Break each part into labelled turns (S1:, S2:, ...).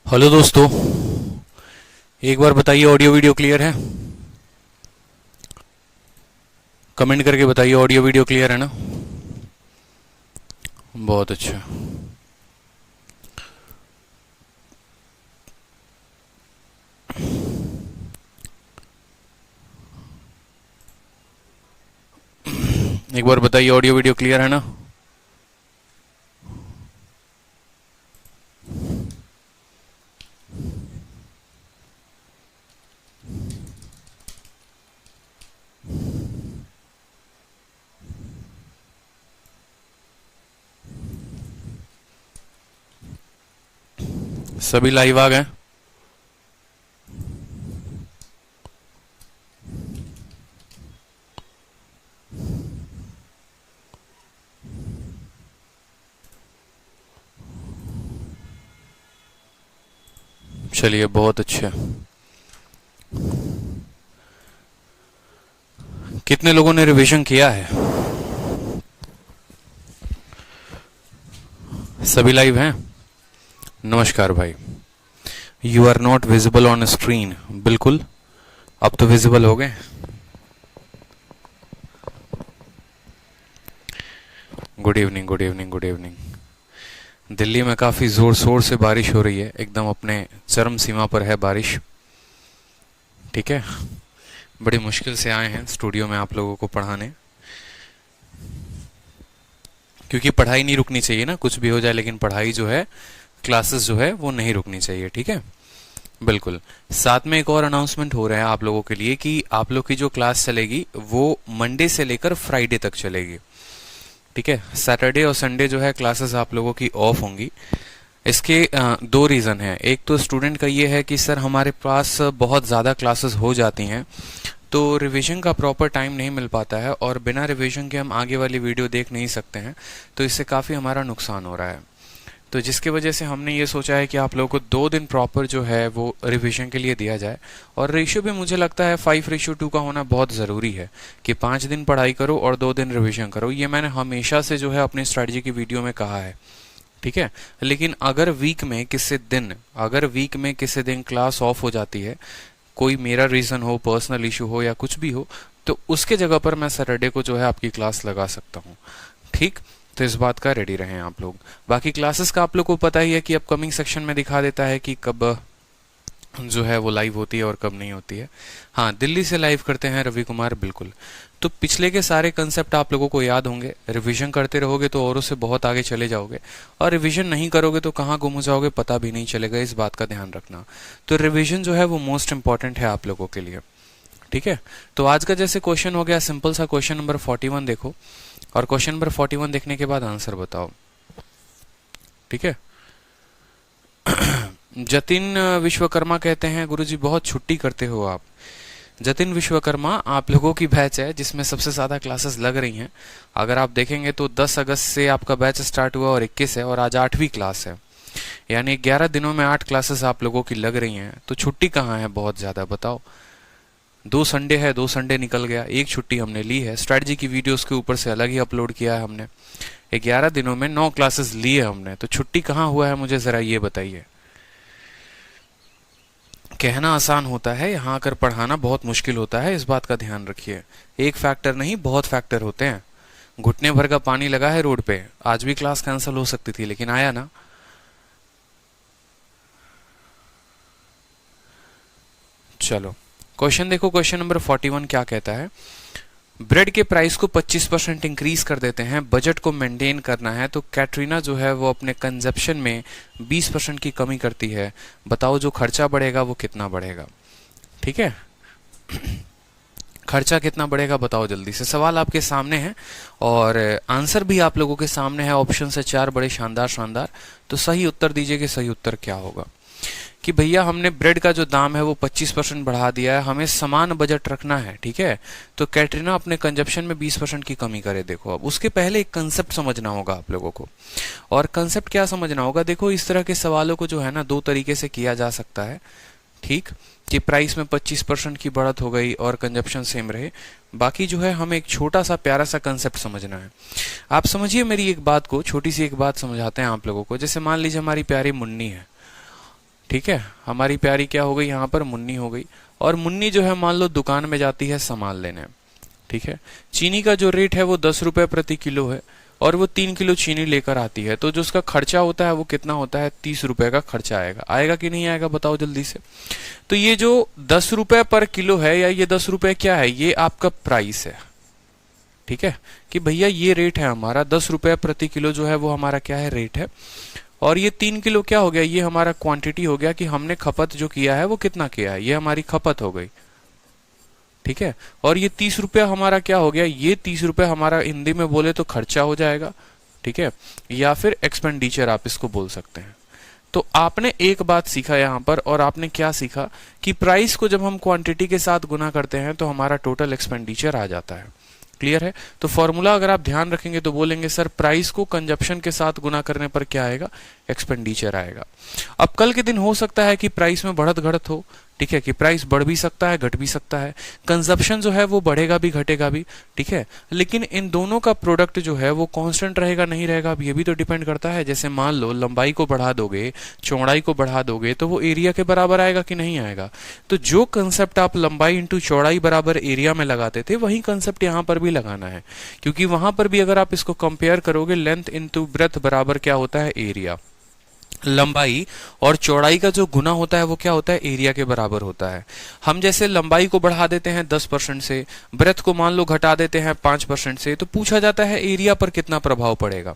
S1: Hello दोस्तों, एक बार बताइए ऑडियो वीडियो क्लियर है? कमेंट करके बताइए ऑडियो वीडियो क्लियर है ना। बहुत अच्छा। एक बार बताइए ऑडियो वीडियो क्लियर है ना। सभी लाइव आ गए? चलिए बहुत अच्छा। कितने लोगों ने रिवीजन किया है? सभी लाइव हैं? नमस्कार भाई। You are not visible on screen. बिल्कुल, अब तो विजिबल हो गए। Good evening, good evening, good evening. Delhi में काफ़ी ज़ोर शोर से बारिश हो रही है, एकदम अपने चरम सीमा पर है बारिश। ठीक है, बड़ी मुश्किल से आए हैं स्टूडियो में आप लोगों को पढ़ाने, क्योंकि पढ़ाई नहीं रुकनी चाहिए ना, कुछ भी हो जाए लेकिन पढ़ाई जो है, क्लासेस जो है वो नहीं रुकनी चाहिए। ठीक है, बिल्कुल। साथ में एक और अनाउंसमेंट हो रहा है आप लोगों के लिए कि आप लोग की जो क्लास चलेगी वो मंडे से लेकर फ्राइडे तक चलेगी। ठीक है, सैटरडे और संडे जो है क्लासेस आप लोगों की ऑफ होंगी। इसके दो रीज़न है। एक तो स्टूडेंट का ये है कि सर हमारे पास बहुत ज़्यादा क्लासेस हो जाती हैं तो रिवीजन का प्रॉपर टाइम नहीं मिल पाता है, और बिना रिवीजन के हम आगे वाली वीडियो देख नहीं सकते हैं, तो इससे काफ़ी हमारा नुकसान हो रहा है। तो जिसकी वजह से हमने ये सोचा है कि आप लोगों को 2 दिन प्रॉपर जो है वो रिवीजन के लिए दिया जाए। और रेशियो भी मुझे लगता है 5:2 का होना बहुत ज़रूरी है कि 5 दिन पढ़ाई करो और 2 दिन रिवीजन करो। ये मैंने हमेशा से जो है अपनी स्ट्रैटेजी की वीडियो में कहा है। ठीक है, लेकिन अगर वीक में किसी दिन क्लास ऑफ हो जाती है, कोई मेरा रीज़न हो, पर्सनल इशू हो या कुछ भी हो, तो उसके जगह पर मैं सैटरडे को जो है आपकी क्लास लगा सकता हूँ। ठीक, तो इस बात का रेडी रहें आप लोग। बाकी क्लासेस का आप लोग को पता ही है कि अपकमिंग सेक्शन में दिखा देता है कि कब जो है वो लाइव होती है और कब नहीं होती है। हाँ, दिल्ली से लाइव करते हैं रवि कुमार, बिल्कुल। तो पिछले के सारे कंसेप्ट आप लोगों को याद होंगे। रिवीजन करते रहोगे तो औरों से बहुत आगे चले जाओगे, और रिवीजन नहीं करोगे तो कहाँ गुम हो जाओगे पता भी नहीं चलेगा। इस बात का ध्यान रखना। तो रिवीजन जो है वो मोस्ट इंपॉर्टेंट है आप लोगों के लिए। ठीक है, तो आज का जैसे क्वेश्चन हो गया सिंपल सा, क्वेश्चन नंबर 41 देखो, और क्वेश्चन नंबर 41 देखने के बाद आंसर बताओ। ठीक है। जतिन विश्वकर्मा कहते हैं, गुरुजी बहुत छुट्टी करते हो आप। जतिन विश्वकर्मा आप लोगों की बैच है जिसमें सबसे ज्यादा क्लासेस लग रही हैं। अगर आप देखेंगे तो 10 अगस्त से आपका बैच स्टार्ट हुआ और 21 है, और आज 8वीं क्लास है, यानी 11 दिनों में 8 क्लासेस आप लोगों की लग रही हैं। तो छुट्टी कहाँ है बहुत ज्यादा, बताओ। 2 संडे है, 2 संडे निकल गया, एक छुट्टी हमने ली है। स्ट्रेटजी की वीडियोस के ऊपर से अलग ही अपलोड किया है हमने। 11 दिनों में 9 क्लासेस ली है हमने, तो छुट्टी कहाँ हुआ है मुझे जरा ये बताइए। कहना आसान होता है, यहाँ आकर पढ़ाना बहुत मुश्किल होता है, इस बात का ध्यान रखिए। एक फैक्टर नहीं, बहुत फैक्टर होते हैं। घुटने भर का पानी लगा है रोड पे, आज भी क्लास कैंसिल हो सकती थी लेकिन आया ना। चलो क्वेश्चन देखो, क्वेश्चन नंबर 41 क्या कहता है। ब्रेड के प्राइस को 25% इंक्रीज कर देते हैं, बजट को मेंटेन करना है, तो कैटरीना जो है वो अपने कंजप्शन में 20% की कमी करती है। बताओ जो खर्चा बढ़ेगा वो कितना बढ़ेगा। ठीक है, खर्चा कितना बढ़ेगा बताओ जल्दी से। सवाल आपके सामने है और आंसर भी आप लोगों के सामने है। ऑप्शन से 4 बड़े शानदार शानदार, तो सही उत्तर दीजिए कि सही उत्तर क्या होगा। कि भैया हमने ब्रेड का जो दाम है वो 25% बढ़ा दिया है, हमें समान बजट रखना है। ठीक है, तो कैटरीना अपने कंजप्शन में 20% की कमी करे। देखो, अब उसके पहले एक कंसेप्ट समझना होगा आप लोगों को। और कंसेप्ट क्या समझना होगा, देखो इस तरह के सवालों को जो है ना 2 तरीके से किया जा सकता है। ठीक, कि प्राइस में 25% की बढ़त हो गई और कंजप्शन सेम रहे। बाकी जो है हमें एक छोटा सा प्यारा सा कंसेप्ट समझना है। आप समझिए मेरी एक बात को, छोटी सी एक बात समझाते हैं आप लोगों को। जैसे मान लीजिए हमारी प्यारी मुन्नी है, ठीक है, हमारी प्यारी क्या हो गई यहाँ पर, मुन्नी हो गई। और मुन्नी जो है मान लो दुकान में जाती है सामान लेने, ठीक है। चीनी का जो रेट है वो 10 रुपए प्रति किलो है और वो 3 किलो चीनी लेकर आती है, तो जो उसका खर्चा होता है वो कितना होता है, 30 रुपए का खर्चा आएगा। आएगा कि नहीं आएगा बताओ जल्दी से। तो ये जो 10 रुपए पर किलो है, या ये 10 रुपए क्या है, ये आपका प्राइस है, ठीक है, कि भैया ये रेट है हमारा, 10 रुपए प्रति किलो जो है वो हमारा क्या है, रेट है। और ये 3 किलो क्या हो गया, ये हमारा क्वांटिटी हो गया कि हमने खपत जो किया है वो कितना किया है, ये हमारी खपत हो गई, ठीक है। और ये 30 रुपया हमारा क्या हो गया, ये 30 रुपया हमारा हिंदी में बोले तो खर्चा हो जाएगा, ठीक है, या फिर एक्सपेंडिचर आप इसको बोल सकते हैं। तो आपने एक बात सीखा यहाँ पर, और आपने क्या सीखा कि प्राइस को जब हम क्वांटिटी के साथ गुना करते हैं तो हमारा टोटल एक्सपेंडिचर आ जाता है। क्लियर है। तो फॉर्मूला अगर आप ध्यान रखेंगे तो बोलेंगे सर प्राइस को कंजप्शन के साथ गुना करने पर क्या आएगा, एक्सपेंडिचर आएगा। अब कल के दिन हो सकता है कि प्राइस में बढ़त घटत हो, ठीक है, कि प्राइस बढ़ भी सकता है घट भी सकता है, कंजप्शन जो है वो बढ़ेगा भी घटेगा भी, ठीक है, लेकिन इन दोनों का प्रोडक्ट जो है वो कांस्टेंट रहेगा नहीं रहेगा, अब ये भी तो डिपेंड करता है। जैसे मान लो लंबाई को बढ़ा दोगे, चौड़ाई को बढ़ा दोगे, तो वो एरिया के बराबर आएगा कि नहीं आएगा। तो जो कंसेप्ट आप लंबाई इंटू चौड़ाई बराबर एरिया में लगाते थे वही कंसेप्ट यहाँ पर भी लगाना है, क्योंकि वहां पर भी अगर आप इसको कंपेयर करोगे लेंथ इंटू ब्रेथ बराबर क्या होता है, एरिया। लंबाई और चौड़ाई का जो गुना होता है वो क्या होता है, एरिया के बराबर होता है। हम जैसे लंबाई को बढ़ा देते हैं 10% से, ब्रेथ को मान लो घटा देते हैं 5% से, तो पूछा जाता है एरिया पर कितना प्रभाव पड़ेगा,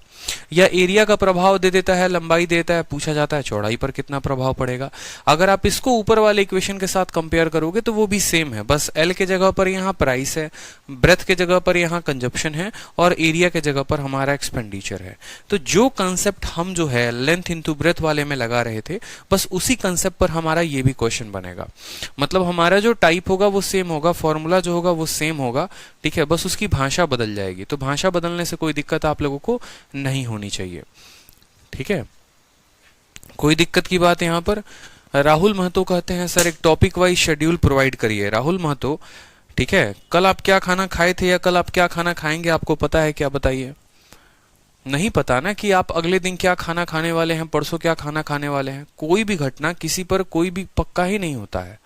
S1: या एरिया का प्रभाव दे देता है, लंबाई देता है, पूछा जाता है चौड़ाई पर कितना प्रभाव पड़ेगा। अगर आप इसको ऊपर वाले इक्वेशन के साथ कंपेयर करोगे तो वो भी सेम है, बस एल के जगह पर यहाँ प्राइस है, ब्रेथ के जगह पर यहाँ कंजप्शन है, और एरिया के जगह पर हमारा एक्सपेंडिचर है। तो जो कंसेप्ट हम जो है लेंथ इंटू ब्रेथ वाले में लगा रहे थे, बस उसी कंसेप्ट पर हमारा ये भी क्वेश्चन बनेगा। मतलब हमारा जो टाइप होगा वो सेम होगा, फॉर्मूला जो होगा वो सेम होगा, ठीक है, बस उसकी भाषा बदल जाएगी। तो भाषा बदलने से कोई दिक्कत आप लोगों को नहीं होनी चाहिए, ठीक है, कोई दिक्कत की बात यहाँ पर। राहुल महतो कहते हैं सर एक टॉपिक वाइज शेड्यूल प्रोवाइड करिए। राहुल महतो, ठीक है, कल आप क्या खाना खाए थे या कल आप क्या खाना खाएंगे, आपको पता है क्या, बताइए। नहीं पता ना कि आप अगले दिन क्या खाना खाने वाले हैं, परसों क्या खाना खाने वाले हैं। कोई भी घटना किसी पर कोई भी पक्का ही नहीं होता है,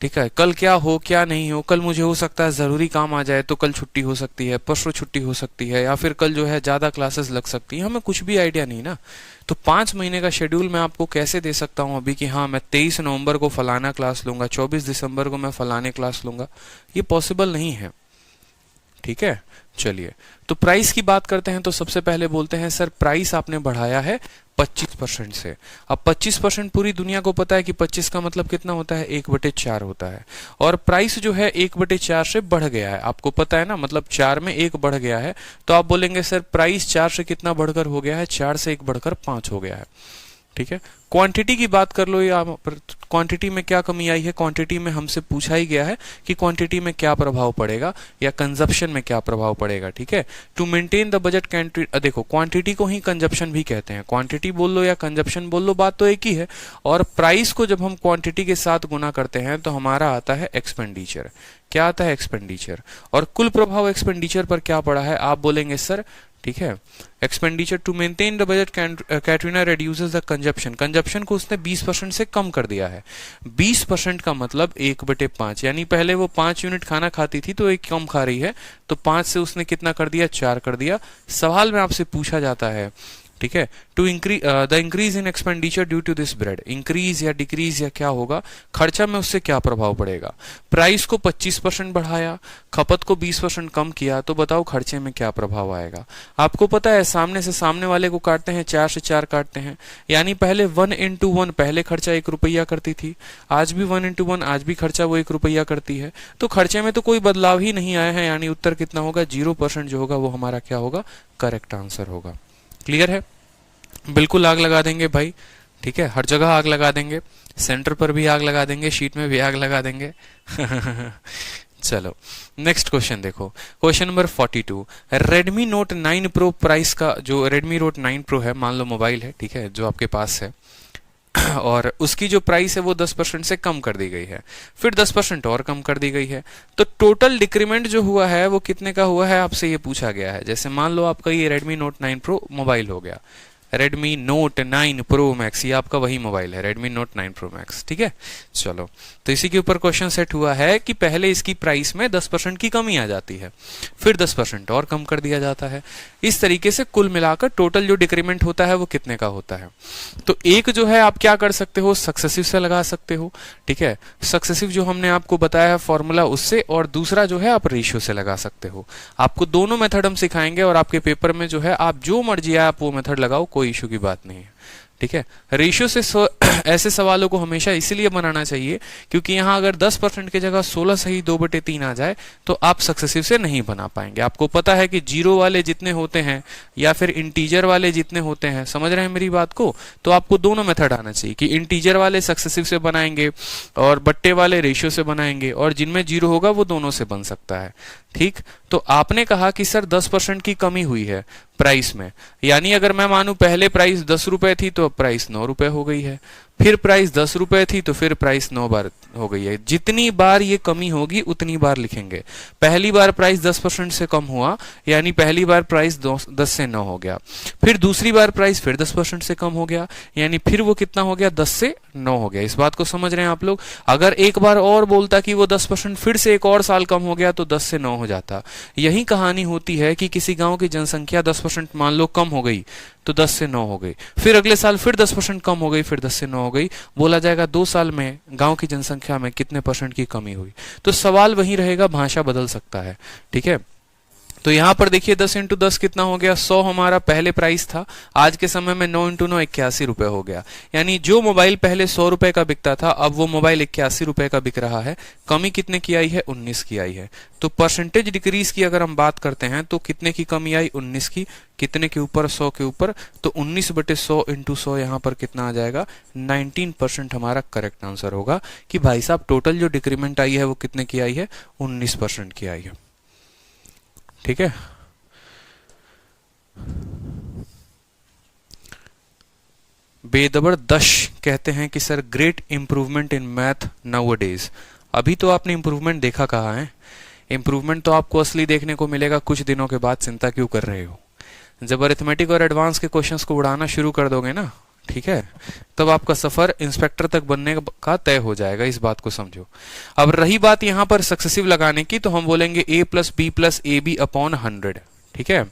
S1: ठीक है। कल क्या हो क्या नहीं हो, कल मुझे हो सकता है जरूरी काम आ जाए तो कल छुट्टी हो सकती है, परसों छुट्टी हो सकती है, या फिर कल जो है ज्यादा क्लासेस लग सकती है, हमें कुछ भी आइडिया नहीं ना। तो 5 महीने का शेड्यूल मैं आपको कैसे दे सकता हूं अभी कि हाँ मैं 23 नवंबर को फलाना क्लास लूंगा, 24 दिसंबर को मैं फलाने क्लास लूंगा, ये पॉसिबल नहीं है, ठीक है। चलिए तो प्राइस की बात करते हैं। तो सबसे पहले बोलते हैं सर प्राइस आपने बढ़ाया है 25% से। अब 25% पूरी दुनिया को पता है कि 25 का मतलब कितना होता है, 1/4 होता है, और प्राइस जो है 1/4 से बढ़ गया है, आपको पता है ना, मतलब 4 में 1 बढ़ गया है। तो आप बोलेंगे सर प्राइस 4 से कितना बढ़कर हो गया है, 4 से 1 बढ़कर 5 हो गया है, ठीक है। क्वांटिटी की बात कर लो, या क्वांटिटी में क्या कमी आई है, क्वांटिटी में हमसे पूछा ही गया है कि क्वांटिटी में क्या प्रभाव पड़ेगा या कंजप्शन में क्या प्रभाव पड़ेगा, ठीक है। टू मेंटेन द बजट देखो क्वांटिटी को ही कंजप्शन भी कहते हैं, क्वांटिटी बोल लो या कंजप्शन बोल लो, बात तो एक ही है। और प्राइस को जब हम क्वांटिटी के साथ गुना करते हैं तो हमारा आता है एक्सपेंडिचर। क्या आता है, एक्सपेंडिचर। और कुल प्रभाव एक्सपेंडिचर पर क्या पड़ा है, आप बोलेंगे सर, ठीक है, expenditure to maintain the budget Katrina reduces the consumption. Consumption को उसने 20% से कम कर दिया है। 20% का मतलब 1/5, यानी पहले वो 5 यूनिट खाना खाती थी तो 1 कम खा रही है, तो 5 से उसने कितना कर दिया, 4 कर दिया। सवाल में आपसे पूछा जाता है, ठीक है, to increase the increase in expenditure due to this bread, increase या डिक्रीज या क्या होगा, खर्चा में उससे क्या प्रभाव पड़ेगा। प्राइस को 25% बढ़ाया, खपत को 20% कम किया, तो बताओ खर्चे में क्या प्रभाव आएगा। आपको पता है सामने से सामने वाले को काटते हैं, 4 से 4 काटते हैं, यानी पहले 1/1 पहले खर्चा 1 रुपया करती थी, आज भी 1/1 आज भी खर्चा वो 1 रुपया करती है। तो खर्चे में तो कोई बदलाव ही नहीं आया है, यानी उत्तर कितना होगा, 0% जो होगा वो हमारा क्या होगा, करेक्ट आंसर होगा। क्लियर है, बिल्कुल आग लगा देंगे भाई, ठीक है, हर जगह आग लगा देंगे, सेंटर पर भी आग लगा देंगे, शीट में भी आग लगा देंगे। चलो नेक्स्ट क्वेश्चन देखो, question number 42। Redmi note 9 pro price का, जो रेडमी नोट 9 प्रो है, मान लो मोबाइल है, ठीक है, जो आपके पास है, और उसकी जो प्राइस है वो 10% से कम कर दी गई है, फिर 10% और कम कर दी गई है। तो टोटल डिक्रीमेंट जो हुआ है वो कितने का हुआ है, आपसे ये पूछा गया है। जैसे मान लो आपका ये Redmi Note 9 Pro मोबाइल हो गया, Redmi Note 9 Pro Max, ये आपका वही मोबाइल है Redmi Note 9 Pro Max, ठीक है। चलो, तो इसी के ऊपर क्वेश्चन सेट हुआ है कि पहले इसकी प्राइस में 10% की कमी आ जाती है, फिर 10% और कम कर दिया जाता है। इस तरीके से कुल मिलाकर टोटल जो डिक्रीमेंट होता है वो कितने का होता है। तो एक जो है आप क्या कर सकते हो, सक्सेसिव से लगा सकते हो, ठीक है, सक्सेसिव जो हमने आपको बताया है फॉर्मूला उससे, और दूसरा जो है आप रेशियो से लगा सकते हो। आपको दोनों मेथड हम सिखाएंगे और आपके पेपर में जो है आप जो मर्जी है आप वो मेथड लगाओ, कोई इशू की बात नहीं है, ठीक है। रेशियो से ऐसे सवालों को हमेशा इसलिए बनाना चाहिए क्योंकि यहां अगर 10% की जगह 16 सही 2/3 आ जाए तो आप सक्सेसिव से नहीं बना पाएंगे। आपको पता है कि जीरो वाले जितने होते हैं या फिर इंटीजर वाले जितने होते हैं, समझ रहे हैं मेरी बात को, तो आपको दोनों मेथड आना चाहिए कि इंटीजर वाले सक्सेसिव से बनाएंगे और बट्टे वाले रेशियो से बनाएंगे, और जिनमें जीरो होगा वो दोनों से बन सकता है, ठीक। तो आपने कहा कि सर 10% की कमी हुई है प्राइस में, यानी अगर मैं मानूं पहले प्राइस 10 रुपए थी तो अब प्राइस 9 रुपए हो गई है, फिर प्राइस 10 रुपए थी तो फिर प्राइस 9 बार हो गई है। जितनी बार ये कमी होगी उतनी बार लिखेंगे। पहली बार प्राइस 10% से कम हुआ यानी पहली बार प्राइस 10 से 9 हो गया, फिर दूसरी बार प्राइस फिर 10% से कम हो गया यानी फिर वो कितना हो गया, 10 से 9 हो गया। इस बात को समझ रहे हैं आप लोग। अगर एक बार और बोलता कि वो 10% फिर से एक और साल कम हो गया तो 10 से 9 हो जाता। यही कहानी होती है कि किसी गांव की जनसंख्या 10% मान लो कम हो गई तो 10 से 9 हो गई, फिर अगले साल फिर 10% कम हो गई, फिर 10 से 9 हो गई। बोला जाएगा 2 साल में गांव की जनसंख्या में कितने % की कमी हुई। तो सवाल वही रहेगा, भाषा बदल सकता है, ठीक है। तो यहां पर देखिए 10 × 10 कितना हो गया, 100 हमारा पहले प्राइस था, आज के समय में 9 × 9 81 रुपए हो गया। यानी जो मोबाइल पहले 100 रुपए का बिकता था अब वो मोबाइल 81 रुपए का बिक रहा है। कमी कितने की आई है, 19 की आई है। तो परसेंटेज डिक्रीज की अगर हम बात करते हैं तो कितने की कमी आई, 19 की। कितने के ऊपर, 100 के ऊपर, तो 19/100 × 100 यहां पर कितना आ जाएगा, 19% हमारा करेक्ट आंसर होगा कि भाई साहब टोटल जो डिक्रीमेंट आई है वो कितने की आई है, 19% की आई है, ठीक है। बेदबरदश कहते हैं कि sir great improvement in math nowadays. अभी तो आपने इंप्रूवमेंट देखा कहाँ है, इंप्रूवमेंट तो आपको असली देखने को मिलेगा कुछ दिनों के बाद। चिंता क्यों कर रहे हो, जब अरिथमेटिक और एडवांस के क्वेश्चंस को उड़ाना शुरू कर दोगे ना, ठीक है, तब आपका सफर इंस्पेक्टर तक बनने का तय हो जाएगा, इस बात को समझो। अब रही बात यहां पर सक्सेसिव लगाने की, तो हम बोलेंगे a + b + ab/100, ठीक है।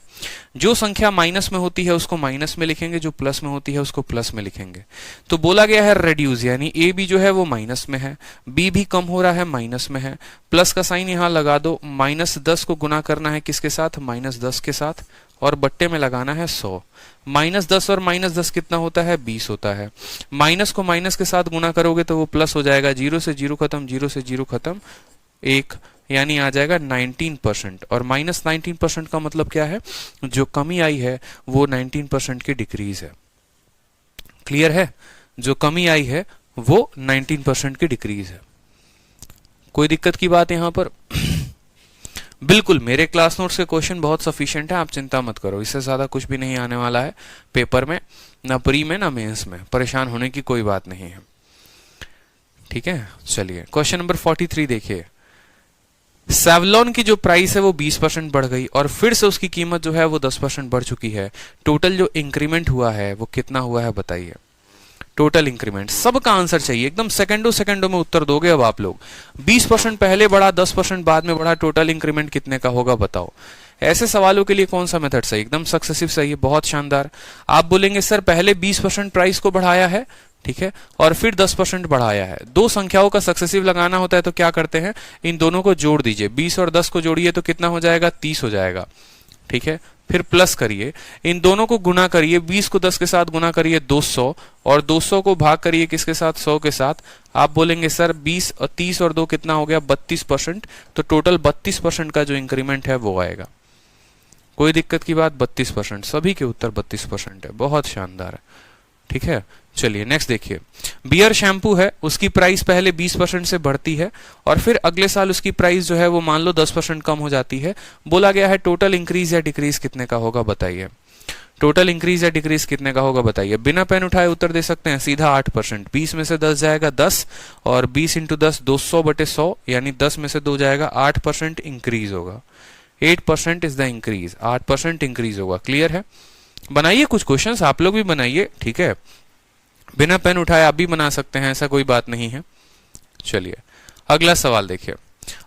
S1: जो संख्या माइनस में होती है उसको माइनस में लिखेंगे, जो प्लस में होती है उसको प्लस में लिखेंगे। तो बोला गया है रेड्यूस, यानी ए बी जो है वो माइनस में है, बी भी कम हो रहा है, माइनस में है, प्लस का साइन यहां लगा दो। -10 को गुना करना है किसके साथ, -10 के साथ, और बट्टे में लगाना है 100। -10 और -10 कितना होता है, 20 होता है। माइनस को माइनस के साथ गुना करोगे तो वो प्लस हो जाएगा, 0 से 0 खत्म, 0 से 0 खत्म, 1, यानी आ जाएगा 19%। और -19% का मतलब क्या है, जो कमी आई है वो 19% की डिक्रीज है। क्लियर है, जो कमी आई है वो 19% की डिक्रीज है। कोई दिक्कत की बात यहां पर? बिल्कुल, मेरे क्लास नोट्स के क्वेश्चन बहुत सफिशिएंट है, आप चिंता मत करो, इससे ज्यादा कुछ भी नहीं आने वाला है पेपर में, ना प्री में ना मेंस में। परेशान होने की कोई बात नहीं है, ठीक है। चलिए क्वेश्चन नंबर 43 देखिए। सेवलॉन की जो प्राइस है वो 20% बढ़ गई और फिर से उसकी कीमत जो है वो 10% बढ़ चुकी है। टोटल जो इंक्रीमेंट हुआ है वो कितना हुआ है बताइए। टोटल इंक्रीमेंट, सबका आंसर चाहिए, एकदम सेकंडों में उत्तर दोगे अब आप लोग। 20% पहले बढ़ा, 10% बाद में बढ़ा, टोटल इंक्रीमेंट कितने का होगा बताओ। ऐसे सवालों के लिए कौन सा मेथड सही, एकदम सक्सेसिव सही है, बहुत शानदार। आप बोलेंगे सर पहले 20% प्राइस को बढ़ाया है, ठीक है, और फिर 10% बढ़ाया है। दो संख्याओं का सक्सेसिव लगाना होता है तो क्या करते हैं, इन दोनों को जोड़ दीजिए, 20 और 10 को जोड़िए तो कितना हो जाएगा, 30 हो जाएगा, ठीक है। फिर प्लस करिए, इन दोनों को गुना करिए, 20 को 10 के साथ गुना करिए 200, और 200 को भाग करिए किसके साथ, 100 के साथ। आप बोलेंगे सर 20 और 30 और 2 कितना हो गया, 32%। तो टोटल 32% का जो इंक्रीमेंट है वो आएगा। कोई दिक्कत की बात, 32%, सभी के उत्तर 32% है, बहुत शानदार है, ठीक है। चलिए नेक्स्ट देखिए। बियर शैम्पू है, उसकी प्राइस पहले 20% से बढ़ती है और फिर अगले साल उसकी प्राइस जो है वो मान लो 10% कम हो जाती है। बोला गया है टोटल इंक्रीज या डिक्रीज कितने का होगा बताइए। टोटल इंक्रीज या डिक्रीज कितने का होगा बताइए। बिना पेन उठाए उत्तर दे सकते हैं, सीधा 8%। 20 में से 10 जाएगा 10, और 20 × 10 200/100, यानी 10 में से 2 जाएगा, 8% इंक्रीज होगा। 8% इज द इंक्रीज, 8% इंक्रीज होगा। क्लियर है, बनाइए कुछ क्वेश्चंस, आप लोग भी बनाइए, ठीक है, बिना पेन उठाए आप भी बना सकते हैं, ऐसा कोई बात नहीं है। चलिए अगला सवाल देखिए।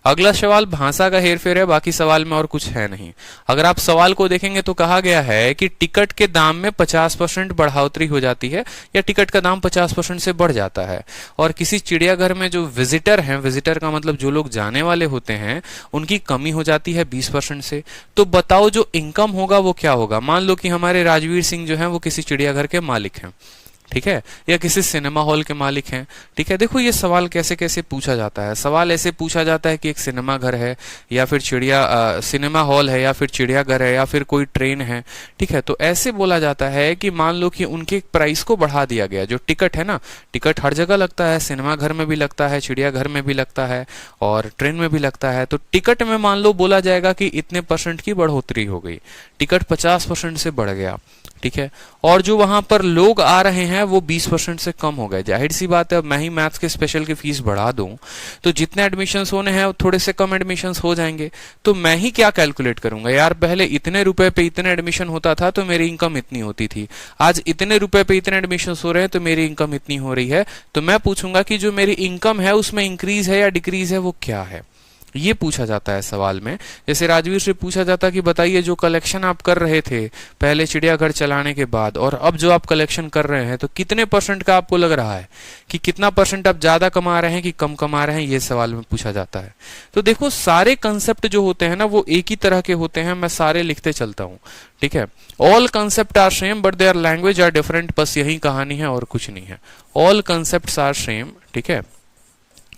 S1: अगला सवाल भाषा का हेरफेर है, बाकी सवाल में और कुछ है नहीं। अगर आप सवाल को देखेंगे तो कहा गया है कि टिकट के दाम में 50% बढ़ोतरी हो जाती है या टिकट का दाम 50% से बढ़ जाता है, और किसी चिड़ियाघर में जो विजिटर हैं, विजिटर का मतलब जो लोग जाने वाले होते हैं, उनकी कमी हो जाती है 20% से। तो बताओ जो इनकम होगा वो क्या होगा। मान लो कि हमारे राजवीर सिंह जो है वो किसी चिड़ियाघर के मालिक हैं, ठीक है, या किसी सिनेमा हॉल के मालिक हैं, ठीक है। देखो ये सवाल कैसे कैसे पूछा जाता है। सवाल ऐसे पूछा जाता है कि एक सिनेमा घर है या फिर सिनेमा हॉल है या फिर चिड़ियाघर है या फिर कोई ट्रेन है, ठीक है। तो ऐसे बोला जाता है कि मान लो कि उनके प्राइस को बढ़ा दिया गया। जो टिकट है ना, टिकट हर जगह लगता है, सिनेमा घर में भी लगता है, चिड़ियाघर में भी लगता है और ट्रेन में भी लगता है। तो टिकट में मान लो बोला जाएगा कि इतने % की बढ़ोतरी हो गई, टिकट 50% से बढ़ गया, ठीक है। और जो वहां पर लोग आ रहे हैं वो 20% से कम हो गए। जाहिर सी बात है, अब मैं ही मैथ्स के स्पेशल की फीस बढ़ा दूं तो जितने एडमिशन्स होने हैं थोड़े से कम एडमिशन्स हो जाएंगे। तो मैं ही क्या कैलकुलेट करूंगा, यार पहले इतने रुपए पे इतने एडमिशन होता था तो मेरी इनकम इतनी होती थी, आज इतने रुपए पे इतने एडमिशन हो रहे हैं तो मेरी इनकम इतनी हो रही है। तो मैं पूछूंगा कि जो मेरी इनकम है उसमें इंक्रीज है या डिक्रीज है, वो क्या है, ये पूछा जाता है सवाल में। जैसे राजवीर से पूछा जाता कि बताइए जो कलेक्शन आप कर रहे थे पहले चिड़ियाघर चलाने के बाद और अब जो आप कलेक्शन कर रहे हैं तो कितने % का आपको लग रहा है, कि कितना % आप ज्यादा कमा रहे हैं कि कम कमा रहे हैं, ये सवाल में पूछा जाता है। तो देखो सारे कंसेप्ट जो होते हैं ना वो एक ही तरह के होते हैं, मैं सारे लिखते चलता हूँ, ठीक है। All concept are same but their language are different, बस यही कहानी है और कुछ नहीं है। ऑल कंसेप्ट आर सेम, ठीक है,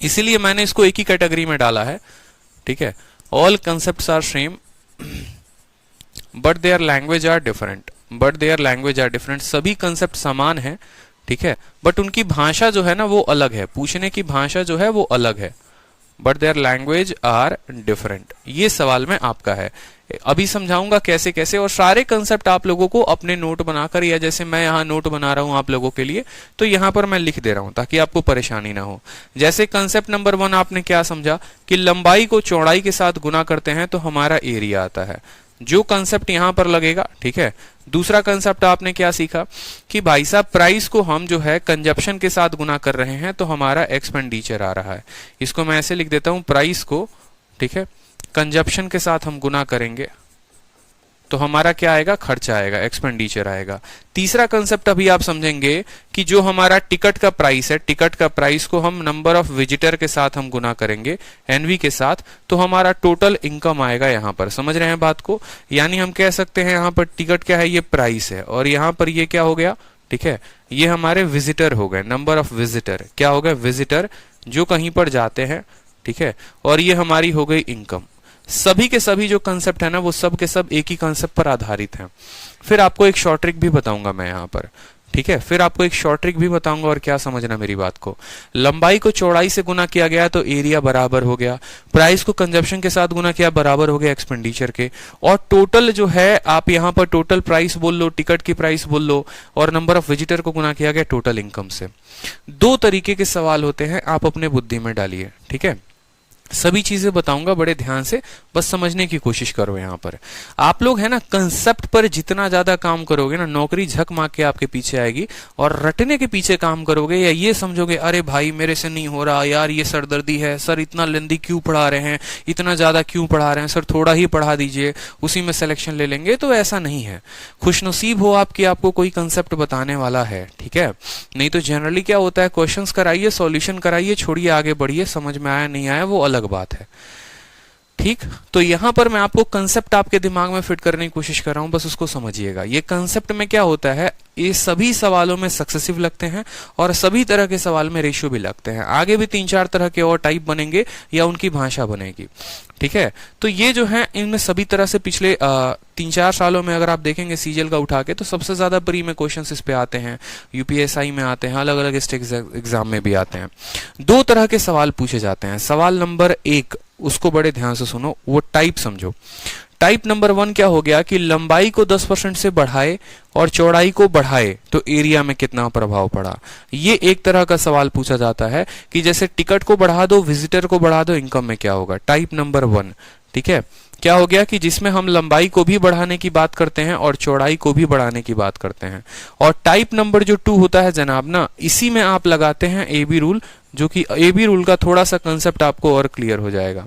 S1: इसीलिए मैंने इसको एक ही कैटेगरी में डाला है, ठीक है। All concepts are same but their language are different, but their language are different, सभी कंसेप्ट समान है, ठीक है, बट उनकी भाषा जो है ना वो अलग है, पूछने की भाषा जो है वो अलग है। But their language are different, ये सवाल में आपका है। अभी समझाऊंगा कैसे कैसे, और सारे कंसेप्ट आप लोगों को अपने नोट बनाकर, या जैसे मैं यहाँ नोट बना रहा हूं आप लोगों के लिए तो यहाँ पर मैं लिख दे रहा हूं ताकि आपको परेशानी ना हो। जैसे कंसेप्ट नंबर 1 आपने क्या समझा कि लंबाई को चौड़ाई के साथ गुना करते हैं तो हमारा एरिया आता है, जो कंसेप्ट यहां पर लगेगा, ठीक है। दूसरा कंसेप्ट आपने क्या सीखा कि भाई साहब प्राइस को हम जो है कंजप्शन के साथ गुना कर रहे हैं तो हमारा एक्सपेंडिचर आ रहा है। इसको मैं ऐसे लिख देता हूं, प्राइस को, ठीक है, कंजप्शन के साथ हम गुना करेंगे तो हमारा क्या आएगा, खर्चा आएगा, एक्सपेंडिचर आएगा। तीसरा कंसेप्ट अभी आप समझेंगे कि जो हमारा टिकट का प्राइस है, टिकट का प्राइस को हम नंबर ऑफ विजिटर के साथ हम गुना करेंगे, एनवी के साथ, तो हमारा टोटल इनकम आएगा यहाँ पर। समझ रहे हैं बात को, यानी हम कह सकते हैं यहाँ पर टिकट क्या है, ये प्राइस है, और यहाँ पर ये क्या हो गया, ठीक है, ये हमारे विजिटर हो गए, नंबर ऑफ विजिटर क्या हो गए, विजिटर जो कहीं पर जाते हैं, ठीक है, और ये हमारी हो गई इनकम। सभी के सभी जो कंसेप्ट है ना वो सब के सब एक ही कंसेप्ट पर आधारित हैं। फिर आपको एक शॉर्ट ट्रिक भी बताऊंगा मैं यहाँ पर, ठीक है, फिर आपको एक शॉर्ट ट्रिक भी बताऊंगा, और क्या समझना मेरी बात को। लंबाई को चौड़ाई से गुना किया गया तो एरिया बराबर हो गया, प्राइस को कंजप्शन के साथ गुना किया बराबर हो गया एक्सपेंडिचर के, और टोटल जो है आप यहाँ पर टोटल प्राइस बोल लो, टिकट की प्राइस बोल लो, और नंबर ऑफ विजिटर को गुना किया गया टोटल इनकम से। 2 तरीके के सवाल होते हैं, आप अपने बुद्धि में डालिए, ठीक है। सभी चीजें बताऊंगा बड़े ध्यान से, बस समझने की कोशिश करो। यहाँ पर आप लोग है ना कंसेप्ट पर जितना ज्यादा काम करोगे ना, नौकरी झक मार के आपके पीछे आएगी, और रटने के पीछे काम करोगे या ये समझोगे अरे भाई मेरे से नहीं हो रहा यार, ये सरदर्दी है, सर इतना लेंदी क्यों पढ़ा रहे हैं, इतना ज्यादा क्यों पढ़ा रहे हैं, सर थोड़ा ही पढ़ा दीजिए उसी में सिलेक्शन ले लेंगे, तो ऐसा नहीं है। खुशनसीब हो आप कि आपको कोई कंसेप्ट बताने वाला है, ठीक है। नहीं तो जनरली क्या होता है, क्वेश्चंस कराइए, सॉल्यूशन कराइए, छोड़िए आगे बढ़िए, समझ में आया नहीं आया वो अलग बात है, ठीक। तो यहां पर मैं आपको कंसेप्ट आपके दिमाग में फिट करने की कोशिश कर रहा हूं, बस उसको समझिएगा। ये कंसेप्ट में क्या होता है, ये सभी सवालों में सक्सेसिव लगते हैं और सभी तरह के सवाल में रेशियो भी लगते हैं। आगे भी 3-4 तरह के और टाइप बनेंगे या उनकी भाषा बनेगी, ठीक है। तो ये जो है इनमें सभी तरह से पिछले 3-4 सालों में अगर आप देखेंगे सीजीएल का उठा के, तो सबसे ज्यादा प्री में क्वेश्चंस इस पे आते हैं, यूपीएसआई में आते हैं, अलग अलग स्टेट एग्जाम में भी आते हैं। 2 तरह के सवाल पूछे जाते हैं। सवाल नंबर 1 उसको बड़े ध्यान से सुनो, वो टाइप समझो। टाइप नंबर 1 क्या हो गया कि लंबाई को 10% से बढ़ाए और चौड़ाई को बढ़ाए तो एरिया में कितना प्रभाव पड़ा। ये एक तरह का सवाल पूछा जाता है कि जैसे टिकट को बढ़ा दो, विजिटर को बढ़ा दो, इनकम में क्या होगा। टाइप नंबर 1, ठीक है। क्या हो गया कि जिसमें हम लंबाई को भी बढ़ाने की बात करते हैं और चौड़ाई को भी बढ़ाने की बात करते हैं। और टाइप नंबर जो 2 होता है जनाब ना, इसी में आप लगाते हैं ए बी रूल, जो कि ए बी रूल का थोड़ा सा कंसेप्ट आपको और क्लियर हो जाएगा।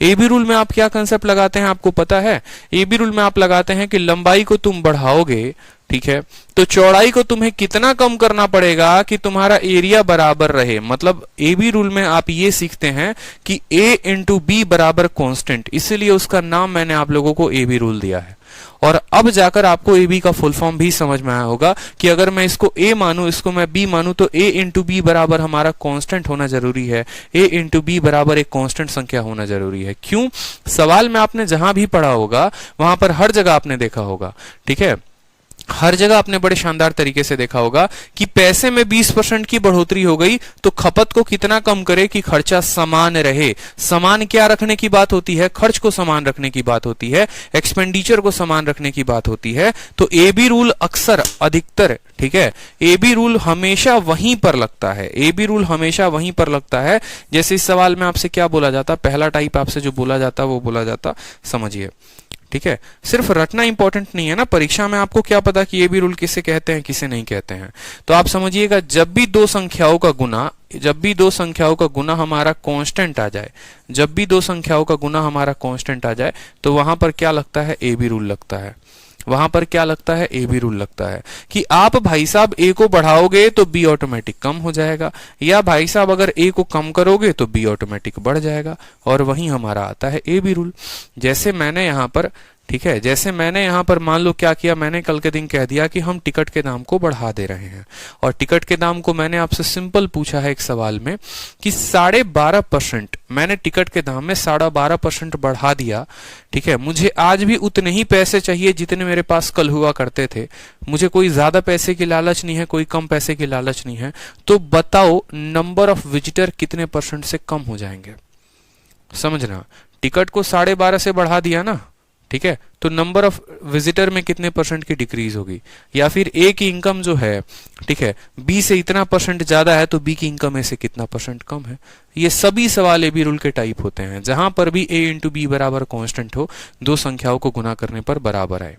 S1: ए बी रूल में आप क्या कंसेप्ट लगाते हैं आपको पता है? ए बी रूल में आप लगाते हैं कि लंबाई को तुम बढ़ाओगे, ठीक है, तो चौड़ाई को तुम्हें कितना कम करना पड़ेगा कि तुम्हारा एरिया बराबर रहे। मतलब ए बी रूल में आप ये सीखते हैं कि ए इंटू बी बराबर कांस्टेंट, इसीलिए उसका नाम मैंने आप लोगों को ए बी रूल दिया है। और अब जाकर आपको ए बी का फुल फॉर्म भी समझ में आया होगा कि अगर मैं इसको ए मानूं, इसको मैं बी मानूं, तो ए इंटू बी बराबर हमारा कांस्टेंट होना जरूरी है। ए इंटू बी बराबर एक कांस्टेंट संख्या होना जरूरी है। क्यों? सवाल में आपने जहां भी पढ़ा होगा वहां पर हर जगह आपने देखा होगा, ठीक है, हर जगह आपने बड़े शानदार तरीके से देखा होगा कि पैसे में 20% की बढ़ोतरी हो गई तो खपत को कितना कम करे कि खर्चा समान रहे। समान क्या रखने की बात होती है? खर्च को समान रखने की बात होती है, एक्सपेंडिचर को समान रखने की बात होती है। तो ए बी रूल अक्सर, अधिकतर, ठीक है, ए बी रूल हमेशा वहीं पर लगता है। ए बी रूल हमेशा वहीं पर लगता है। जैसे इस सवाल में आपसे क्या बोला जाता, पहला टाइप आपसे जो बोला जाता वो बोला जाता, समझिए, ठीक है। सिर्फ रटना इंपॉर्टेंट नहीं है ना, परीक्षा में आपको क्या पता कि ये भी रूल किसे कहते हैं किसे नहीं कहते हैं। तो आप समझिएगा, जब भी दो संख्याओं का गुना हमारा कांस्टेंट आ जाए, जब भी दो संख्याओं का गुना हमारा कांस्टेंट आ जाए, तो वहां पर क्या लगता है? ए बी रूल लगता है। वहां पर क्या लगता है? ए बी रूल लगता है कि आप भाई साहब ए को बढ़ाओगे तो बी ऑटोमेटिक कम हो जाएगा, या भाई साहब अगर ए को कम करोगे तो बी ऑटोमेटिक बढ़ जाएगा। और वहीं हमारा आता है ए बी रूल। जैसे मैंने यहां पर, ठीक है, जैसे मैंने यहां पर मान लो क्या किया, मैंने कल के दिन कह दिया कि हम टिकट के दाम को बढ़ा दे रहे हैं, और टिकट के दाम को मैंने आपसे सिंपल पूछा है एक सवाल में कि 12.5%, मैंने टिकट के दाम में 12.5% बढ़ा दिया, ठीक है। मुझे आज भी उतने ही पैसे चाहिए जितने मेरे पास कल हुआ करते थे, मुझे कोई ज्यादा पैसे की लालच नहीं है, कोई कम पैसे की लालच नहीं है। तो बताओ नंबर ऑफ विजिटर कितने % से कम हो जाएंगे? समझना, टिकट को 12.5 से बढ़ा दिया ना, ठीक है, तो नंबर ऑफ विजिटर में कितने % की डिक्रीज होगी? या फिर ए की इनकम जो है, ठीक है, बी से इतना % ज्यादा है तो बी की इनकम ए से कितना % कम है? ये सभी सवाल ए बी रूल के टाइप होते हैं, जहां पर भी ए इंटू बी बराबर कांस्टेंट हो, दो संख्याओं को गुना करने पर बराबर आए।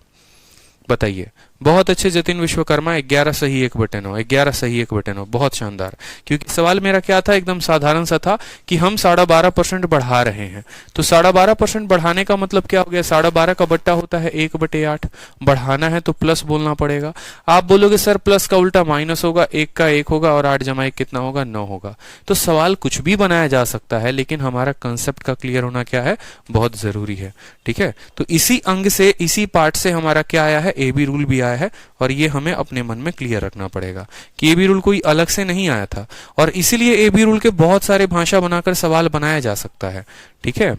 S1: बताइए, बहुत अच्छे जतिन विश्वकर्मा, 11 सही 1/9, 11 सही 1/9, बहुत शानदार। क्योंकि सवाल मेरा क्या था, एकदम साधारण सा था कि हम 12.5% बढ़ा रहे हैं, तो 12.5% बढ़ाने का मतलब क्या हो गया? 12.5 का बट्टा होता है 1/8, बढ़ाना है तो प्लस बोलना पड़ेगा। आप बोलोगे सर प्लस का उल्टा माइनस होगा, 1 का 1 होगा और 8 जमा 1 कितना होगा? 9 होगा। तो सवाल कुछ भी बनाया जा सकता है, लेकिन हमारा कंसेप्ट का क्लियर होना क्या है, बहुत जरूरी है, ठीक है। तो इसी अंग से, इसी पार्ट से हमारा क्या आया है? ए बी रूल भी आया है, और ये हमें अपने मन में क्लियर रखना पड़ेगा कि ए बी रूल कोई अलग से नहीं आया था, और इसीलिए ए बी रूल के बहुत सारे भाषा बनाकर सवाल बनाया जा सकता है, ठीक है।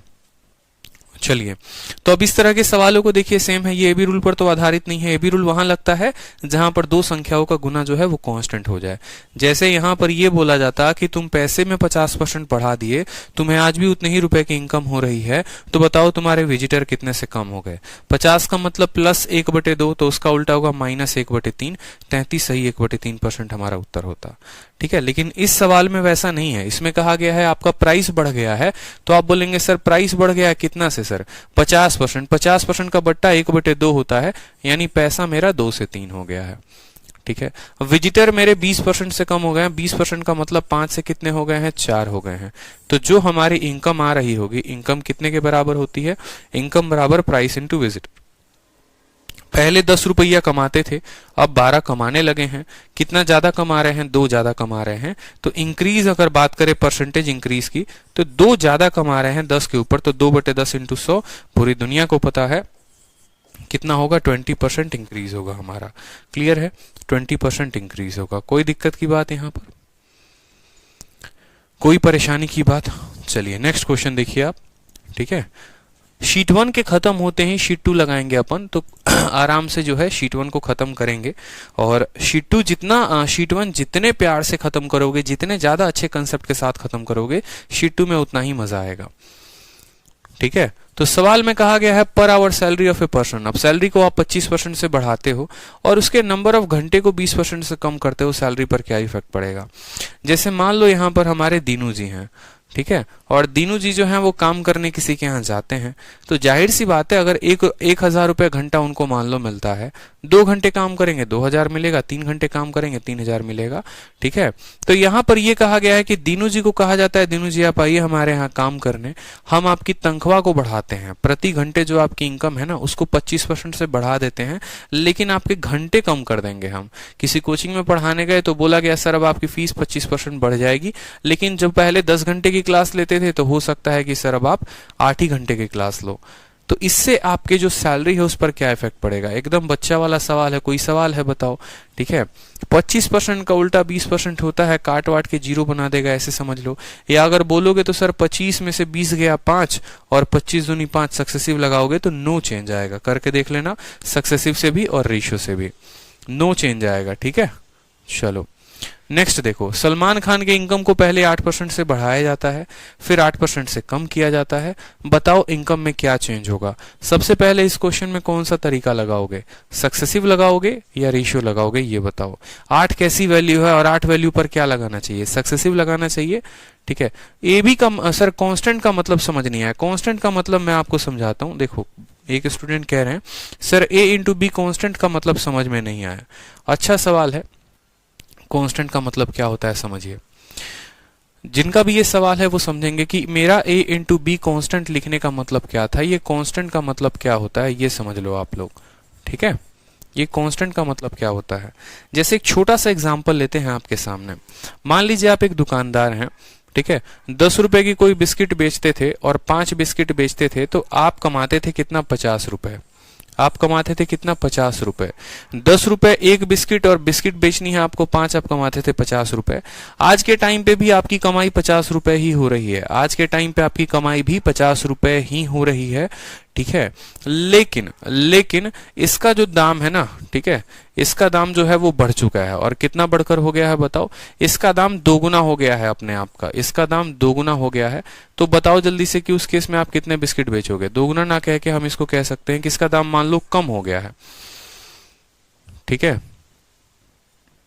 S1: चलिए, तो अब इस तरह के सवालों को देखिए, सेम है, ये ए बी रूल पर तो आधारित नहीं है। ए बी रूल वहां लगता है जहां पर दो संख्याओं का गुना जो है वो कांस्टेंट हो जाए। जैसे यहां पर ये बोला जाता कि तुम पैसे में 50% बढ़ा दिए, तुम्हें आज भी उतने ही रुपए की इनकम हो रही है, तो बताओ तुम्हारे विजिटर कितने से कम हो गए? 50 का मतलब प्लस 1/2, तो उसका उल्टा होगा माइनस 1/3, 33 सही 1/3% हमारा उत्तर होता, ठीक है। लेकिन इस सवाल में वैसा नहीं है, इसमें कहा गया है आपका प्राइस बढ़ गया है, तो आप बोलेंगे सर प्राइस बढ़ गया कितना से सर? 50%, 50% का बट्टा 1/2 होता है, यानी पैसा मेरा 2 से 3 हो गया है, ठीक है। विजिटर मेरे 20% से कम हो गए हैं, 20% का मतलब 5 से कितने हो गए हैं? 4 हो गए हैं। तो जो हमारी इनकम आ रही होगी, इनकम कितने के बराबर होती है? इनकम बराबर प्राइस इंटू विजिटर। पहले 10 रुपया कमाते थे, अब 12 कमाने लगे हैं। कितना ज्यादा कमा रहे हैं? 2 ज्यादा कमा रहे हैं। तो इंक्रीज अगर बात करें परसेंटेज इंक्रीज की, तो 2 ज्यादा कमा रहे हैं 10 के ऊपर, तो 2/10 इंटू 100, पूरी दुनिया को पता है कितना होगा? 20% इंक्रीज होगा हमारा। क्लियर है? 20% इंक्रीज होगा। कोई दिक्कत की बात यहां पर, कोई परेशानी की बात? चलिए नेक्स्ट क्वेश्चन देखिए आप, ठीक है। शीट 1 के खत्म होते ही शीट 2 लगाएंगे अपन, तो आराम से जो है शीट 1 को खत्म करेंगे। और शीट 1 जितने प्यार से खत्म करोगे, जितने ज्यादा अच्छे कंसेप्ट के साथ खत्म करोगे, शीट 2 में उतना ही मजा आएगा, ठीक है। तो सवाल में कहा गया है per hour salary of a person. अब सैलरी को आप 25% से बढ़ाते हो और उसके नंबर ऑफ घंटे को 20% से कम करते हो, सैलरी पर क्या इफेक्ट पड़ेगा? जैसे मान लो यहां पर हमारे दीनू जी हैं, ठीक है, और दीनू जी जो हैं वो काम करने किसी के यहाँ जाते हैं, तो जाहिर सी बात है अगर 1,000 रुपये घंटा उनको मान लो मिलता है, 2 घंटे काम करेंगे 2,000 मिलेगा, 3 घंटे काम करेंगे 3,000 मिलेगा। ठीक है, तो यहाँ पर ये कहा गया है कि दीनू जी को कहा जाता है, दीनू जी आप आइए हमारे यहाँ काम करने, हम आपकी तनख्वाह को बढ़ाते हैं, प्रति घंटे जो आपकी इनकम है ना उसको 25% से बढ़ा देते हैं, लेकिन आपके घंटे कम कर देंगे। हम किसी कोचिंग में पढ़ाने गए तो बोला गया सर अब आपकी फीस 25% बढ़ जाएगी, लेकिन जब पहले 10 घंटे की क्लास लेते थे तो हो सकता है कि सर अब आप 8 ही घंटे की क्लास लो। तो इससे आपके जो सैलरी है उस पर क्या इफेक्ट पड़ेगा? एकदम बच्चा वाला सवाल है, कोई सवाल है बताओ। ठीक है, 25% का उल्टा 20% होता है, काट वाट के जीरो बना देगा, ऐसे समझ लो। या अगर बोलोगे तो सर 25 में से 20 गया 5 और 25 दूनी 5 सक्सेसिव लगाओगे तो नो चेंज आएगा। करके देख लेना, सक्सेसिव से भी और रेशियो से भी नो चेंज आएगा। ठीक है, चलो नेक्स्ट देखो, सलमान खान के इनकम को पहले 8% से बढ़ाया जाता है, फिर 8% से कम किया जाता है। बताओ इनकम में क्या चेंज होगा? सबसे पहले इस क्वेश्चन में कौन सा तरीका लगाओगे? सक्सेसिव लगाओगे या रेशियो लगाओगे? ये बताओ। 8 कैसी वैल्यू है और 8 वैल्यू पर क्या लगाना चाहिए? सक्सेसिव लगाना चाहिए। ठीक है, ए बी का सर कांस्टेंट का मतलब समझ नहीं आया। कांस्टेंट का मतलब मैं आपको समझाता हूं। देखो एक स्टूडेंट कह रहे हैं sir A into be constant का मतलब समझ में नहीं आया। अच्छा सवाल है, कांस्टेंट का मतलब क्या होता है समझिए। जिनका भी ये सवाल है वो समझेंगे कि मेरा a इंटू बी कॉन्स्टेंट लिखने का मतलब क्या था, ये कांस्टेंट का मतलब क्या होता है, ये समझ लो आप लोग। ठीक है, ये कांस्टेंट का मतलब क्या होता है। जैसे एक छोटा सा एग्जांपल लेते हैं आपके सामने। मान लीजिए आप एक दुकानदार हैं, ठीक है, 10 रुपए की कोई बिस्किट बेचते थे और 5 बिस्किट बेचते थे, तो आप कमाते थे कितना? 50 रुपए। आप कमाते थे कितना? 50 रुपए। 10 रुपए एक बिस्किट और बिस्किट बेचनी है आपको 5, आप कमाते थे 50 रुपए। आज के टाइम पे भी आपकी कमाई 50 रुपए ही हो रही है। आज के टाइम पे आपकी कमाई भी 50 रुपए ही हो रही है। ठीक है, लेकिन इसका जो दाम है ना, ठीक है, इसका दाम जो है वो बढ़ चुका है। और कितना बढ़कर हो गया है बताओ? इसका दाम दोगुना हो गया है अपने आप का, इसका दाम दोगुना हो गया है। तो बताओ जल्दी से कि उस केस में आप कितने बिस्किट बेचोगे? दोगुना ना कह के हम इसको कह सकते हैं कि इसका दाम मान लो कम हो गया है। ठीक है,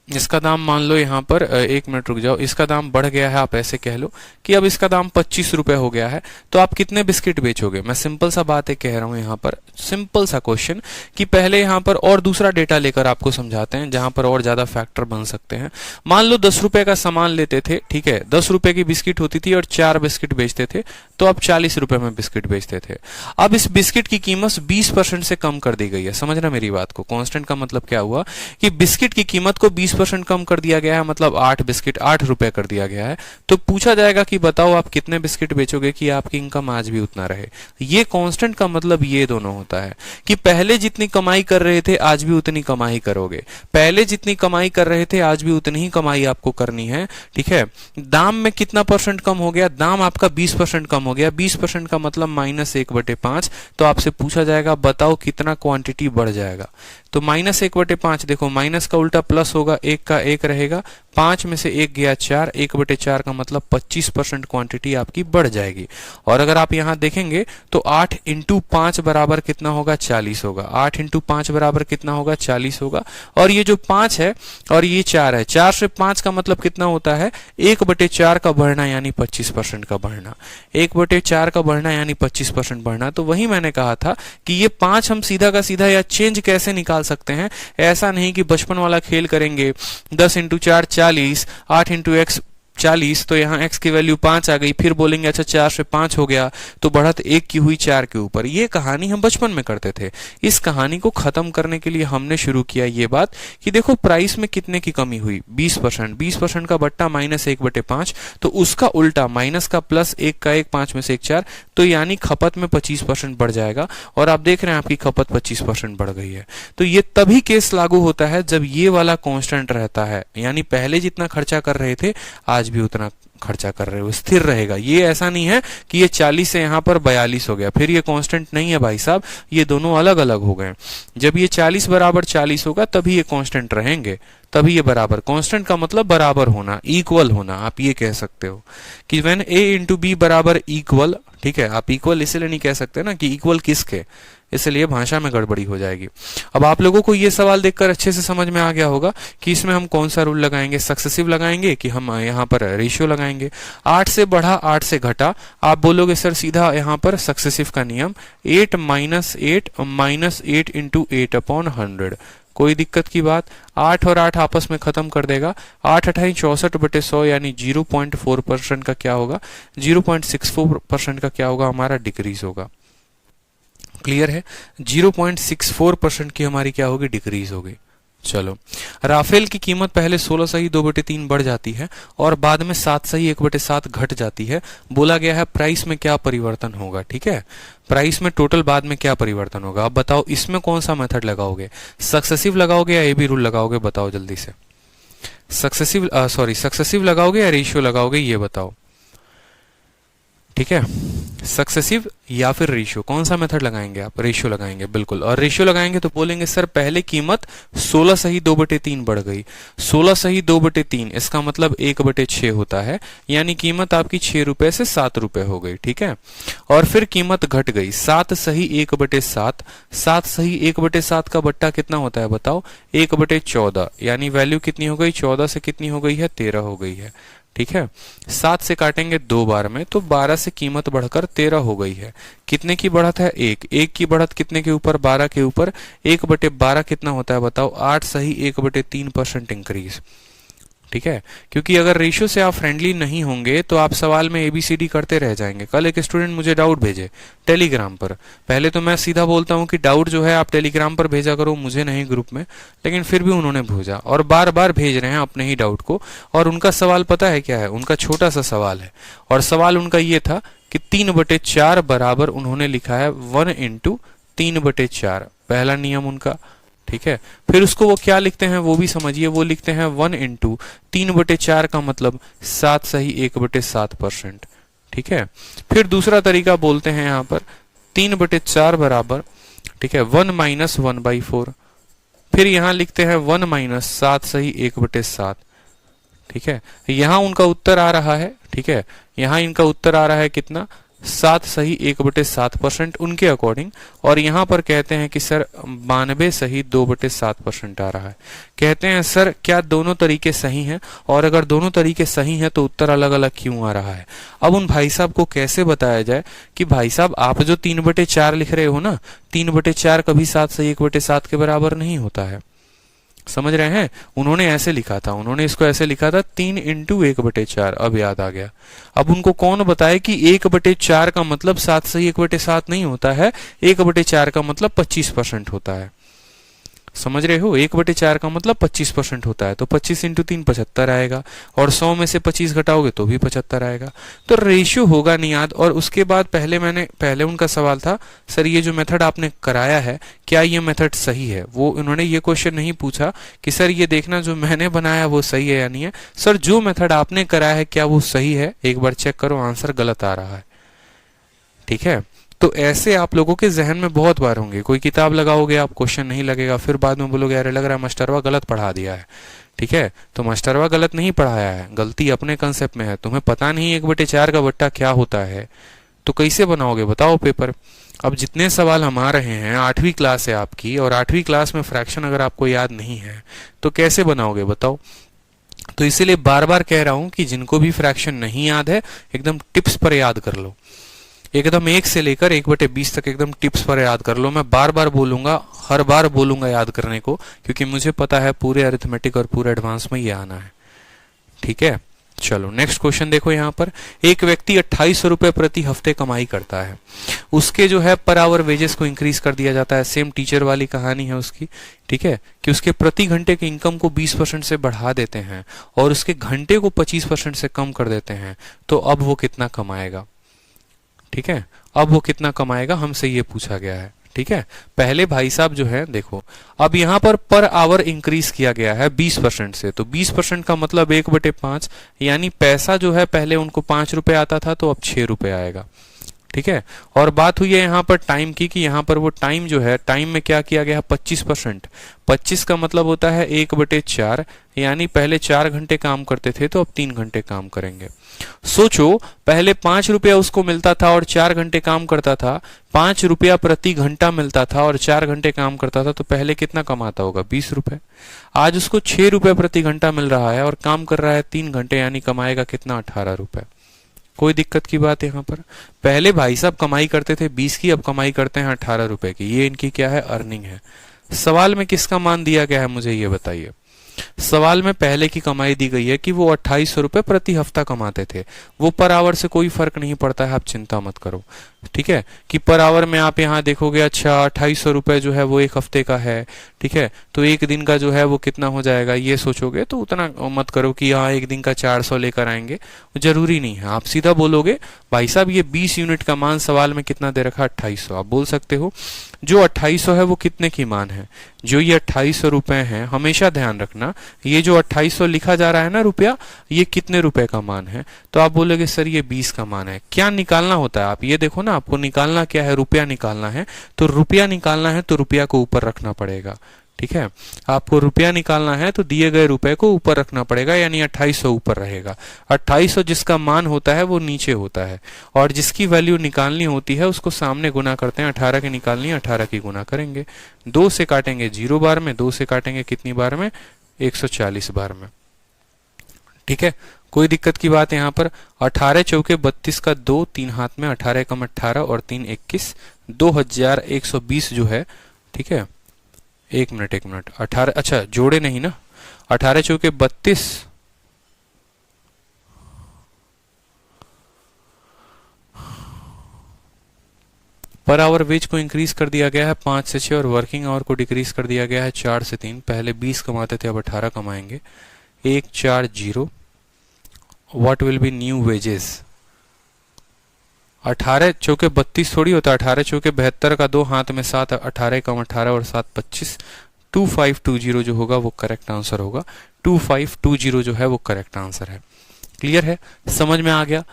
S1: इसका दाम मान लो यहाँ पर 1 मिनट रुक जाओ, इसका दाम बढ़ गया है, आप ऐसे कह लो कि अब इसका दाम 25 रुपए हो गया है। तो आप कितने बिस्किट बेचोगे? मैं सिंपल सा बात है कह रहा हूं यहाँ पर, सिंपल सा क्वेश्चन, कि पहले यहाँ पर और दूसरा डेटा लेकर आपको समझाते हैं जहां पर और ज्यादा फैक्टर बन सकते हैं। मान लो 10 रुपए का सामान लेते थे, ठीक है, 10 रुपए की बिस्किट होती थी और 4 बिस्किट बेचते थे, तो आप 40 रुपए में बिस्किट बेचते थे। अब इस बिस्किट की कीमत 20% से कम कर दी गई है। समझना मेरी बात को। कांस्टेंट का मतलब क्या हुआ कि बिस्किट की कीमत को 20% कम कर दिया गया है, मतलब 8 बिस्किट 8 रुपए कर दिया गया है। तो पूछा जाएगा कि बताओ आप कितने बिस्किट बेचोगे कि आपकी इनकम आज भी उतना रहे। ये कांस्टेंट का मतलब ये दोनों होता है कि पहले जितनी कमाई कर रहे थे आज भी उतनी कमाई करोगे, पहले जितनी कमाई कर रहे थे आज भी उतनी ही कमाई आपको करनी है। ठीक है, दाम में कितना परसेंट कम हो गया? दाम आपका 20% कम हो गया। 20% का मतलब -1/5। तो आपसे पूछा जाएगा बताओ कितना क्वांटिटी बढ़ जाएगा? तो -1/5, देखो माइनस का उल्टा प्लस होगा, 1 का 1 रहेगा, 5 में से 1 गया 4, 1/4 का मतलब 25% क्वांटिटी आपकी बढ़ जाएगी। और अगर आप यहां देखेंगे तो 8 इंटू 5 बराबर कितना होगा? 40 होगा। 8 इंटू 5 बराबर कितना होगा? 40 होगा। और ये जो 5 है और ये 4 है, 4 से 5 का मतलब कितना होता है? 1/4 का बढ़ना यानी 25% का बढ़ना। 1/4 का बढ़ना यानी 25% बढ़ना। तो वही मैंने कहा था कि ये 5 हम सीधा का सीधा या चेंज कैसे निकाल सकते हैं। ऐसा नहीं कि बचपन वाला खेल करेंगे, 10 इंटू 4 40, 8 इंटू x 40, तो यहाँ x की वैल्यू 5 आ गई, फिर बोलेंगे अच्छा 4 से 5 हो गया तो बढ़त 1 की हुई 4 के ऊपर। ये कहानी हम बचपन में करते थे। इस कहानी को खत्म करने के लिए हमने शुरू किया ये बात कि देखो प्राइस में कितने की कमी हुई? 20%। 20% का बट्टा -1/5, तो उसका उल्टा माइनस का प्लस, 1 का 1, 5 में से 1 4, तो यानी खपत में 25% बढ़ जाएगा। और आप देख रहे हैं आपकी खपत 25% बढ़ गई है। तो ये तभी केस लागू होता है जब ये वाला कांस्टेंट रहता है, यानी पहले जितना खर्चा कर रहे थे आज भी उतना खर्चा कर रहे हो, स्थिर रहेगा। ये ऐसा नहीं है कि ये 40 से यहां पर 42 हो गया, फिर ये कांस्टेंट नहीं है भाई साहब, ये दोनों अलग अलग हो गए। जब ये 40 बराबर 40 होगा तभी ये कांस्टेंट रहेंगे, तभी ये बराबर। कांस्टेंट का मतलब बराबर होना, इक्वल होना। आप ये कह सकते हो कि व्हेन a इंटू बी बराबर इक्वल, ठीक है, आप इक्वल इसलिए नहीं कह सकते ना कि इक्वल किसके, इसलिए भाषा में गड़बड़ी हो जाएगी। अब आप लोगों को ये सवाल देखकर अच्छे से समझ में आ गया होगा कि इसमें हम कौन सा रूल लगाएंगे, सक्सेसिव लगाएंगे कि हम यहाँ पर रेशियो लगाएंगे। 8 से बढ़ा 8 से घटा, आप बोलोगे सर सीधा यहाँ पर सक्सेसिव का नियम 8 माइनस 8 इंटू 8/100। कोई दिक्कत की बात, 8 और 8 आपस में खत्म कर देगा। 8 अठाई 64/100 यानी 0.4% का क्या होगा, 0.64% का क्या होगा, हमारा डिक्रीज होगा। क्लियर है, 0.64% की हमारी क्या होगी, डिक्रीज होगी। चलो, राफेल की कीमत पहले 16 सही 2/3 बढ़ जाती है और बाद में 7 सही 1/7 घट जाती है। बोला गया है प्राइस में क्या परिवर्तन होगा। ठीक है, प्राइस में टोटल बाद में क्या परिवर्तन होगा। अब बताओ इसमें कौन सा मेथड लगाओगे, सक्सेसिव लगाओगे या एबी रूल लगाओगे, बताओ जल्दी से। सक्सेसिव लगाओगे या रेशियो लगाओगे, ये बताओ। ठीक है, सक्सेसिव या फिर रेशियो, कौन सा मेथड लगाएंगे आप, रेशियो लगाएंगे बिल्कुल। और रेशियो लगाएंगे तो बोलेंगे सर पहले कीमत 16 सही 2/3 बढ़ गई, 16 सही 2/3 इसका मतलब 1/6 होता है, यानी कीमत आपकी 6 रुपए से 7 रुपए हो गई। ठीक है, और फिर कीमत घट गई 7 सही 1/7, 7 सही 1/7 का बट्टा कितना होता है बताओ, 1/14, यानी वैल्यू कितनी हो गई, 14 से कितनी हो गई है, 13 हो गई है। ठीक है, 7 से काटेंगे 2 बार में तो 12 से कीमत बढ़कर 13 हो गई है। कितने की बढ़त है, 1 की बढ़त कितने के ऊपर, 12 के ऊपर, 1/12 कितना होता है बताओ, 8 सही 1/3% इंक्रीज। ठीक है, क्योंकि अगर रेशियो से आप फ्रेंडली नहीं होंगे तो आप सवाल में एबीसीडी करते रह जाएंगे। कल एक स्टूडेंट मुझे डाउट भेजे टेलीग्राम पर, पहले तो मैं सीधा बोलता हूं कि डाउट जो है आप टेलीग्राम पर भेजा करो, मुझे नहीं ग्रुप में, लेकिन फिर भी उन्होंने भेजा और बार बार भेज रहे हैं अपने ही डाउट को। और उनका सवाल पता है क्या है, उनका छोटा सा सवाल है और सवाल उनका ये था कि 3/4 बराबर उन्होंने लिखा है 1 इंटू 3/4, पहला नियम उनका। ठीक है, फिर उसको वो क्या लिखते हैं वो भी समझिए, वो लिखते हैं 1 इंटू 3/4 का मतलब 7 सही 1/7%। ठीक है, फिर दूसरा तरीका बोलते हैं यहाँ पर 3/4 बराबर, ठीक है, 1 माइनस 1/4, फिर यहाँ लिखते हैं 1 माइनस 7 सही 1/7। ठीक है, यहाँ उनका उत्तर आ रहा है, ठीक है, यहाँ इनका उत्तर आ रहा है कितना, 7 सही 1/7% उनके अकॉर्डिंग, और यहाँ पर कहते हैं कि सर 92 सही 2/7% आ रहा है। कहते हैं सर क्या दोनों तरीके सही हैं, और अगर दोनों तरीके सही हैं तो उत्तर अलग अलग क्यों आ रहा है। अब उन भाई साहब को कैसे बताया जाए कि भाई साहब आप जो 3/4 लिख रहे हो ना, 3/4 कभी 7 सही 1/7 के बराबर नहीं होता है, समझ रहे हैं। उन्होंने ऐसे लिखा था, उन्होंने इसको ऐसे लिखा था 3 इंटू 1/4, अब याद आ गया। अब उनको कौन बताए कि 1/4 का मतलब 7 सही 1/7 नहीं होता है, 1/4 का मतलब 25% होता है, समझ रहे हो। 1/4 का मतलब 25% होता है, तो 25 इंटू 3 75 आएगा, और 100 में से 25 घटाओगे तो भी 75 आएगा। तो रेशियो होगा नहीं याद। और उसके बाद पहले उनका सवाल था सर ये जो मेथड आपने कराया है क्या ये मेथड सही है। वो उन्होंने ये क्वेश्चन नहीं पूछा कि सर ये देखना जो मैंने बनाया वो सही है या नहीं है, सर जो मेथड आपने कराया है क्या वो सही है, एक बार चेक करो, आंसर गलत आ रहा है। ठीक है, तो ऐसे आप लोगों के जहन में बहुत बार होंगे, कोई किताब लगाओगे आप क्वेश्चन नहीं लगेगा, फिर बाद में बोलोगे अरे लग रहा है मास्टरवा गलत पढ़ा दिया है। ठीक है, तो मास्टरवा गलत नहीं पढ़ाया है, गलती अपने कंसेप्ट में है, तुम्हें पता नहीं 1/4 का बट्टा क्या होता है, तो कैसे बनाओगे बताओ पेपर। अब जितने सवाल हम आ रहे हैं, 8वीं क्लास है आपकी, और 8वीं क्लास में फ्रैक्शन अगर आपको याद नहीं है तो कैसे बनाओगे बताओ। तो इसीलिए बार बार कह रहा हूं कि जिनको भी फ्रैक्शन नहीं याद है एकदम टिप्स पर याद कर लो, एकदम 1 से लेकर 1/20 तक एकदम टिप्स पर याद कर लो। मैं बार बार बोलूंगा, हर बार बोलूंगा याद करने को, क्योंकि मुझे पता है पूरे अरिथमेटिक और पूरे एडवांस में ये आना है। ठीक है, चलो नेक्स्ट क्वेश्चन देखो। यहाँ पर एक व्यक्ति 2800 रुपए प्रति हफ्ते कमाई करता है, उसके जो है पर आवर वेजेस को इंक्रीज कर दिया जाता है, सेम टीचर वाली कहानी है उसकी। ठीक है, कि उसके प्रति घंटे के इनकम को 20% से बढ़ा देते हैं और उसके घंटे को 25% से कम कर देते हैं, तो अब वो कितना कमाएगा। ठीक है, अब वो कितना कमाएगा हमसे ये पूछा गया है। ठीक है, पहले भाई साहब जो है देखो, अब यहाँ पर आवर इंक्रीज किया गया है 20% से, तो 20% का मतलब 1/5, यानी पैसा जो है पहले उनको 5 रुपए आता था तो अब 6 रुपए आएगा। ठीक है। और बात हुई है यहाँ पर टाइम की, कि यहाँ पर वो टाइम जो है, टाइम में क्या किया गया है 25%। 25 का मतलब होता है 1/4, यानी पहले 4 घंटे काम करते थे तो अब 3 घंटे काम करेंगे। सोचो, पहले 5 रुपया उसको मिलता था और 4 घंटे काम करता था, 5 रुपया प्रति घंटा मिलता था और 4 घंटे काम करता था, तो पहले कितना कमाता होगा? 20 रुपए। आज उसको 6 रुपये प्रति घंटा मिल रहा है और काम कर रहा है 3 घंटे, यानी कमाएगा कितना? 18 रुपए। कोई दिक्कत की बात यहाँ पर? पहले भाई साहब कमाई करते थे 20 की, अब कमाई करते हैं 18 रुपए की। ये इनकी क्या है? अर्निंग है। सवाल में किसका मान दिया गया है, मुझे ये बताइए। सवाल में पहले की कमाई दी गई है कि वो 2800 रुपए प्रति हफ्ता कमाते थे। वो पर आवर से कोई फर्क नहीं पड़ता है, आप चिंता मत करो, ठीक है। कि पर आवर में आप यहाँ देखोगे, अच्छा 2800 रुपए जो है वो एक हफ्ते का है, ठीक है, तो एक दिन का जो है वो कितना हो जाएगा, ये सोचोगे तो उतना मत करो कि हाँ एक दिन का 400 लेकर आएंगे, जरूरी नहीं है। आप सीधा बोलोगे भाई साहब ये 20 यूनिट का मान सवाल में कितना दे रखा? 2800। आप बोल सकते हो जो 2800 है वो कितने की मान है? जो ये 2800 रुपए है, हमेशा ध्यान रखना, ये जो 2800 लिखा जा रहा है ना रुपया, ये कितने रुपए का मान है? तो आप बोलोगे सर ये 20 का मान है। क्या निकालना होता है? आप ये देखो ना, आपको निकालना क्या है? रुपया निकालना है। तो रुपया निकालना है तो रुपया को ऊपर रखना पड़ेगा, ठीक है। आपको रुपया निकालना है तो दिए गए रुपए को ऊपर रखना पड़ेगा, यानी 2800 ऊपर रहेगा। 2800 जिसका मान होता है वो नीचे होता है, और जिसकी वैल्यू निकालनी होती है उसको सामने गुना करते हैं। 18 की निकालनी है, 18 की गुना करेंगे। 2 से काटेंगे 0 बार में, 2 से काटेंगे कितनी बार में? 140 बार में, ठीक है। कोई दिक्कत की बात है यहाँ पर? 18 चौके 32 का 2, 3 हाथ में, 18 एकम 18 और 3 21, 2120 जो है, ठीक है। एक मिनट 18, अच्छा जोड़े नहीं ना, 18 चौके 32, पर आवर वेज को इंक्रीज कर दिया गया है 5 से 6 और वर्किंग आवर को डिक्रीज कर दिया गया है 4 से 3। पहले 20 कमाते थे, अब 18 कमाएंगे। 140, what will be new wages? 18 चौके 32 थोड़ी होता है, 18 चौके 72 का 2 हाथ में 7, 18 कम 18 और 7 25, 2520 जो होगा वो करेक्ट आंसर होगा। 2520 जो है वो करेक्ट आंसर है। क्लियर है? समझ में आ गया?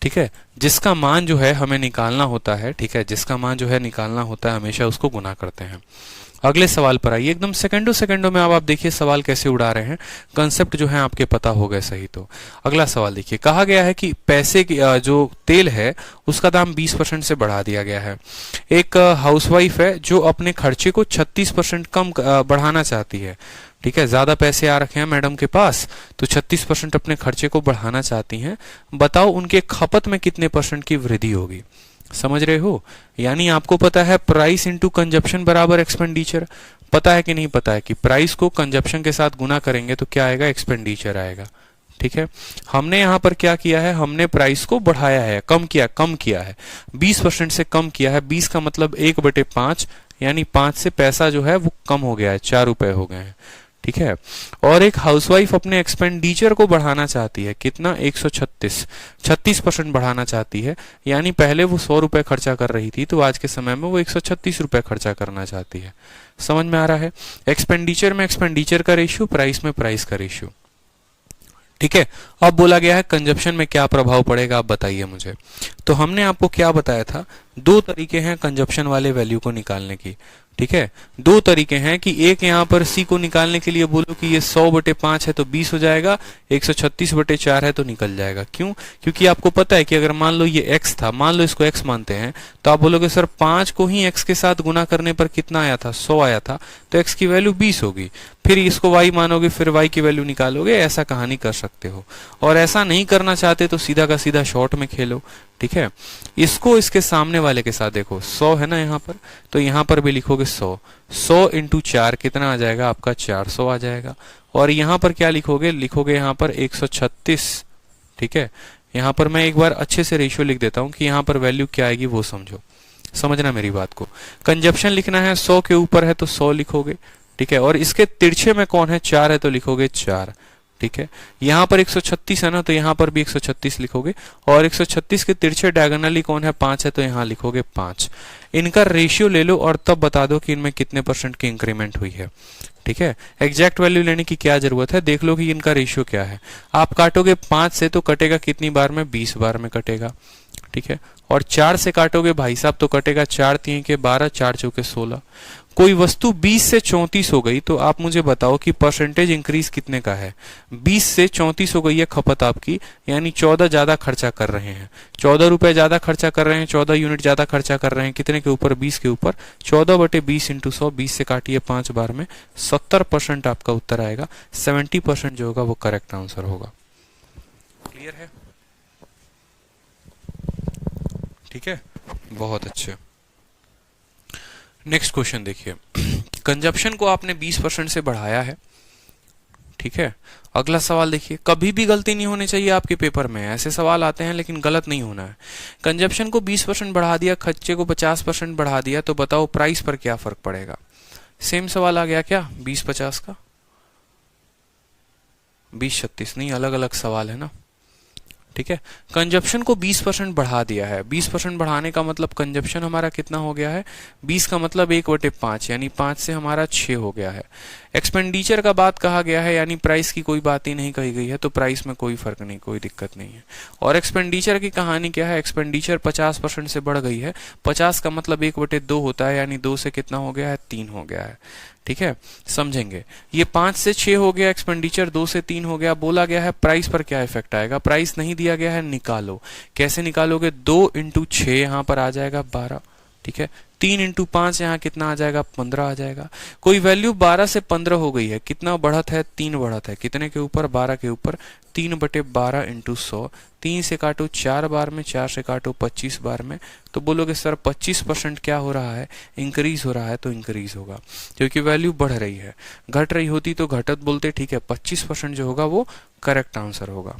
S1: ठीक है। जिसका मान जो है हमें निकालना होता है, ठीक है, जिसका मान जो है निकालना होता है, हमेशा उसको गुना करते हैं। अगले सवाल पर आइए। एकदम सेकंडों में अब आप देखिए सवाल कैसे उड़ा रहे हैं, कंसेप्ट जो है आपके पता हो गए सही। तो अगला सवाल देखिए, कहा गया है कि पैसे की जो तेल है उसका दाम 20% से बढ़ा दिया गया है। एक हाउसवाइफ है जो अपने खर्चे को 36% कम बढ़ाना चाहती है, ठीक है। ज्यादा पैसे आ रखे हैं मैडम के पास, तो 36% अपने खर्चे को बढ़ाना चाहती हैं। बताओ उनके खपत में कितने % की वृद्धि होगी? समझ रहे हो? यानी आपको पता है प्राइस इंटू कंजप्शन बराबर एक्सपेंडिचर। पता है कि नहीं पता है कि प्राइस को कंजप्शन के साथ गुना करेंगे तो क्या आएगा? एक्सपेंडिचर आएगा, ठीक है। हमने यहां पर क्या किया है? हमने प्राइस को बढ़ाया है, कम किया है, 20% से कम किया है। 20 का मतलब 1/5, यानी 5 से पैसा जो है वो कम हो गया है, 4 रुपए हो गए हैं, ठीक है। और एक हाउसवाइफ अपने एक्सपेंडिचर को बढ़ाना चाहती है, कितना? 36% बढ़ाना चाहती है। यानी पहले वो 100 रुपए खर्चा कर रही थी, तो आज के समय में वो 136 रुपए खर्चा करना चाहती है। समझ में आ रहा है? एक्सपेंडिचर में एक्सपेंडिचर का रेशियो, प्राइस में प्राइस का रेशियो, ठीक है। अब बोला गया है कंजप्शन में क्या प्रभाव पड़ेगा, आप बताइए मुझे। तो हमने आपको क्या बताया था? 2 तरीके हैं कंजप्शन वाले वैल्यू को निकालने की, ठीक है। 2 तरीके हैं कि एक यहाँ पर सी को निकालने के लिए बोलो कि ये 100/5 है तो 20 हो जाएगा, 136/4 है तो निकल जाएगा। क्यों? क्योंकि आपको पता है कि अगर मान लो ये x था, मान लो इसको x मानते हैं, तो आप बोलोगे सर 5 को ही x के साथ गुना करने पर कितना आया था? 100 आया था, तो x की वैल्यू 20 होगी। फिर इसको y मानोगे, फिर y की वैल्यू निकालोगे। ऐसा कहानी कर सकते हो। और ऐसा नहीं करना चाहते तो सीधा का सीधा शॉर्ट में खेलो, ठीक है। इसको इसके सामने वाले के साथ देखो, 100 है ना यहाँ पर, तो यहाँ पर भी लिखोगे 100 इंटू 4 कितना आ जाएगा आपका? 400 आ जाएगा। और यहाँ पर क्या लिखोगे? लिखोगे यहाँ पर 136, ठीक है। यहाँ पर मैं एक बार अच्छे से रेशियो लिख देता हूँ कि यहाँ पर वैल्यू क्या आएगी वो समझो, समझना मेरी बात को। कंजप्शन लिखना है, 100 के ऊपर है तो 100 लिखोगे, ठीक है। और इसके तिरछे में कौन है? 4 है तो लिखोगे 4, ठीक है, यहाँ पर 136 है ना, तो यहाँ पर भी 136 लिखोगे, और 136 के तिरछे डायगोनली कौन है, 5 है, तो यहाँ लिखोगे 5। इनका रेशियो ले लो और तब बता दो कि इनमें कितने % की इंक्रीमेंट हुई है। ठीक है, एग्जैक्ट वैल्यू लेने की क्या जरूरत है, देख लो कि इनका रेशियो क्या है। आप काटोगे 5 से तो कटेगा कितनी बार में, 20 बार में कटेगा। ठीक है, और 4 से काटोगे भाई साहब तो कटेगा 4 3 के 12, 4 चौके 16। कोई वस्तु 20 से 34 हो गई तो आप मुझे बताओ कि परसेंटेज इंक्रीज कितने का है। 20 से 34 हो गई है खपत आपकी, यानी 14 ज्यादा खर्चा कर रहे हैं, 14 रुपए ज्यादा खर्चा कर रहे हैं, 14 यूनिट ज्यादा खर्चा कर रहे हैं, कितने के ऊपर, 20 के ऊपर। 14/20 × 100, 20 से काटिए 5 बार में, 70% आपका उत्तर आएगा। 70% जो होगा वो करेक्ट आंसर होगा। क्लियर है? ठीक है, बहुत अच्छे। नेक्स्ट क्वेश्चन देखिए, कंजप्शन को आपने 20% से बढ़ाया है। ठीक है, अगला सवाल देखिए, कभी भी गलती नहीं होनी चाहिए आपके पेपर में, ऐसे सवाल आते हैं लेकिन गलत नहीं होना है। कंजप्शन को 20% बढ़ा दिया, खर्चे को 50% बढ़ा दिया, तो बताओ प्राइस पर क्या फर्क पड़ेगा। सेम सवाल आ गया क्या, 20-50 का, 20-36 नहीं, अलग अलग सवाल है ना। ठीक है, कंजप्शन को 20% बढ़ा दिया है। 20% बढ़ाने का मतलब कंजप्शन हमारा कितना हो गया है, 20 का मतलब 1/5, यानी 5 से हमारा 6 हो गया है। एक्सपेंडिचर का बात कहा गया है, यानी प्राइस की कोई बात ही नहीं कही गई है, तो प्राइस में कोई फर्क नहीं, कोई दिक्कत नहीं है। और एक्सपेंडिचर की कहानी क्या है, एक्सपेंडिचर 50% से बढ़ गई है। 50 का मतलब 1/2 होता है, यानी 2 से कितना हो गया है, 3 हो गया है। ठीक है, समझेंगे। ये 5 से 6 हो गया एक्सपेंडिचर, 2 से 3 हो गया। बोला गया है प्राइस पर क्या इफेक्ट आएगा, प्राइस नहीं दिया गया है, निकालो। कैसे निकालोगे, 2 × 6 यहाँ पर आ जाएगा 12। ठीक है, 3 × 5 यहाँ कितना आ जाएगा, 15 आ जाएगा। कोई वैल्यू 12 से 15 हो गई है, कितना बढ़त है, 3 बढ़त है, कितने के ऊपर, 12 के ऊपर। 3/12 × 100, 3 से काटो 4 बार में, 4 से काटो 25 बार में, तो बोलोगे सर 25% क्या हो रहा है, इंक्रीज हो रहा है, तो इंक्रीज होगा क्योंकि वैल्यू बढ़ रही है। घट रही होती तो घटत बोलते। ठीक है, 25% जो होगा वो करेक्ट आंसर होगा।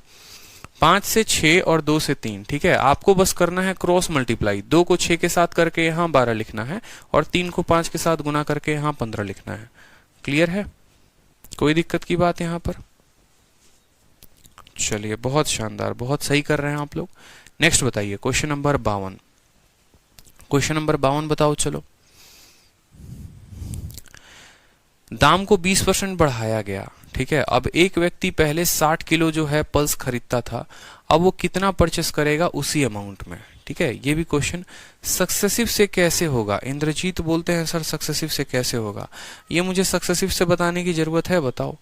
S1: 5 से 6 और 2 से 3। ठीक है, आपको बस करना है क्रॉस मल्टीप्लाई, 2 को 6 के साथ करके यहाँ 12 लिखना है, और 3 को 5 के साथ गुना करके यहाँ 15 लिखना है। क्लियर है, कोई दिक्कत की बात यहाँ पर? चलिए, बहुत शानदार, बहुत सही कर रहे हैं आप लोग। नेक्स्ट बताइए, क्वेश्चन नंबर 52। क्वेश्चन नंबर 52 बताओ। चलो, दाम को 20% बढ़ाया गया। ठीक है, अब एक व्यक्ति पहले 60 किलो जो है पल्स खरीदता था, अब वो कितना परचेस करेगा उसी अमाउंट में। ठीक है, ये भी क्वेश्चन सक्सेसिव से कैसे होगा, इंद्रजीत बोलते हैं सर सक्सेसिव से कैसे होगा। ये मुझे सक्सेसिव से बताने की जरूरत है, बताओ।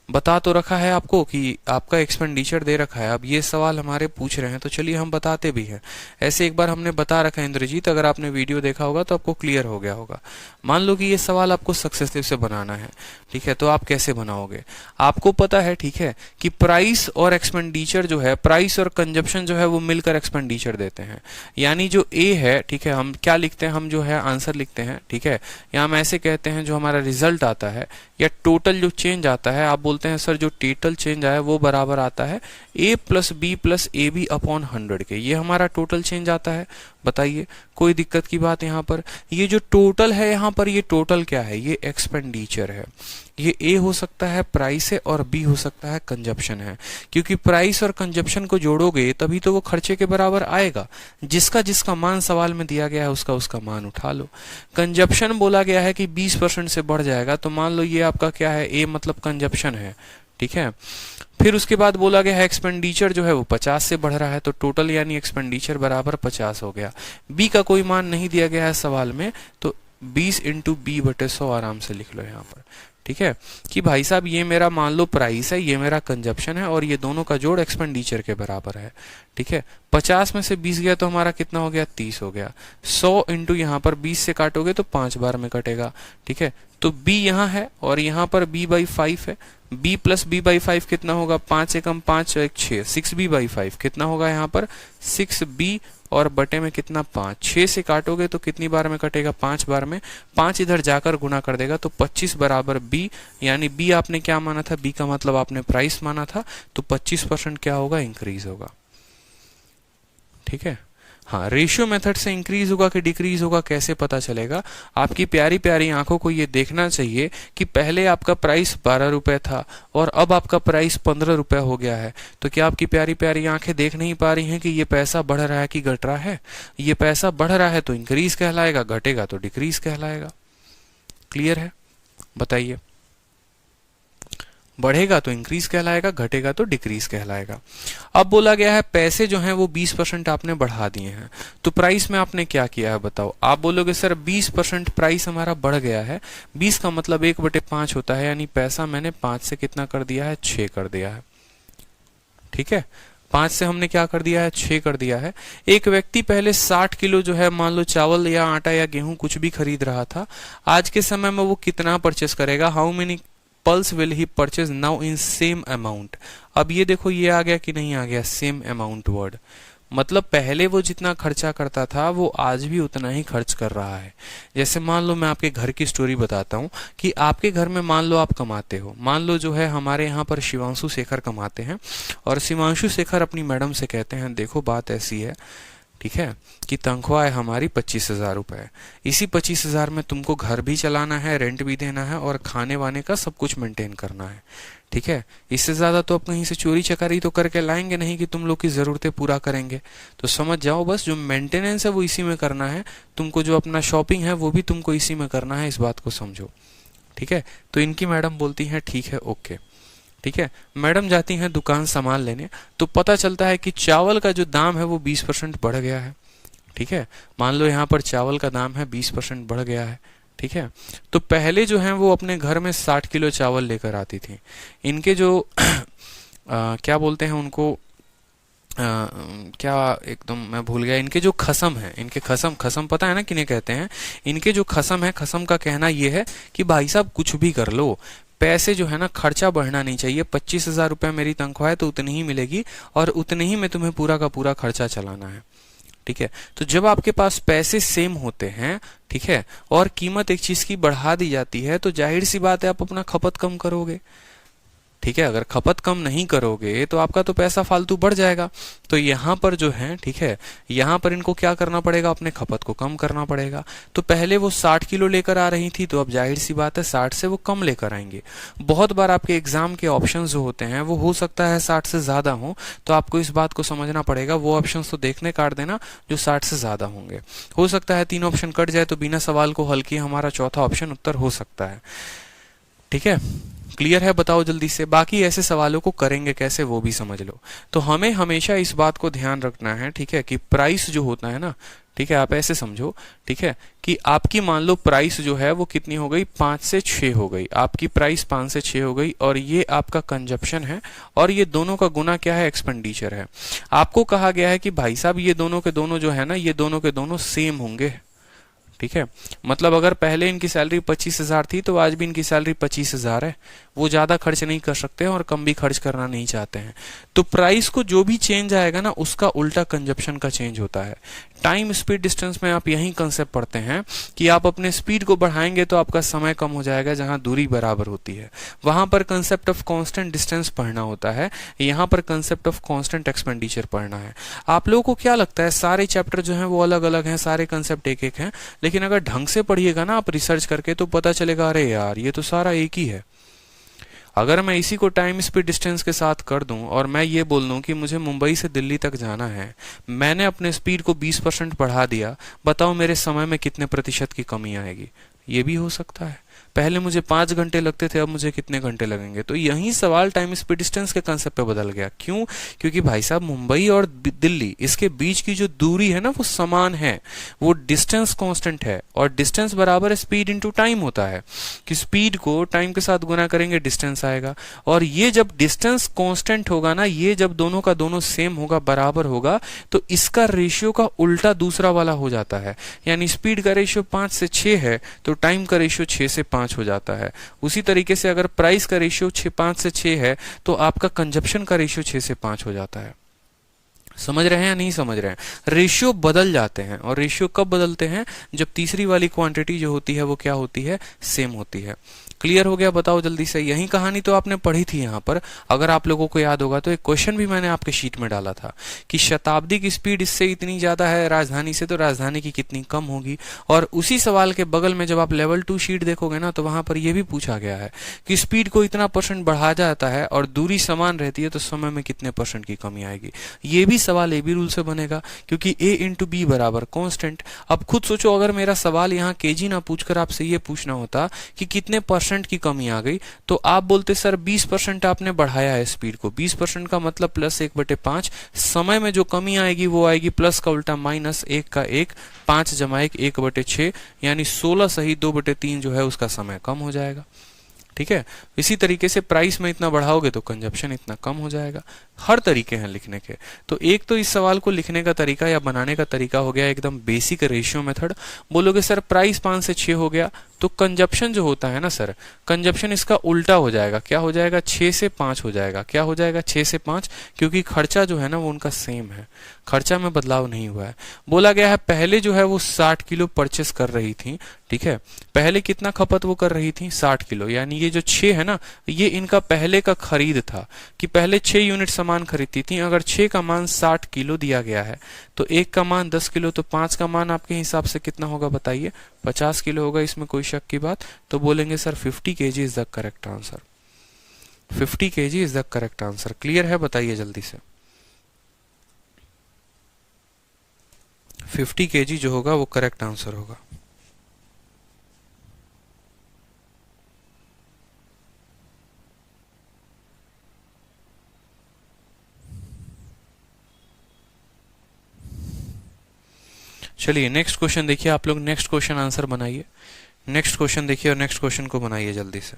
S1: बता तो रखा है आपको कि आपका एक्सपेंडिचर दे रखा है, अब ये सवाल हमारे पूछ रहे हैं तो चलिए हम बताते भी हैं। ऐसे एक बार हमने बता रखा है इंद्रजीत, अगर आपने वीडियो देखा होगा तो आपको क्लियर हो गया होगा। मान लो कि ये सवाल आपको सक्सेसिव से बनाना है। ठीक है, तो आप कैसे बनाओगे, आपको पता है ठीक है कि प्राइस और एक्सपेंडिचर जो है, प्राइस और कंजप्शन जो है वो मिलकर एक्सपेंडिचर देते हैं। यानी जो ए है, ठीक है, हम क्या लिखते हैं, हम जो है आंसर लिखते हैं। ठीक है, या हम ऐसे कहते हैं जो हमारा रिजल्ट आता है या टोटल जो चेंज आता है, आप बोलते हैं सर जो टोटल चेंज आया वो बराबर आता है a + b + ab अपॉन 100 के। ये हमारा टोटल चेंज आता है। बताइए, कोई दिक्कत की बात यहाँ पर? ये जो टोटल है यहाँ पर, ये टोटल क्या है, ये एक्सपेंडिचर है। ये ए हो सकता है प्राइस है, और बी हो सकता है कंजप्शन है, क्योंकि प्राइस और कंजप्शन को जोड़ोगे तभी तो वो खर्चे के बराबर आएगा। जिसका जिसका मान सवाल में दिया गया है उसका उसका मान उठा लो। कंजप्शन बोला गया है कि 20% से बढ़ जाएगा, तो मान लो ये आपका क्या है, ए मतलब कंजप्शन है। ठीक है, फिर उसके बाद बोला गया है एक्सपेंडिचर जो है वो 50 से बढ़ रहा है, तो टोटल यानी एक्सपेंडिचर बराबर 50 हो गया। बी का कोई मान नहीं दिया गया है सवाल में, तो 20 × b/100 आराम से लिख लो यहाँ पर। ठीक है, कि भाई साहब ये मेरा मान लो प्राइस है, ये मेरा कंजप्शन है, और ये दोनों का जोड़ एक्सपेंडिचर के बराबर है। ठीक है, 50 में से 20 गया तो हमारा कितना हो गया, 30 हो गया। 100 × यहाँ पर 20 से काटोगे तो 5 बार में कटेगा। ठीक है, तो b यहाँ है और यहाँ पर b/5 है। b + b/5 कितना होगा, 5 × 5 = 6, 6b/5 कितना होगा यहाँ पर, 6b, और बटे में कितना 5, 6 से काटोगे तो कितनी बार में कटेगा, 5 बार में। 5 इधर जाकर गुना कर देगा तो 25 बराबर b, यानी b आपने क्या माना था, b का मतलब आपने प्राइस माना था, तो 25% क्या होगा, इंक्रीज होगा। ठीक है, हाँ, रेशियो मेथड से इंक्रीज होगा कि डिक्रीज होगा कैसे पता चलेगा? आपकी प्यारी प्यारी आंखों को ये देखना चाहिए कि पहले आपका प्राइस 12 रुपए था और अब आपका प्राइस 15 रुपए हो गया है। तो क्या आपकी प्यारी प्यारी आंखें देख नहीं पा रही हैं कि ये पैसा बढ़ रहा है कि घट रहा है? ये पैसा बढ़ रहा है तो इंक्रीज कहलाएगा, घटेगा तो डिक्रीज कहलाएगा। क्लियर है? बताइए। बढ़ेगा तो इंक्रीज कहलाएगा, घटेगा तो डिक्रीज कहलाएगा। अब बोला गया है पैसे जो हैं वो 20% आपने बढ़ा दिए हैं, तो प्राइस में आपने क्या किया है बताओ? आप बोलोगे सर 20% प्राइस हमारा बढ़ गया है, 20 का मतलब 1/5 होता है, यानी पैसा मैंने 5 से कितना कर दिया है? 6 कर दिया है। ठीक है, 5 से हमने क्या कर दिया है? 6 कर दिया है। एक व्यक्ति पहले 60 किलो जो है मान लो चावल या आटा या गेहूं कुछ भी खरीद रहा था, आज के समय में वो कितना परचेस करेगा? How many pulse will he purchase now in same amount? अब ये देखो, ये आ गया कि नहीं आ गया? सेम अमाउंट वर्ड, मतलब पहले वो जितना खर्चा करता था वो आज भी उतना ही खर्च कर रहा है। जैसे मान लो मैं आपके घर की स्टोरी बताता हूँ कि आपके घर में मान लो आप कमाते हो, मान लो जो है हमारे यहाँ पर शिवांशु शेखर कमाते हैं और शिवांशु शेखर अपनी मैडम से कहते हैं देखो बात ऐसी है, ठीक है, कि तनख्वाह है हमारी 25,000 रुपए। इसी 25,000 में तुमको घर भी चलाना है, रेंट भी देना है और खाने वाने का सब कुछ मेंटेन करना है। ठीक है, इससे ज्यादा तो आप कहीं से चोरी चकारी तो करके लाएंगे नहीं कि तुम लोग की जरूरतें पूरा करेंगे। तो समझ जाओ बस, जो मेंटेनेंस है वो इसी में करना है तुमको, जो अपना शॉपिंग है वो भी तुमको इसी में करना है, इस बात को समझो। ठीक है, तो इनकी मैडम बोलती हैं ठीक है ओके। ठीक है, मैडम जाती हैं दुकान सामान लेने, तो पता चलता है कि चावल का जो दाम है वो 20% बढ़ गया है। ठीक है, मान लो यहाँ पर चावल का दाम है 20% बढ़ गया है। ठीक है, तो पहले जो है वो अपने घर में 60 किलो चावल लेकर आती थी। इनके जो क्या बोलते हैं उनको, क्या एकदम मैं भूल गया, इनके जो खसम है, इनके खसम पता है ना किन्हें कहते हैं? इनके जो खसम है, खसम का कहना ये है कि भाई साहब कुछ भी कर लो, पैसे जो है ना खर्चा बढ़ना नहीं चाहिए। 25,000 रुपए मेरी तनख्वाह है तो उतनी ही मिलेगी और उतने ही में तुम्हें पूरा का पूरा खर्चा चलाना है। ठीक है, तो जब आपके पास पैसे सेम होते हैं, ठीक है, और कीमत एक चीज की बढ़ा दी जाती है, तो जाहिर सी बात है आप अपना खपत कम करोगे। ठीक है, अगर खपत कम नहीं करोगे तो आपका तो पैसा फालतू बढ़ जाएगा। तो यहाँ पर जो है, ठीक है, यहाँ पर इनको क्या करना पड़ेगा? अपने खपत को कम करना पड़ेगा। तो पहले वो 60 किलो लेकर आ रही थी, तो अब जाहिर सी बात है 60 से वो कम लेकर आएंगे। बहुत बार आपके एग्जाम के ऑप्शंस जो होते हैं वो हो सकता है 60 से ज्यादा हो, तो आपको इस बात को समझना पड़ेगा, वो ऑप्शंस तो देखने काट देना जो 60 से ज्यादा होंगे। हो सकता है 3 ऑप्शन कट जाए तो बिना सवाल को हल किए हमारा चौथा ऑप्शन उत्तर हो सकता है। ठीक है, क्लियर है? बताओ जल्दी से। बाकी ऐसे सवालों को करेंगे कैसे वो भी समझ लो। तो हमें हमेशा इस बात को ध्यान रखना है, ठीक है, कि प्राइस जो होता है ना, ठीक है, आप ऐसे समझो, ठीक है, कि आपकी मान लो प्राइस जो है वो कितनी हो गई? 5 से 6 हो गई। आपकी प्राइस 5 से 6 हो गई और ये आपका कंजप्शन है और ये दोनों का गुना क्या है? एक्सपेंडिचर है। आपको कहा गया है कि भाई साहब ये दोनों के दोनों जो है ना, ये दोनों के दोनों सेम होंगे। ठीक है, मतलब अगर पहले इनकी सैलरी 25,000 थी तो आज भी इनकी सैलरी 25,000 है। वो ज्यादा खर्च नहीं कर सकते हैं और कम भी खर्च करना नहीं चाहते हैं। तो प्राइस को जो भी चेंज आएगा ना, उसका उल्टा कंजप्शन का चेंज होता है। टाइम स्पीड डिस्टेंस में आप यही कंसेप्ट पढ़ते हैं कि आप अपने स्पीड को बढ़ाएंगे तो आपका समय कम हो जाएगा, जहां दूरी बराबर होती है। वहां पर कंसेप्ट ऑफ कांस्टेंट डिस्टेंस पढ़ना होता है, यहाँ पर कंसेप्ट ऑफ कांस्टेंट एक्सपेंडिचर पढ़ना है। आप लोगों को क्या लगता है सारे चैप्टर जो हैं वो अलग अलग हैं, सारे कंसेप्ट एक एक हैं, लेकिन अगर ढंग से पढ़िएगा ना आप रिसर्च करके तो पता चलेगा अरे यार ये तो सारा एक ही है। अगर मैं इसी को टाइम स्पीड डिस्टेंस के साथ कर दूं और मैं ये बोल दूं कि मुझे मुंबई से दिल्ली तक जाना है, मैंने अपने स्पीड को 20% बढ़ा दिया, बताओ मेरे समय में कितने प्रतिशत की कमी आएगी? ये भी हो सकता है। पहले मुझे 5 घंटे लगते थे, अब मुझे कितने घंटे लगेंगे? तो यही सवाल टाइम स्पीड डिस्टेंस के कंसेप्ट पे बदल गया। क्यों? क्योंकि भाई साहब मुंबई और दिल्ली, इसके बीच की जो दूरी है ना वो समान है, वो डिस्टेंस कांस्टेंट है और डिस्टेंस बराबर स्पीड इनटू टाइम होता है, कि स्पीड को टाइम के साथ गुना करेंगे डिस्टेंस आएगा। और ये जब डिस्टेंस कांस्टेंट होगा ना, ये जब दोनों का दोनों सेम होगा, बराबर होगा, तो इसका रेशियो का उल्टा दूसरा वाला हो जाता है। यानी स्पीड का रेशियो 5 से 6 है तो टाइम का रेशियो 6 से 5 हो जाता है। उसी तरीके से अगर प्राइस का रेशियो 5 से 6 है तो आपका कंजप्शन का रेशियो 6 से 5 हो जाता है। समझ रहे हैं या नहीं समझ रहे हैं? रेशियो बदल जाते हैं। और रेशियो कब बदलते हैं? जब तीसरी वाली क्वांटिटी जो होती है वो क्या होती है? सेम होती है। क्लियर हो गया? बताओ जल्दी से। यही कहानी तो आपने पढ़ी थी यहाँ पर, अगर आप लोगों को याद होगा तो एक क्वेश्चन भी मैंने आपके शीट में डाला था कि शताब्दी की स्पीड इससे इतनी ज्यादा है राजधानी से, तो राजधानी की कितनी कम होगी। और उसी सवाल के बगल में जब आप लेवल 2 शीट देखोगे ना, तो वहां पर यह भी पूछा गया है कि स्पीड को इतना % बढ़ाया जाता है और दूरी समान रहती है, तो समय में कितने % की कमी आएगी। ये भी सवाल ए बी रूल से बनेगा, क्योंकि ए इंटू बी बराबर कांस्टेंट। अब खुद सोचो, अगर मेरा सवाल यहाँ केजी ना पूछकर आपसे ये पूछना होता कि कितने % की कमी आ गई, तो आप बोलते सर 20% आपने बढ़ाया है स्पीड को। 20% का मतलब +1/5। समय में जो कमी आएगी वो आएगी प्लस का उल्टा माइनस 1 का 1, 5 जमा 1 1/6, यानी 16 सही 2/3 जो है उसका समय कम हो जाएगा। ठीक है, इसी तरीके से प्राइस में इतना बढ़ाओगे तो कंजप्शन इतना कम हो जाएगा। हर तरीके हैं लिखने के। तो एक तो इस सवाल को लिखने का तरीका या बनाने का तरीका हो गया एकदम बेसिक रेशियो मेथड। बोलोगे सर प्राइस 5 से 6 हो गया, तो कंजप्शन जो होता है ना सर, कंजप्शन इसका उल्टा हो जाएगा। क्या हो जाएगा? 6 से 5 हो जाएगा। क्या हो जाएगा? 6 से 5, क्योंकि खर्चा जो है ना वो उनका सेम है, खर्चा में बदलाव नहीं हुआ है। बोला गया है पहले जो है वो 60 किलो परचेस कर रही थी। ठीक है, पहले कितना खपत वो कर रही थी? 60 किलो। यानी ये जो 6 है ना, ये इनका पहले का खरीद था कि पहले 6 यूनिट सामान खरीदती थी। अगर 6 का मान 60 किलो दिया गया है, तो 1 का मान 10 किलो, तो 5 का मान आपके हिसाब से कितना होगा बताइए? 50 किलो होगा, इसमें कोई शक की बात। तो बोलेंगे sir 50 kg is the correct answer. 50 kg is the correct answer. Clear है? बताइए जल्दी से। 50 kg जो होगा वो करेक्ट आंसर होगा। चलिए नेक्स्ट क्वेश्चन देखिए आप लोग। नेक्स्ट क्वेश्चन आंसर बनाइए। नेक्स्ट क्वेश्चन देखिए और नेक्स्ट क्वेश्चन को बनाइए जल्दी से।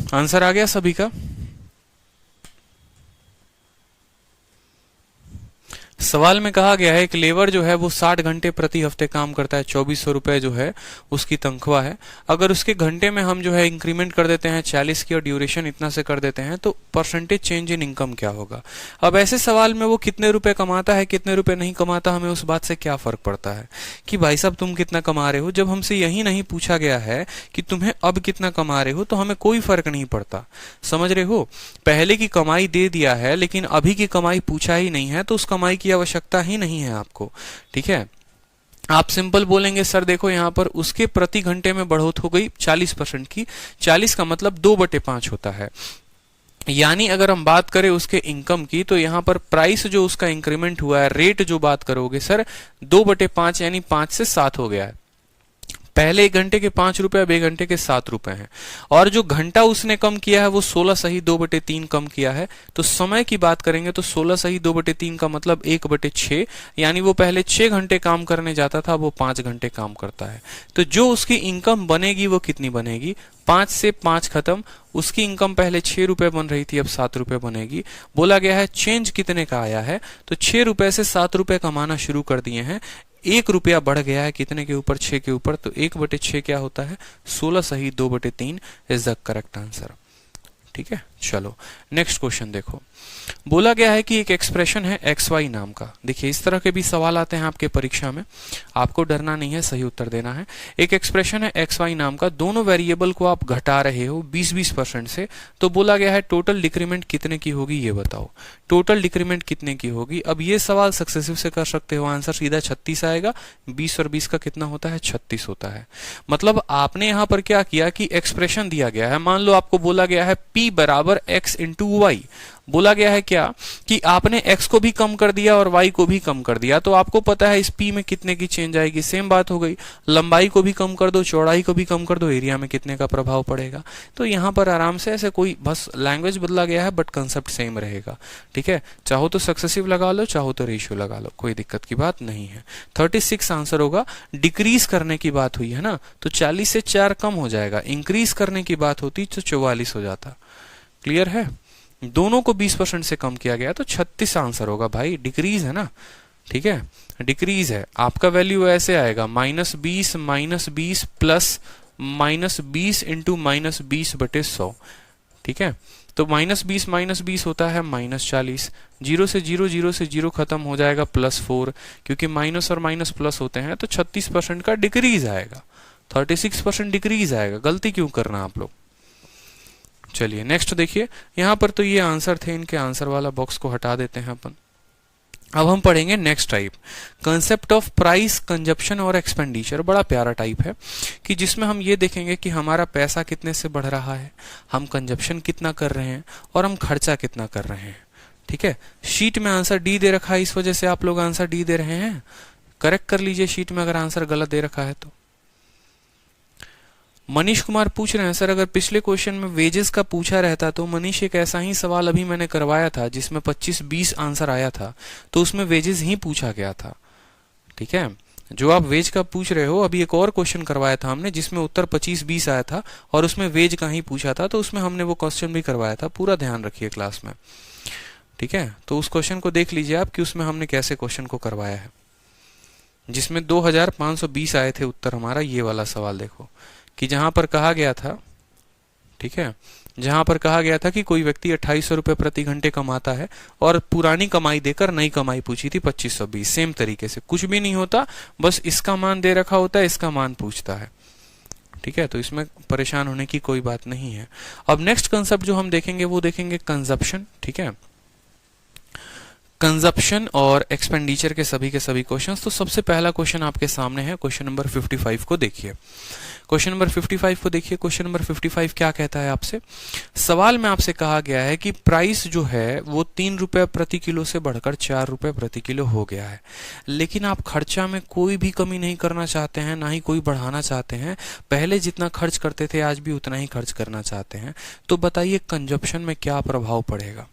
S1: आंसर आ गया सभी का? सवाल में कहा गया है एक लेबर जो है वो 60 घंटे प्रति हफ्ते काम करता है, 2400 रुपए जो है उसकी तनख्वाह है। अगर उसके घंटे में हम जो है इंक्रीमेंट कर देते हैं 40 की और ड्यूरेशन इतना से कर देते हैं, तो परसेंटेज चेंज इन इनकम क्या होगा? अब ऐसे सवाल में वो कितने रुपए कमाता है कितने रुपए नहीं कमाता, हमें उस बात से क्या फर्क पड़ता है कि भाई साहब तुम कितना कमा रहे हो। जब हमसे यही नहीं पूछा गया है कि तुम्हें अब कितना कमा रहे हो, तो हमें कोई फर्क नहीं पड़ता। समझ रहे हो? पहले की कमाई दे दिया है लेकिन अभी की कमाई पूछा ही नहीं है, तो उस कमाई की आवश्यकता ही नहीं है आपको। ठीक है, आप सिंपल बोलेंगे सर देखो यहाँ पर उसके प्रति घंटे में बढ़ोत हो गई 40% की। 40 का मतलब 2/5 होता है। यानी अगर हम बात करें उसके इनकम की, तो यहाँ पर प्राइस जो उसका इंक्रीमेंट हुआ है, रेट जो बात करोगे सर 2/5 यानी 5 से 7 हो गया है। पहले 1 घंटे के 5 रुपए, अब 1 घंटे के 7 रुपए हैं। और जो घंटा उसने कम किया है वो 16 सही 2/3 कम किया है। तो समय की बात करेंगे तो 16 सही 2/3 का मतलब 1/6, यानी वो पहले 6 घंटे काम करने जाता था, वो 5 घंटे काम करता है। तो जो उसकी इनकम बनेगी वो कितनी बनेगी? 5 से 5 खत्म। उसकी इनकम पहले 6 रुपए बन रही थी, अब 7 रुपए बनेगी। बोला गया है चेंज कितने का आया है, तो 6 रुपए से 7 रुपए कमाना शुरू कर दिए हैं। 1 रुपया बढ़ गया है कितने के ऊपर? 6 के ऊपर। तो 1/6 क्या होता है? 16 सही 2/3 इज द करेक्ट आंसर। ठीक है, चलो नेक्स्ट क्वेश्चन देखो। बोला गया है कि एक एक्सप्रेशन है एक्स वाई नाम का। देखिए इस तरह के भी सवाल आते हैं आपके परीक्षा में, आपको डरना नहीं है, सही उत्तर देना है। एक एक्सप्रेशन है एक्स वाई नाम का, दोनों वेरिएबल को आप घटा रहे हो 20-20% से, तो बोला गया है टोटल डिक्रीमेंट कितने की होगी ये बताओ। टोटल डिक्रीमेंट कितने की होगी? अब ये सवाल सक्सेसिव से कर सकते हो, आंसर सीधा 36 आएगा। 20 और 20 का कितना होता है? 36 होता है। मतलब आपने यहां पर क्या किया कि एक्सप्रेशन दिया गया है, मान लो आपको बोला गया है p बराबर x इंटू वाई। बोला गया है क्या कि आपने x को भी कम कर दिया और y को भी कम कर दिया, तो आपको पता है इस p में कितने की चेंज आएगी। सेम बात हो गई, लंबाई को भी कम कर दो, चौड़ाई को भी कम कर दो, एरिया में कितने का प्रभाव पड़ेगा। तो यहाँ पर आराम से ऐसे कोई बस लैंग्वेज बदला गया है बट कंसेप्ट सेम रहेगा। ठीक है, चाहो तो सक्सेसिव लगा लो, चाहो तो रेशियो लगा लो, कोई दिक्कत की बात नहीं है। 36 आंसर होगा। डिक्रीज करने की बात हुई है ना, तो 40 से 4 कम हो जाएगा। इंक्रीज करने की बात होती तो 44 हो जाता। क्लियर है? दोनों को 20% से कम किया गया तो 36 आंसर होगा भाई। डिक्रीज है ना, ठीक है, डिक्रीज है। आपका वैल्यू ऐसे आएगा -20 प्लस -20 इंटू -20 बटे 100। ठीक है, तो -20 होता है -40। 0 से 0, 0 से 0 खत्म हो जाएगा +4, क्योंकि माइनस और माइनस प्लस होते हैं, तो 36% का डिक्रीज आएगा। 36% डिक्रीज आएगा। गलती क्यों करना आप लोग। चलिए नेक्स्ट देखिए, यहां पर तो ये आंसर थे, इनके आंसर वाला बॉक्स को हटा देते हैं अपन। अब हम पढ़ेंगे next type, concept of price, consumption और एक्सपेंडिचर। बड़ा प्यारा टाइप है कि जिसमें हम ये देखेंगे कि हमारा पैसा कितने से बढ़ रहा है, हम कंजप्शन कितना कर रहे हैं और हम खर्चा कितना कर रहे हैं। ठीक है, शीट में आंसर डी दे रखा है, इस वजह से आप लोग आंसर डी दे रहे हैं। करेक्ट कर लीजिए शीट में अगर आंसर गलत दे रखा है तो। मनीष कुमार पूछ रहे हैं सर, अगर पिछले क्वेश्चन में वेजेस का पूछा रहता तो मनीष, एक ऐसा ही सवाल अभी मैंने करवाया था जिसमें 25-20 आंसर आया था, तो उसमें वेजेस ही पूछा गया था। ठीक है, जो आप वेज का पूछ रहे हो, अभी एक और क्वेश्चन करवाया था हमने जिसमें उत्तर 25-20 आया था और उसमें वेज का ही पूछा था, तो उसमें हमने वो क्वेश्चन भी करवाया था। पूरा ध्यान रखिए क्लास में। ठीक है, तो उस क्वेश्चन को देख लीजिए आप कि उसमें हमने कैसे क्वेश्चन को करवाया है, जिसमें 2520 आए थे उत्तर हमारा। ये वाला सवाल देखो कि जहां पर कहा गया था, ठीक है, जहां पर कहा गया था कि कोई व्यक्ति 2800 रुपए प्रति घंटे कमाता है और पुरानी कमाई देकर नई कमाई पूछी थी 2520। सेम तरीके से कुछ भी नहीं होता, बस इसका मान दे रखा होता है, इसका मान पूछता है। ठीक है, तो इसमें परेशान होने की कोई बात नहीं है। अब नेक्स्ट कंसेप्ट जो हम देखेंगे वो देखेंगे कंजप्शन। ठीक है, कंजप्शन और एक्सपेंडिचर के सभी क्वेश्चंस। तो सबसे पहला क्वेश्चन आपके सामने है, क्वेश्चन नंबर 55 को देखिए। क्वेश्चन नंबर 55 को देखिए। क्वेश्चन नंबर 55 क्या कहता है आपसे? सवाल में आपसे कहा गया है कि प्राइस जो है वो 3 रुपए प्रति किलो से बढ़कर 4 रुपए प्रति किलो हो गया है, लेकिन आप खर्चा में कोई भी कमी नहीं करना चाहते हैं, ना ही कोई बढ़ाना चाहते हैं। पहले जितना खर्च करते थे आज भी उतना ही खर्च करना चाहते हैं। तो बताइए कंजप्शन में क्या प्रभाव पड़ेगा?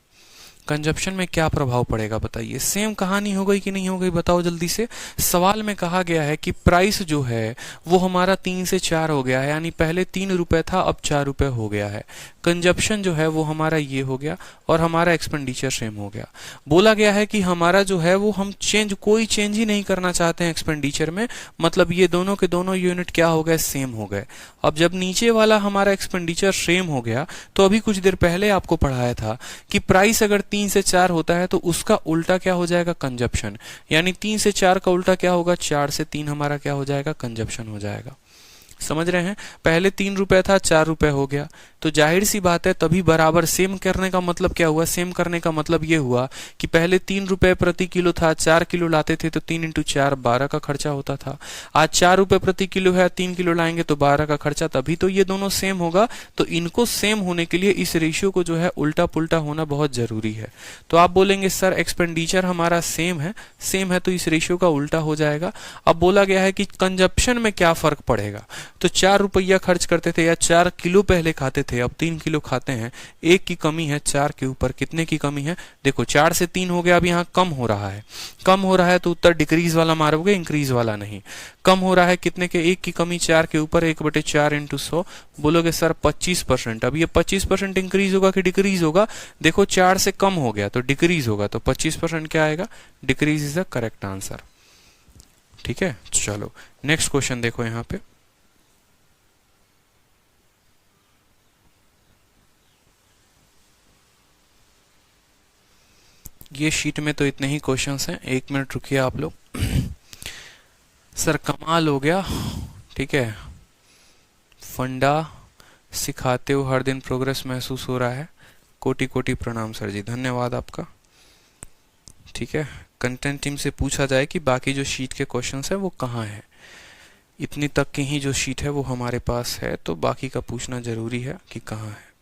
S1: कंजप्शन में क्या प्रभाव पड़ेगा बताइए। सेम कहानी हो गई कि नहीं हो गई, बताओ जल्दी से। सवाल में कहा गया है कि प्राइस जो है वो हमारा 3 से 4 हो गया है, यानी पहले 3 रुपए था अब 4 रुपए हो गया है। कंजप्शन जो है वो हमारा ये हो गया और हमारा एक्सपेंडिचर सेम हो गया। बोला गया है कि हमारा जो है वो हम कोई चेंज ही नहीं करना चाहते हैं एक्सपेंडिचर में, मतलब ये दोनों के दोनों यूनिट क्या हो गए? सेम हो गए। अब जब नीचे वाला हमारा एक्सपेंडिचर सेम हो गया, तो अभी कुछ देर पहले आपको पढ़ाया था कि प्राइस अगर 3 से 4 होता है तो उसका उल्टा क्या हो जाएगा? कंजप्शन। यानी 3 से 4 का उल्टा क्या होगा? 4 से 3 हमारा क्या हो जाएगा? कंजप्शन हो जाएगा। समझ रहे हैं? पहले 3 रुपए था 4 रुपए हो गया, तो जाहिर सी बात है तभी बराबर। सेम करने का मतलब क्या हुआ? सेम करने का मतलब ये हुआ कि पहले 3 रुपए प्रति किलो था, 4 किलो लाते थे तो 3 इंटू 4 12 का खर्चा होता था। आज 4 रुपए प्रति किलो है, 3 किलो लाएंगे तो 12 का खर्चा, तभी तो ये दोनों सेम होगा। तो इनको सेम होने के लिए इस रेशियो को जो है उल्टा पुल्टा होना बहुत जरूरी है। तो आप बोलेंगे सर एक्सपेंडिचर हमारा सेम है तो इस रेशियो का उल्टा हो जाएगा। अब बोला गया है कि कंजप्शन में क्या फर्क पड़ेगा, तो 4 रुपया खर्च करते थे या 4 किलो पहले खाते थे, अब 3 किलो खाते हैं। 1 की कमी है 4 के ऊपर, कितने की कमी है? देखो 4 से 3 हो गया, अब यहाँ कम हो रहा है। कम हो रहा है तो उत्तर डिक्रीज वाला मारोगे, इंक्रीज वाला नहीं। कम हो रहा है कितने के? 1 की कमी 4 के ऊपर, 1/4 इंटू 100। बोलोगे सर 25%। अब ये 25% इंक्रीज होगा कि डिक्रीज होगा? देखो 4 से कम हो गया तो डिक्रीज होगा, तो 25% क्या आएगा? Decrease is the correct answer. ठीक है, चलो नेक्स्ट क्वेश्चन देखो यहाँ पे। ये शीट में तो इतने ही क्वेश्चंस हैं, 1 मिनट रुकिए आप लोग। सर कमाल हो गया, ठीक है, फंडा सिखाते हो, हर दिन प्रोग्रेस महसूस हो रहा है, कोटि कोटि प्रणाम सर जी, धन्यवाद आपका। ठीक है, कंटेंट टीम से पूछा जाए कि बाकी जो शीट के क्वेश्चंस हैं वो कहाँ है। इतनी तक की ही जो शीट है वो हमारे पास है, तो बाकी का पूछना जरूरी है कि कहाँ है।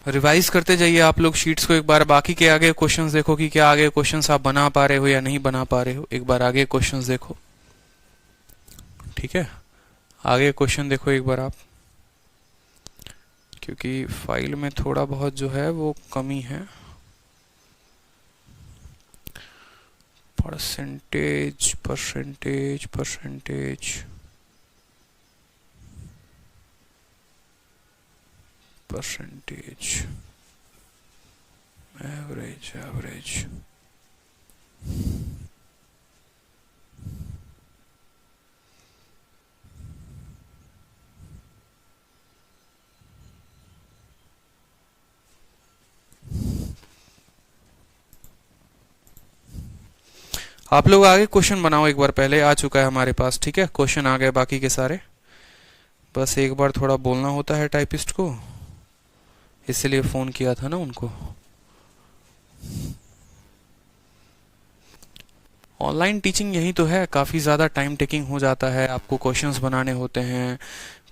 S1: रिवाइज करते जाइए आप लोग शीट्स को एक बार, बाकी के आगे क्वेश्चंस देखो कि क्या आगे क्वेश्चंस आप बना पा रहे हो या नहीं बना पा रहे हो। एक बार आगे क्वेश्चंस देखो, ठीक है, आगे क्वेश्चन देखो एक बार आप, क्योंकि फाइल में थोड़ा बहुत जो है वो कमी है। Percentage percentage percentage percentage average average आप लोग आगे क्वेश्चन बनाओ एक बार, पहले आ चुका है हमारे पास, ठीक है, क्वेश्चन आ गए बाकी के सारे, बस एक बार थोड़ा बोलना होता है टाइपिस्ट को, इसलिए फोन किया था ना उनको। ऑनलाइन टीचिंग यही तो है, काफ़ी ज़्यादा टाइम टेकिंग हो जाता है, आपको क्वेश्चंस बनाने होते हैं,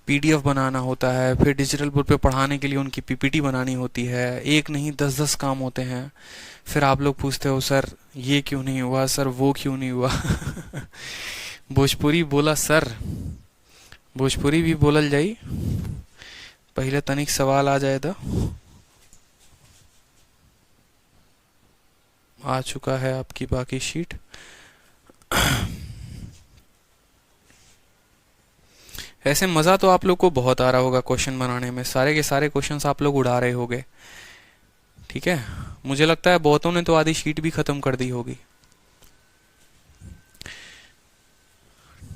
S1: पीडीएफ बनाना होता है, फिर डिजिटल बोर्ड पे पढ़ाने के लिए उनकी पीपीटी बनानी होती है, एक नहीं 10-10 काम होते हैं। फिर आप लोग पूछते हो सर ये क्यों नहीं हुआ, सर वो क्यों नहीं हुआ। भोजपुरी बोला सर, भोजपुरी भी बोलल जाई, पहले तनिक सवाल आ जाए था। आ चुका है आपकी बाकी शीट। ऐसे मज़ा तो आप लोग को बहुत आ रहा होगा क्वेश्चन बनाने में, सारे के सारे क्वेश्चंस आप लोग उड़ा रहे होगे, ठीक है, मुझे लगता है बहुतों ने तो आधी शीट भी खत्म कर दी होगी,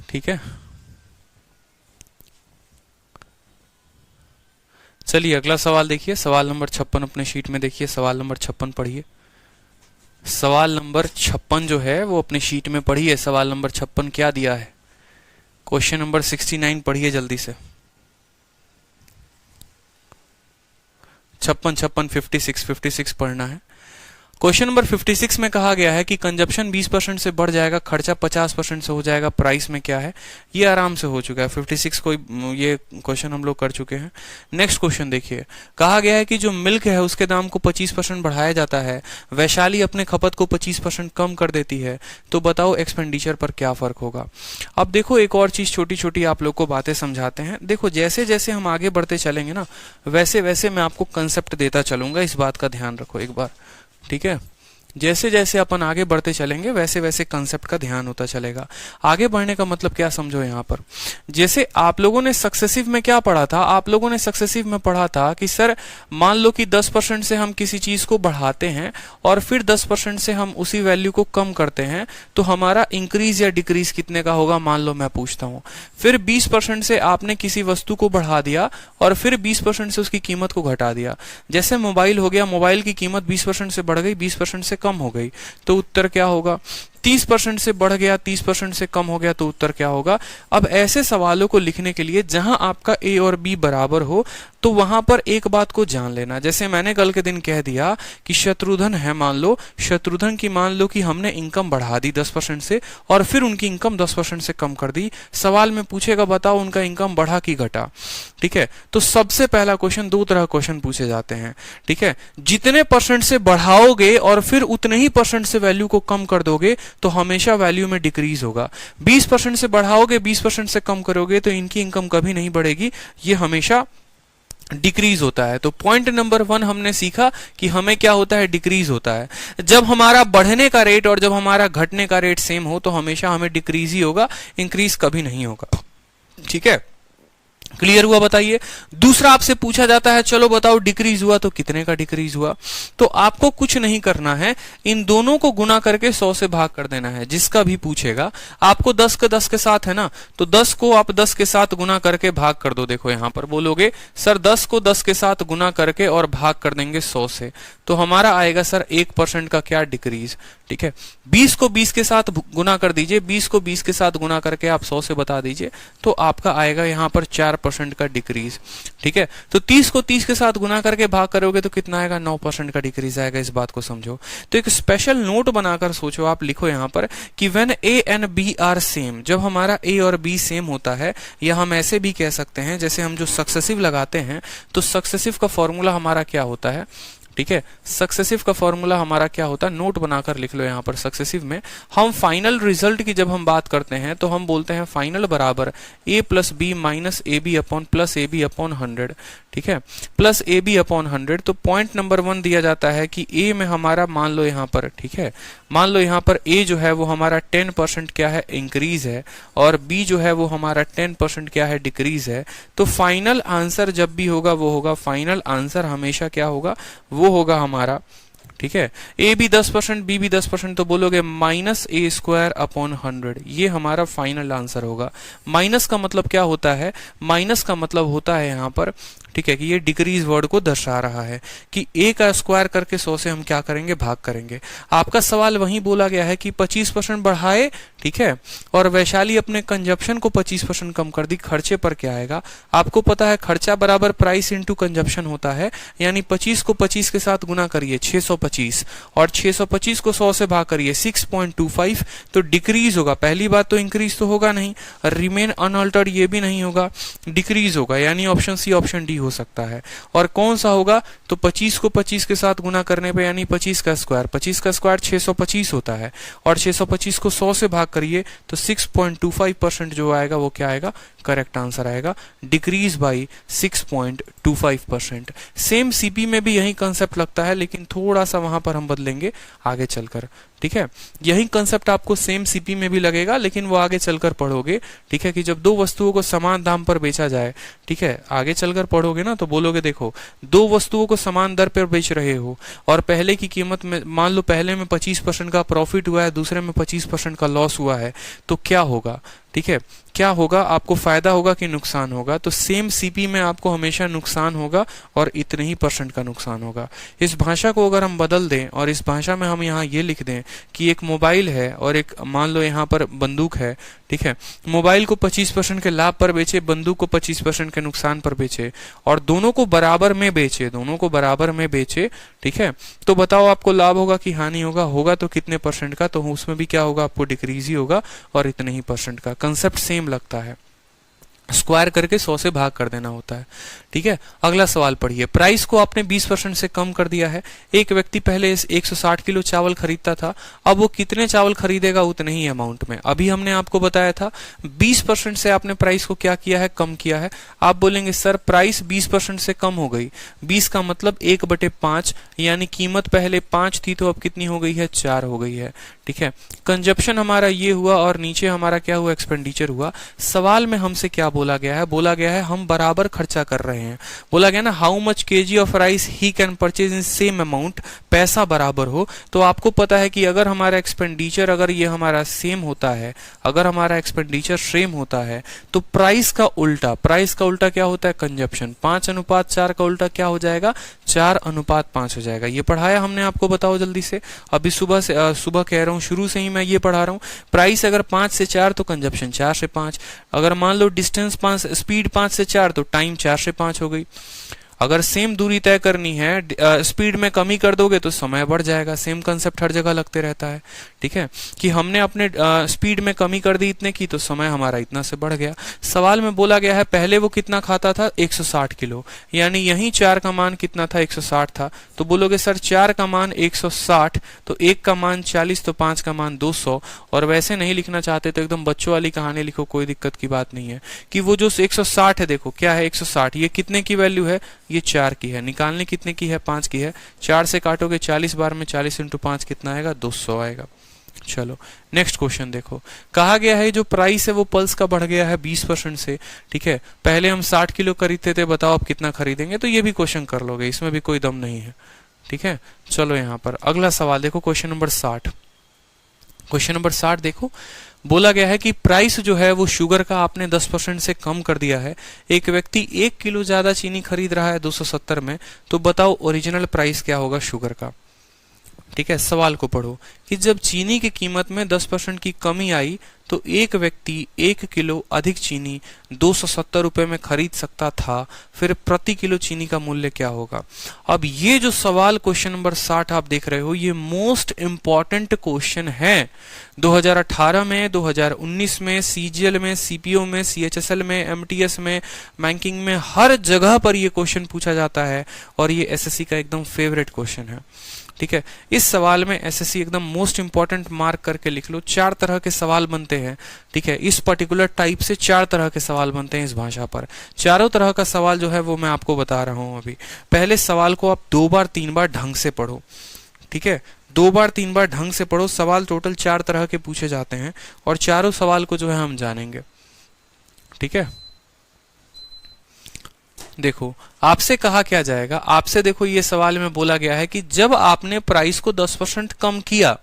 S1: ठीक है। चलिए अगला सवाल देखिए, सवाल नंबर 56 अपने शीट में देखिए, सवाल नंबर 56 पढ़िए। सवाल नंबर 56 जो है वो अपने शीट में पढ़िए, सवाल नंबर 56 क्या दिया है। क्वेश्चन नंबर 69 पढ़िए जल्दी से, 56 पढ़ना है। क्वेश्चन नंबर 56 में कहा गया है कि कंजप्शन 20% से बढ़ जाएगा, खर्चा 50% से हो जाएगा, प्राइस में क्या है। ये आराम से हो चुका है 56 को, ये क्वेश्चन हम लोग कर चुके हैं। नेक्स्ट क्वेश्चन देखिए, कहा गया है कि जो मिल्क है उसके दाम को 25% बढ़ाया जाता है, वैशाली अपने खपत को 25% कम कर देती है, तो बताओ एक्सपेंडिचर पर क्या फर्क होगा। अब देखो एक और चीज छोटी छोटी आप लोग को बातें समझाते हैं। देखो जैसे जैसे हम आगे बढ़ते चलेंगे ना, वैसे वैसे मैं आपको कंसेप्ट देता चलूंगा, इस बात का ध्यान रखो एक बार, ठीक है। जैसे जैसे अपन आगे बढ़ते चलेंगे वैसे वैसे कंसेप्ट का ध्यान होता चलेगा। आगे बढ़ने का मतलब क्या समझो यहाँ पर, जैसे आप लोगों ने सक्सेसिव में क्या पढ़ा था, आप लोगों ने सक्सेसिव में पढ़ा था कि सर मान लो कि 10% से हम किसी चीज को बढ़ाते हैं और फिर 10% से हम उसी वैल्यू को कम करते हैं, तो हमारा इंक्रीज या डिक्रीज कितने का होगा, मान लो मैं पूछता हूँ। फिर 20% से आपने किसी वस्तु को बढ़ा दिया और फिर 20% से उसकी कीमत को घटा दिया। जैसे मोबाइल हो गया, मोबाइल की कीमत 20% से बढ़ गई, 20% से कम हो गई, तो उत्तर क्या होगा, 30% से बढ़ गया, 30% से कम हो गया, तो उत्तर क्या होगा। अब ऐसे सवालों को लिखने के लिए जहां आपका ए और बी बराबर हो, तो वहां पर एक बात को जान लेना, जैसे मैंने कल के दिन कह दिया कि शत्रुघ्न है, मान लो शत्रुघ्न की मान लो कि हमने इनकम बढ़ा दी 10% से और फिर उनकी इनकम 10% से कम कर दी। सवाल में पूछेगा बताओ उनका इनकम बढ़ा कि घटा, ठीक है। तो सबसे पहला क्वेश्चन, दो तरह क्वेश्चन पूछे जाते हैं, ठीक है। जितने परसेंट से बढ़ाओगे और फिर उतने ही परसेंट से वैल्यू को कम कर दोगे तो हमेशा वैल्यू में डिक्रीज होगा। 20% से बढ़ाओगे, 20% से कम करोगे तो इनकी इनकम कभी नहीं बढ़ेगी, ये हमेशा डिक्रीज होता है। तो पॉइंट नंबर 1 हमने सीखा कि हमें क्या होता है, डिक्रीज होता है। जब हमारा बढ़ने का रेट और जब हमारा घटने का रेट सेम हो तो हमेशा हमें डिक्रीज ही होगा, इंक्रीज कभी नहीं होगा, ठीक है। क्लियर हुआ, बताइए। दूसरा आपसे पूछा जाता है चलो बताओ डिक्रीज हुआ तो कितने का डिक्रीज हुआ। तो आपको कुछ नहीं करना है, इन दोनों को गुना करके 100 से भाग कर देना है। जिसका भी पूछेगा आपको 10 के 10 के साथ है ना, तो 10 को आप 10 के साथ गुना करके भाग कर दो। देखो यहां पर बोलोगे सर 10 को 10 के साथ गुना करके और भाग कर देंगे 100 से, तो हमारा आएगा सर 1% का क्या, डिक्रीज, ठीक है। 20 को 20 के साथ गुना कर दीजिए, 20 को 20 के साथ गुना करके आप 100 से बता दीजिए, तो आपका आएगा यहां पर 4% का डिक्रीज, ठीक है। तो 30 को 30 के साथ गुना करके भाग करोगे तो कितना आएगा, 9% का डिक्रीज आएगा। इस बात को समझो। तो एक स्पेशल नोट बनाकर सोचो, आप लिखो यहां पर कि when A and B are same, जब हमारा ए और बी सेम होता है, या हम ऐसे भी कह सकते हैं जैसे हम जो सक्सेसिव लगाते हैं, तो सक्सेसिव का फॉर्मूला हमारा क्या होता है, ठीक है। सक्सेसिव का फॉर्मूला हमारा क्या होता है, नोट बनाकर लिख लो यहां पर। सक्सेसिव में हम फाइनल रिजल्ट की जब हम बात करते हैं तो हम बोलते हैं फाइनल बराबर a plus B minus A B upon plus A B upon 100, ठीक है, प्लस ए बी अपॉन 100। तो पॉइंट नंबर 1 दिया जाता है कि a में हमारा मान लो यहां पर, ठीक है, मान लो यहां पर a जो है वो हमारा 10% क्या है, इंक्रीज है, और b जो है वो हमारा 10% क्या है, डिक्रीज है। तो फाइनल आंसर जब भी होगा वो होगा, फाइनल आंसर हमेशा क्या होगा, वो होगा हमारा, ठीक है। ए भी 10%, बी भी 10%, तो बोलोगे माइनस ए स्क्वायर अपॉन 100, ये हमारा फाइनल आंसर होगा। माइनस का मतलब क्या होता है, माइनस का मतलब होता है यहाँ पर, ठीक है, कि ये डिक्रीज वर्ड को दर्शा रहा है कि a का स्क्वायर करके 100 से हम क्या करेंगे, भाग करेंगे। आपका सवाल वहीं बोला गया है कि 25% बढ़ाए, ठीक है, और वैशाली अपने कंजप्शन को 25% कम कर दी, खर्चे पर क्या आएगा। आपको पता है खर्चा बराबर प्राइस इंटू कंजप्शन होता है, यानी 25 को 25 के साथ गुना करिए 625, और 625 को 100 से भाग करिए 6.25, तो डिक्रीज होगा। पहली बात तो इंक्रीज तो होगा नहीं, रिमेन अनअल्टर्ड ये भी नहीं होगा, डिक्रीज होगा, यानी ऑप्शन सी ऑप्शन डी हो सकता है। और कौन सा होगा, तो 25 को 25 के साथ गुना करने पे यानी 25 का स्क्वायर, 25 का स्क्वायर 625 होता है, और 625 को 100 से भाग करिए तो 6.25% जो आएगा वो क्या आएगा, करेक्ट आंसर आएगा, डिक्रीज बाई 6.25%। सेम सीपी में भी यही कंसेप्ट लगता है, लेकिन थोड़ा सा वहां पर हम बदलेंगे आगे चलकर, ठीक है। यही कंसेप्ट आपको सेम सीपी में भी लगेगा, लेकिन वो आगे चलकर पढ़ोगे, ठीक है, कि जब दो वस्तुओं को समान दाम पर बेचा जाए, ठीक है, आगे चलकर पढ़ोगे ना, तो बोलोगे देखो दो वस्तुओं को समान दर पर बेच रहे हो और पहले की कीमत में मान लो पहले में 25% का प्रॉफिट हुआ है, दूसरे में 25% का लॉस हुआ है, तो क्या होगा, ठीक है, क्या होगा, आपको फायदा होगा कि नुकसान होगा। तो सेम सीपी में आपको हमेशा नुकसान होगा और इतने ही % का नुकसान होगा। इस भाषा को अगर हम बदल दें और इस भाषा में हम यहाँ ये लिख दें कि एक मोबाइल है और एक मान लो यहाँ पर बंदूक है, ठीक है, मोबाइल को 25% के लाभ पर बेचे, बंदूक को 25% के नुकसान पर बेचे, और दोनों को बराबर में बेचे, दोनों को बराबर में बेचे, ठीक है, तो बताओ आपको लाभ होगा कि हानि होगा, होगा तो कितने % का, तो उसमें भी क्या होगा, आपको डिक्रीज ही होगा और इतने ही % का। कंसेप्ट सेम लगता है, स्क्वायर करके 100 से भाग कर देना होता है, ठीक है। अगला सवाल पढ़िए। प्राइस को आपने 20% से कम कर दिया है। एक व्यक्ति पहले 160 किलो चावल खरीदता था, अब वो कितने चावल खरीदेगा, उतने ही अमाउंट में। अभी हमने आपको बताया था 20% से आपने प्राइस को क्या किया है, कम किया है। आप बोलेंगे सर प्राइस 20% से कम हो गई, 20 का मतलब 1/5, यानी कीमत पहले 5 थी तो अब कितनी हो गई है, 4 हो गई है, ठीक है। कंजप्शन हमारा ये हुआ और नीचे हमारा क्या हुआ, एक्सपेंडिचर हुआ। सवाल में हमसे क्या बोला गया है? बोला गया है हम बराबर खर्चा कर रहे हैं। बोला गया ना how much KG of rice he can purchase in same amount, पैसा बराबर हो। तो आपको पता है कि अगर हमारा एक्सपेंडिचर अगर ये हमारा सेम होता है, अगर हमारा एक्सपेंडिचर सेम होता है तो प्राइस का उल्टा क्या होता है? कंजप्शन। 5:4 का उल्टा क्या हो जाएगा? 4:5 हो जाएगा। ये पढ़ाया हमने आपको, बताओ जल्दी से। अभी सुबह कह रहा हूँ, शुरू से ही मैं ये पढ़ा रहा हूँ। प्राइस अगर 5 से 4 तो कंजप्शन 4 से 5। अगर मान लो डिस्टेंस 5, स्पीड 5 से 4 तो टाइम 4 से 5 हो गई। अगर सेम दूरी तय करनी है, स्पीड में कमी कर दोगे तो समय बढ़ जाएगा। सेम कंसेप्ट हर जगह लगते रहता है, ठीक है, कि हमने अपने स्पीड में कमी कर दी इतने की तो समय हमारा इतना से बढ़ गया। सवाल में बोला गया है पहले वो कितना खाता था? 160 किलो, यानी यही 4 का मान कितना था? 160 था। तो बोलोगे सर 4 का मान 160, तो 1 का मान 40, तो 5 का मान 200। और वैसे नहीं लिखना चाहते तो एकदम बच्चों वाली कहानी लिखो, कोई दिक्कत की बात नहीं है। कि वो जो 160 है, देखो क्या है 160, ये कितने की वैल्यू है? ये 4 की है। निकालने कितने की है? 5 की है। 4 से काटोगे 40 बार में, 40 × 5 कितना आएगा? 200 आएगा। चलो नेक्स्ट क्वेश्चन देखो। कहा गया है जो प्राइस है वो पल्स का बढ़ गया है 20% से, ठीक है। पहले हम 60 किलो खरीदते थे, बताओ अब कितना खरीदेंगे? तो ये भी क्वेश्चन कर लोगे, इसमें भी कोई दम नहीं है, ठीक है। चलो यहाँ पर अगला सवाल देखो, क्वेश्चन नंबर 60। क्वेश्चन नंबर 60 देखो, बोला गया है कि प्राइस जो है वो शुगर का आपने 10% से कम कर दिया है। एक व्यक्ति 1 किलो ज्यादा चीनी खरीद रहा है 270 में, तो बताओ ओरिजिनल प्राइस क्या होगा शुगर का, ठीक है। सवाल को पढ़ो कि जब चीनी की कीमत में 10% की कमी आई तो एक व्यक्ति 1 किलो अधिक चीनी 270 रुपए में खरीद सकता था, फिर प्रति किलो चीनी का मूल्य क्या होगा? अब ये जो सवाल क्वेश्चन नंबर 60 आप देख रहे हो, ये मोस्ट इंपॉर्टेंट क्वेश्चन है। 2018 में, 2019 में, सीजीएल में, सीपीओ में, सीएचएसएल में, एमटीएस में, बैंकिंग में, हर जगह पर ये क्वेश्चन पूछा जाता है और ये एसएससी का एकदम फेवरेट क्वेश्चन है, ठीक है। इस सवाल में एसएससी एकदम मोस्ट इंपॉर्टेंट मार्क करके लिख लो। 4 तरह के सवाल बनते हैं, ठीक है। इस पर्टिकुलर टाइप से 4 तरह के सवाल बनते हैं इस भाषा पर। चारों तरह का सवाल जो है वो मैं आपको बता रहा हूं अभी। पहले सवाल को आप 2 बार 3 बार ढंग से पढ़ो, ठीक है। 2 बार 3 बार ढंग से पढ़ो। सवाल टोटल 4 तरह के पूछे जाते हैं और चारों सवाल को जो है हम जानेंगे, ठीक है। देखो आपसे कहा क्या जाएगा, आपसे देखो ये सवाल में बोला गया है कि जब आपने प्राइस को 10% कम किया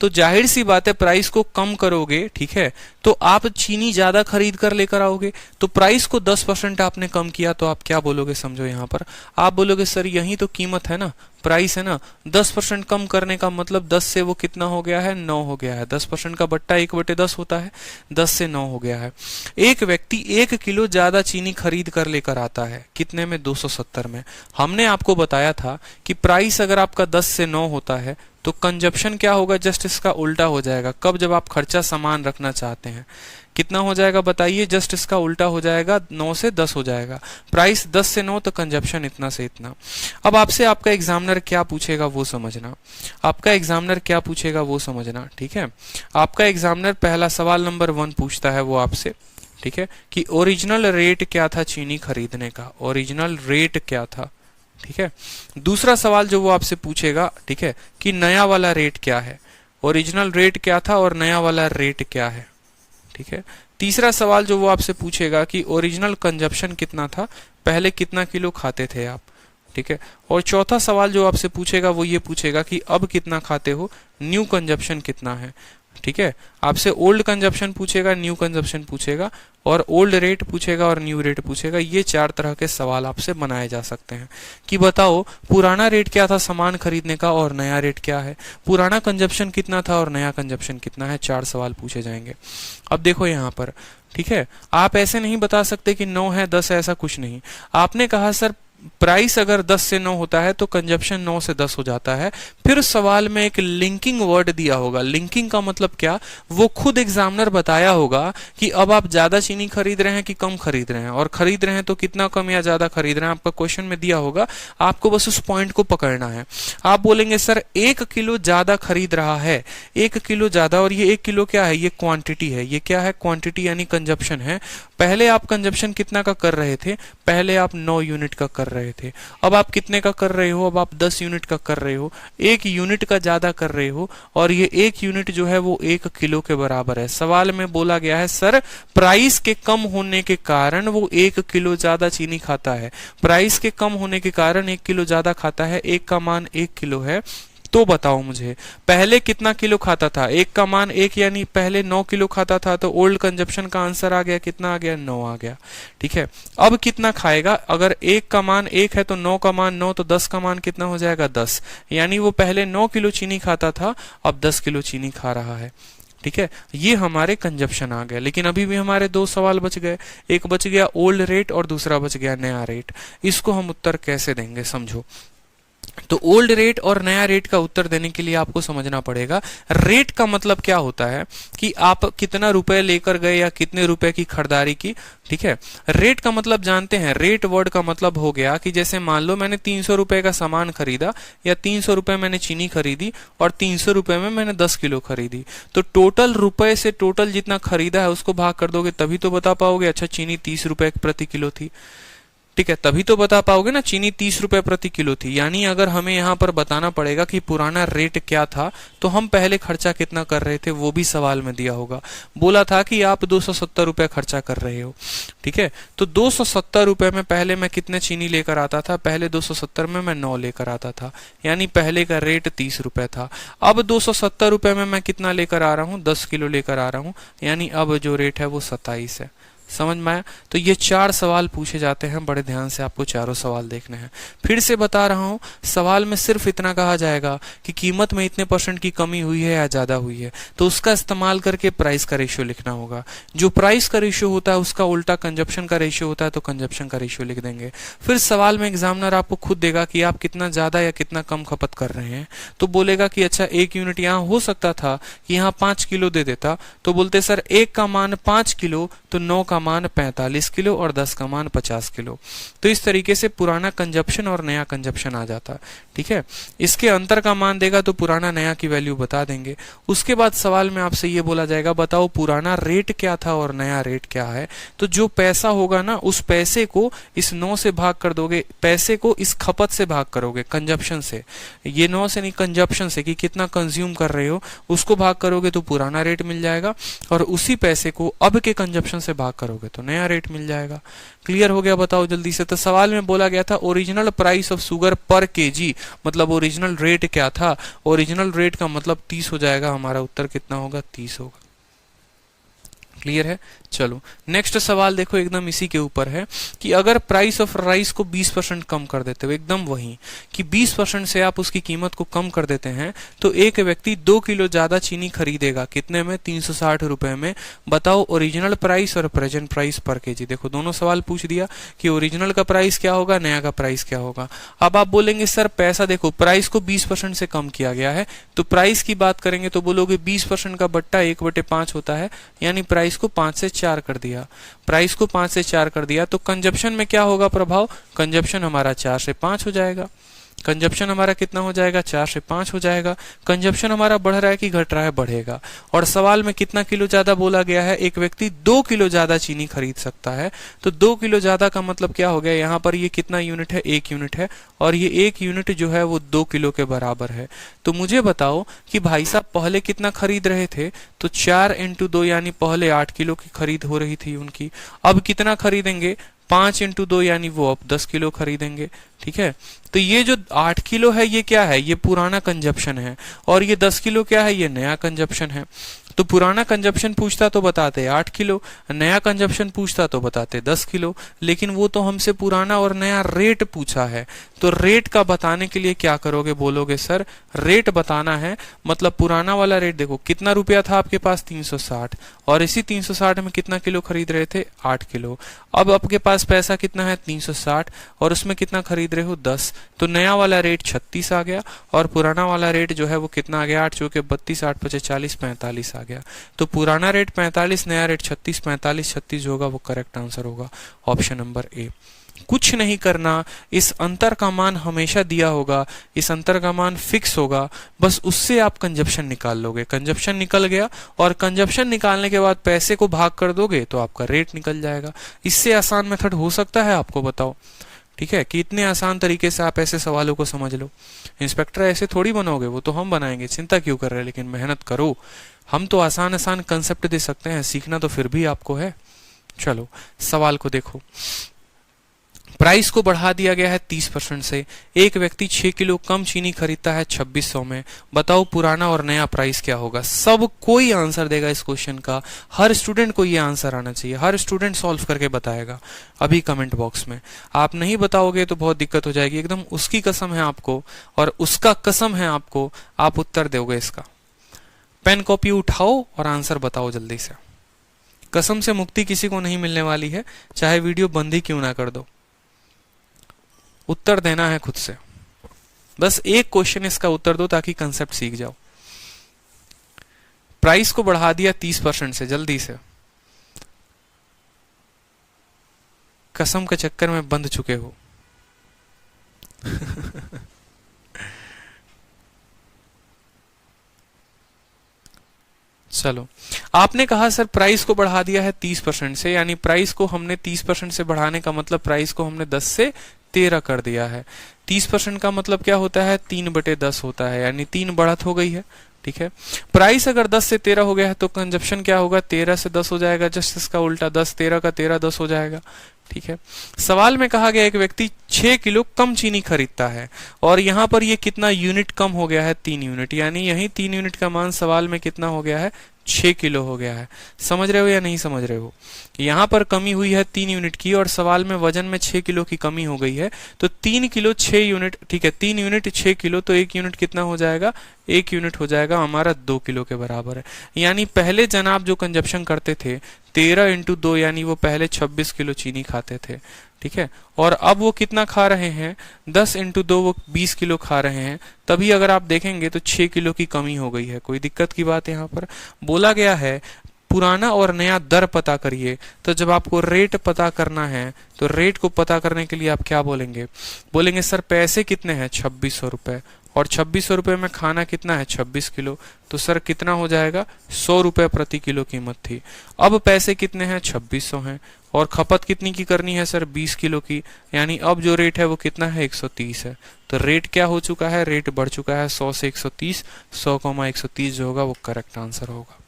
S1: तो जाहिर सी बात है प्राइस को कम करोगे, ठीक है, तो आप चीनी ज्यादा खरीद कर लेकर आओगे। तो प्राइस को 10% आपने कम किया तो आप क्या बोलोगे? समझो यहाँ पर आप बोलोगे सर यही तो कीमत है ना, प्राइस है ना। 10% कम करने का मतलब 10 से वो कितना हो गया है? 9 हो गया है। 10% का बट्टा 1/10 होता है, 10 से 9 हो गया है। एक व्यक्ति 1 किलो ज्यादा चीनी खरीद कर लेकर आता है, कितने में? 270 में। हमने आपको बताया था कि प्राइस अगर आपका 10 से 9 होता है तो कंजप्शन क्या होगा? जस्ट इसका उल्टा हो जाएगा। कब? जब आप खर्चा समान रखना चाहते हैं। कितना हो जाएगा बताइए? जस्ट इसका उल्टा हो जाएगा, 9 से 10 हो जाएगा। प्राइस 10 से 9 तो कंजप्शन इतना से इतना। अब आपसे आपका एग्जामिनर क्या पूछेगा वो समझना, आपका एग्जामिनर क्या पूछेगा वो समझना, ठीक है। आपका एग्जामिनर पहला सवाल नंबर 1 पूछता है वो आपसे, ठीक है, कि ओरिजिनल रेट क्या था चीनी खरीदने का, ओरिजिनल रेट क्या था, ठीक है। दूसरा सवाल जो वो आपसे पूछेगा, ठीक है, कि नया वाला रेट क्या है, ओरिजिनल रेट क्या था और नया वाला रेट क्या है, ठीक है। तीसरा सवाल जो वो आपसे पूछेगा कि ओरिजिनल कंजप्शन कितना था, पहले कितना किलो खाते थे आप, ठीक है। और चौथा सवाल जो आपसे पूछेगा वो ये पूछेगा कि अब कितना खाते हो, न्यू कंजप्शन कितना है, ठीक है। आपसे ओल्ड कंजप्शन पूछेगा, न्यू कंजप्शन पूछेगा, और ओल्ड रेट पूछेगा और न्यू रेट पूछेगा। ये 4 तरह के सवाल आपसे बनाए जा सकते हैं कि बताओ पुराना रेट क्या था सामान खरीदने का और नया रेट क्या है, पुराना कंजप्शन कितना था और नया कंजप्शन कितना है। 4 सवाल पूछे जाएंगे। अब देखो यहाँ पर, ठीक है, आप ऐसे नहीं बता सकते कि 9 है 10 है, ऐसा कुछ नहीं। आपने कहा सर प्राइस अगर 10 से 9 होता है तो कंजप्शन 9 से 10 हो जाता है। फिर सवाल में एक लिंकिंग वर्ड दिया होगा। लिंकिंग का मतलब क्या, वो खुद एग्जामिनर बताया होगा कि अब आप ज्यादा चीनी खरीद रहे हैं कि कम खरीद रहे हैं, और खरीद रहे हैं तो कितना कम या ज्यादा खरीद रहे हैं, आपका क्वेश्चन में दिया होगा। आपको बस उस पॉइंट को पकड़ना है। आप बोलेंगे सर 1 किलो ज्यादा खरीद रहा है, 1 किलो ज्यादा, और ये 1 किलो क्या है, ये क्वांटिटी है, ये क्या है, क्वांटिटी यानी कंजप्शन है। पहले आप कंजप्शन कितना का कर रहे थे, पहले आप 9 यूनिट का कर रहे थे, अब आप कितने का कर रहे हो, अब आप 10 यूनिट का कर रहे हो, 1 यूनिट का ज्यादा कर रहे हो, और ये 1 यूनिट जो है वो 1 किलो के बराबर है। सवाल में बोला गया है सर प्राइस के कम होने के कारण वो 1 किलो ज्यादा चीनी खाता है, प्राइस के कम होने के कारण 1 किलो ज्यादा खाता है, 1 का मान 1 किलो है, तो बताओ मुझे पहले कितना किलो खाता था, 1 का मान 1 यानी पहले 9 किलो खाता था, तो ओल्ड कंजप्शन का आंसर आ गया, कितना आ गया, 9 आ गया। ठीक है, अब कितना खाएगा, अगर 1 का मान 1 है तो 9 का मान 9, तो 10 का मान कितना हो जाएगा, 10, यानी वो पहले 9 किलो चीनी खाता था, अब 10 किलो चीनी खा रहा है। ठीक है, ये हमारे कंजप्शन आ गए, लेकिन अभी भी हमारे 2 सवाल बच गए, एक बच गया ओल्ड रेट और दूसरा बच गया नया रेट। इसको हम उत्तर कैसे देंगे, समझो। तो ओल्ड रेट और नया रेट का उत्तर देने के लिए आपको समझना पड़ेगा रेट का मतलब क्या होता है, कि आप कितना रुपए लेकर गए या कितने रुपए की खरीदारी की। ठीक है, रेट का मतलब जानते हैं, रेट वर्ड का मतलब हो गया कि जैसे मान लो मैंने 300 रुपए का सामान खरीदा, या 300 रुपए मैंने चीनी खरीदी और 300 रुपए में मैंने 10 किलो खरीदी, तो टोटल रुपए से टोटल जितना खरीदा है उसको भाग कर दोगे, तभी तो बता पाओगे अच्छा चीनी 30 रुपए प्रति किलो थी। ठीक है, तभी तो बता पाओगे ना, चीनी 30 रुपए प्रति किलो थी। यानी अगर हमें यहाँ पर बताना पड़ेगा कि पुराना रेट क्या था, तो हम पहले खर्चा कितना कर रहे थे वो भी सवाल में दिया होगा। बोला था कि आप 270 रुपए खर्चा कर रहे हो। ठीक है, तो 270 रुपए में पहले मैं कितने चीनी लेकर आता था, पहले 270 में मैं 9 लेकर आता था, यानी पहले का रेट 30 रुपए था। अब 270 रुपए में मैं कितना लेकर आ रहा हूँ, 10 किलो लेकर आ रहा हूँ, यानी अब जो रेट है वो 27 है। समझ में आया? तो ये 4 सवाल पूछे जाते हैं, बड़े ध्यान से आपको चारों सवाल देखने हैं। फिर से बता रहा हूं, सवाल में सिर्फ इतना कहा जाएगा कि कीमत में इतने % की कमी हुई है या ज्यादा हुई है, तो उसका इस्तेमाल करके प्राइस का रेशियो लिखना होगा। जो प्राइस का रेशियो होता है उसका उल्टा कंजप्शन का रेशियो होता है, तो कंजप्शन का रेशियो लिख देंगे। फिर सवाल में एग्जामिनर आपको खुद देगा कि आप कितना ज्यादा या कितना कम खपत कर रहे हैं, तो बोलेगा कि अच्छा 1 यूनिट यहाँ हो सकता था कि यहाँ 5 किलो दे देता, तो बोलते सर 1 का मान 5 किलो, तो 9 का मान 45 किलो और 10 का मान 50 किलो। तो इस तरीके से पुराना कंजप्शन और नया कंजप्शन आ जाता है। ठीक है, इसके अंतर का मान देगा तो पुराना नया की वैल्यू बता देंगे। उसके बाद सवाल में आपसे ये बोला जाएगा बताओ पुराना रेट क्या था और नया रेट क्या है। तो जो पैसा होगा ना, उस पैसे को इस 9 से भाग कर दोगे, पैसे को इस खपत से भाग करोगे, कंजप्शन से, ये 9 से नहीं कंजप्शन से, कि कितना कंज्यूम कर रहे हो उसको भाग करोगे तो पुराना रेट मिल जाएगा, और उसी पैसे को अब के कंजप्शन से भाग करोगे तो नया रेट मिल जाएगा। क्लियर हो गया? बताओ जल्दी से। तो सवाल में बोला गया था ओरिजिनल प्राइस ऑफ शुगर पर केजी, मतलब ओरिजिनल रेट क्या था, ओरिजिनल रेट का मतलब 30 हो जाएगा, हमारा उत्तर कितना होगा, 30 होगा। क्लियर है? चलो नेक्स्ट सवाल देखो, एकदम इसी के ऊपर है कि अगर प्राइस ऑफ राइस को 20% कम कर देते हो, एकदम वही कि 20% से आप उसकी कीमत को कम कर देते हैं, तो एक व्यक्ति 2 किलो ज्यादा चीनी खरीदेगा, कितने में, 360 रुपए में। बताओ ओरिजिनल प्राइस और प्रेजेंट प्राइस पर केजी। देखो दोनों सवाल पूछ दिया कि ओरिजिनल का प्राइस क्या होगा, नया का प्राइस क्या होगा। अब आप बोलेंगे सर पैसा, देखो प्राइस को 20% से कम किया गया है, तो प्राइस की बात करेंगे तो बोलोगे 20% का बट्टा 1/5 होता है, यानी प्राइस को 5 से 4 कर दिया, प्राइस को 5 से 4 कर दिया, तो कंजप्शन में क्या होगा प्रभाव, कंजप्शन हमारा 4 से 5 हो जाएगा। कंजप्शन हमारा कितना हो जाएगा, 4 से 5 हो जाएगा। कंजप्शन हमारा बढ़ रहा है कि घट रहा है, बढ़ेगा। और सवाल में कितना किलो ज्यादा बोला गया है, एक व्यक्ति 2 किलो ज्यादा चीनी खरीद सकता है, तो 2 किलो ज्यादा का मतलब क्या हो गया, यहाँ पर ये कितना यूनिट है, 1 यूनिट है, और ये 1 यूनिट जो है वो 2 किलो के बराबर है। तो मुझे बताओ कि भाई साहब पहले कितना खरीद रहे थे, तो 4 × 2 यानी पहले 8 किलो की खरीद हो रही थी उनकी, अब कितना खरीदेंगे, 5 × 2 यानी वो अब 10 किलो खरीदेंगे। ठीक है, तो ये जो 8 किलो है ये क्या है, ये पुराना कंजप्शन है, और ये 10 किलो क्या है, ये नया कंजप्शन है। तो पुराना कंजप्शन पूछता तो बताते 8 किलो, नया कंजप्शन पूछता तो बताते 10 किलो, लेकिन वो तो हमसे पुराना और नया रेट पूछा है। तो रेट का बताने के लिए क्या करोगे, बोलोगे सर रेट बताना है, मतलब पुराना वाला रेट देखो कितना रुपया था आपके पास, 360, और इसी 360 में कितना किलो खरीद रहे थे, 8 किलो। अब आपके पास पैसा कितना है, 360, और उसमें कितना खरीद रहे हो, 10, तो नया वाला रेट 36 आ गया, और पुराना वाला रेट जो है वो कितना आ गया, 8 चौके 32, 8 पचे 40, 45 आ गया। तो पुराना रेट 45, नया रेट 36, 45 36 होगा, वो करेक्ट आंसर होगा ऑप्शन नंबर ए। कुछ नहीं करना, इस अंतर का मान हमेशा दिया होगा, इस अंतर का मान फिक्स होगा, बस उससे आप कंजप्शन निकाल लोगे। कंजप्शन निकल गया, और कंजप्शन निकालने के बाद पैसे को भाग कर दोगे तो आपका रेट निकल जाएगा। इससे आसान मेथड हो सकता है आपको, बताओ। ठीक है, कि इतने आसान तरीके से आप ऐसे सवालों को समझ लो। इंस्पेक्टर ऐसे थोड़ी बनोगे, वो तो हम बनाएंगे, चिंता क्यों कर रहे हैं, लेकिन मेहनत करो। हम तो आसान आसान कंसेप्ट दे सकते हैं, सीखना तो फिर भी आपको है। चलो सवाल को देखो। प्राइस को बढ़ा दिया गया है 30% से। एक व्यक्ति 6 किलो कम चीनी खरीदता है 2600 में। बताओ पुराना और नया प्राइस क्या होगा। सब कोई आंसर देगा इस क्वेश्चन का, हर स्टूडेंट को ये आंसर आना चाहिए, हर स्टूडेंट सॉल्व करके बताएगा अभी कमेंट बॉक्स में। आप नहीं बताओगे तो बहुत दिक्कत हो जाएगी, एकदम उसकी कसम है आपको और उसका कसम है आपको, आप उत्तर दोगे इसका। पेन कॉपी उठाओ और आंसर बताओ जल्दी से। कसम से मुक्ति किसी को नहीं मिलने वाली है, चाहे वीडियो बंद ही क्यों ना कर दो। उत्तर देना है खुद से, बस एक क्वेश्चन इसका उत्तर दो ताकि कंसेप्ट सीख जाओ। प्राइस को बढ़ा दिया 30% से, जल्दी से। कसम के चक्कर में बंध चुके हो। चलो, आपने कहा सर प्राइस को बढ़ा दिया है 30% से, यानी प्राइस को हमने 30% से बढ़ाने का मतलब प्राइस को हमने 10 से 13 कर दिया है। 30% का मतलब क्या होता है, 3/10 होता है, यानी 3 बढ़त हो गई है। ठीक है, प्राइस अगर 10 से 13 हो गया है तो कंजप्शन क्या होगा, 13 से 10 हो जाएगा, जस्ट इसका उल्टा, 10 13 का 13 10 हो जाएगा। ठीक है, सवाल में कहा गया एक व्यक्ति 6 किलो कम चीनी खरीदता है और यहां पर ये कितना यूनिट कम हो गया है, 3 यूनिट, यानी यही 3 यूनिट का मान सवाल में कितना हो गया है, 6 किलो हो गया है। समझ रहे हो या नहीं समझ रहे हो। यहां पर कमी हुई है 3 यूनिट की और सवाल में वजन में 6 किलो की कमी हो गई है, तो 3 किलो 6 यूनिट, ठीक है, 3 यूनिट 6 किलो, तो 1 यूनिट कितना हो जाएगा, 1 यूनिट हो जाएगा हमारा 2 किलो के बराबर है। यानी पहले जनाब जो कंजप्शन करते थे 13 इंटू 2, यानी वो पहले 26 किलो चीनी खाते थे। ठीक है, और अब वो कितना खा रहे हैं, 10 इंटू 2, वो 20 किलो खा रहे हैं। तभी अगर आप देखेंगे तो 6 किलो की कमी हो गई है। कोई दिक्कत की बात यहाँ पर बोला गया है पुराना और नया दर पता करिए। तो जब आपको रेट पता करना है तो रेट को पता करने के लिए आप क्या बोलेंगे, बोलेंगे सर पैसे कितने हैं, 2600 रुपए, और 2600 रुपए में खाना कितना है, 26 किलो, तो सर कितना हो जाएगा, 100 रुपए प्रति किलो कीमत थी। अब पैसे कितने हैं, 2600 हैं, और खपत कितनी की करनी है सर, 20 किलो की, यानी अब जो रेट है वो कितना है, 130 है। तो रेट क्या हो चुका है, रेट बढ़ चुका है 100 से 130, 100,130 जो होगा वो करेक्ट आंसर होगा।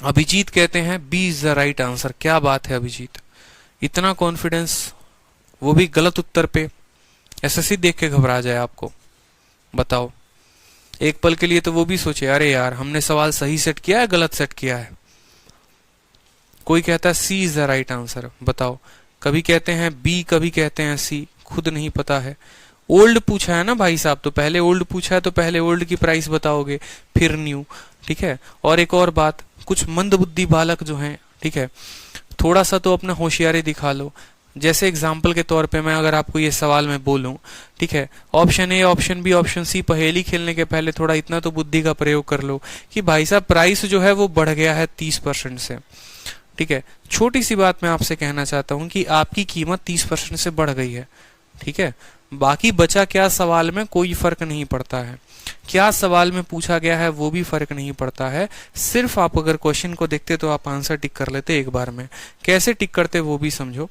S1: अभिजीत कहते हैं B is the right answer. क्या बात है अभिजीत, इतना कॉन्फिडेंस, वो भी गलत उत्तर पे। एसएससी देख के घबरा जाए आपको। बताओ, एक पल के लिए तो वो भी सोचे अरे यार हमने सवाल सही सेट किया है गलत सेट किया है। कोई कहता है सी इज द राइट आंसर। बताओ, कभी कहते हैं बी, कभी कहते हैं सी, खुद नहीं पता है। ओल्ड पूछा है ना भाई साहब, तो पहले ओल्ड पूछा है तो पहले ओल्ड की प्राइस बताओगे, फिर न्यू। ठीक है, और एक और बात, कुछ मंदबुद्धि बालक जो हैं, ठीक है, थोड़ा सा तो अपना होशियारी दिखा लो। जैसे एग्जाम्पल के तौर पे मैं अगर आपको ये सवाल में बोलूं, ठीक है, option A, option B, option C, पहेली खेलने के पहले थोड़ा इतना तो बुद्धि का प्रयोग कर लो कि भाई साहब प्राइस जो है वो बढ़ गया है 30% से। ठीक है, छोटी सी बात मैं आपसे कहना चाहता हूं कि आपकी कीमत 30% से बढ़ गई है। ठीक है, बाकी बचा क्या सवाल में कोई फर्क नहीं पड़ता है, क्या सवाल में पूछा गया है वो भी फर्क नहीं पड़ता है। सिर्फ आप अगर क्वेश्चन को देखते तो आप आंसर टिक कर लेते एक बार में। कैसे टिक करते वो भी समझो।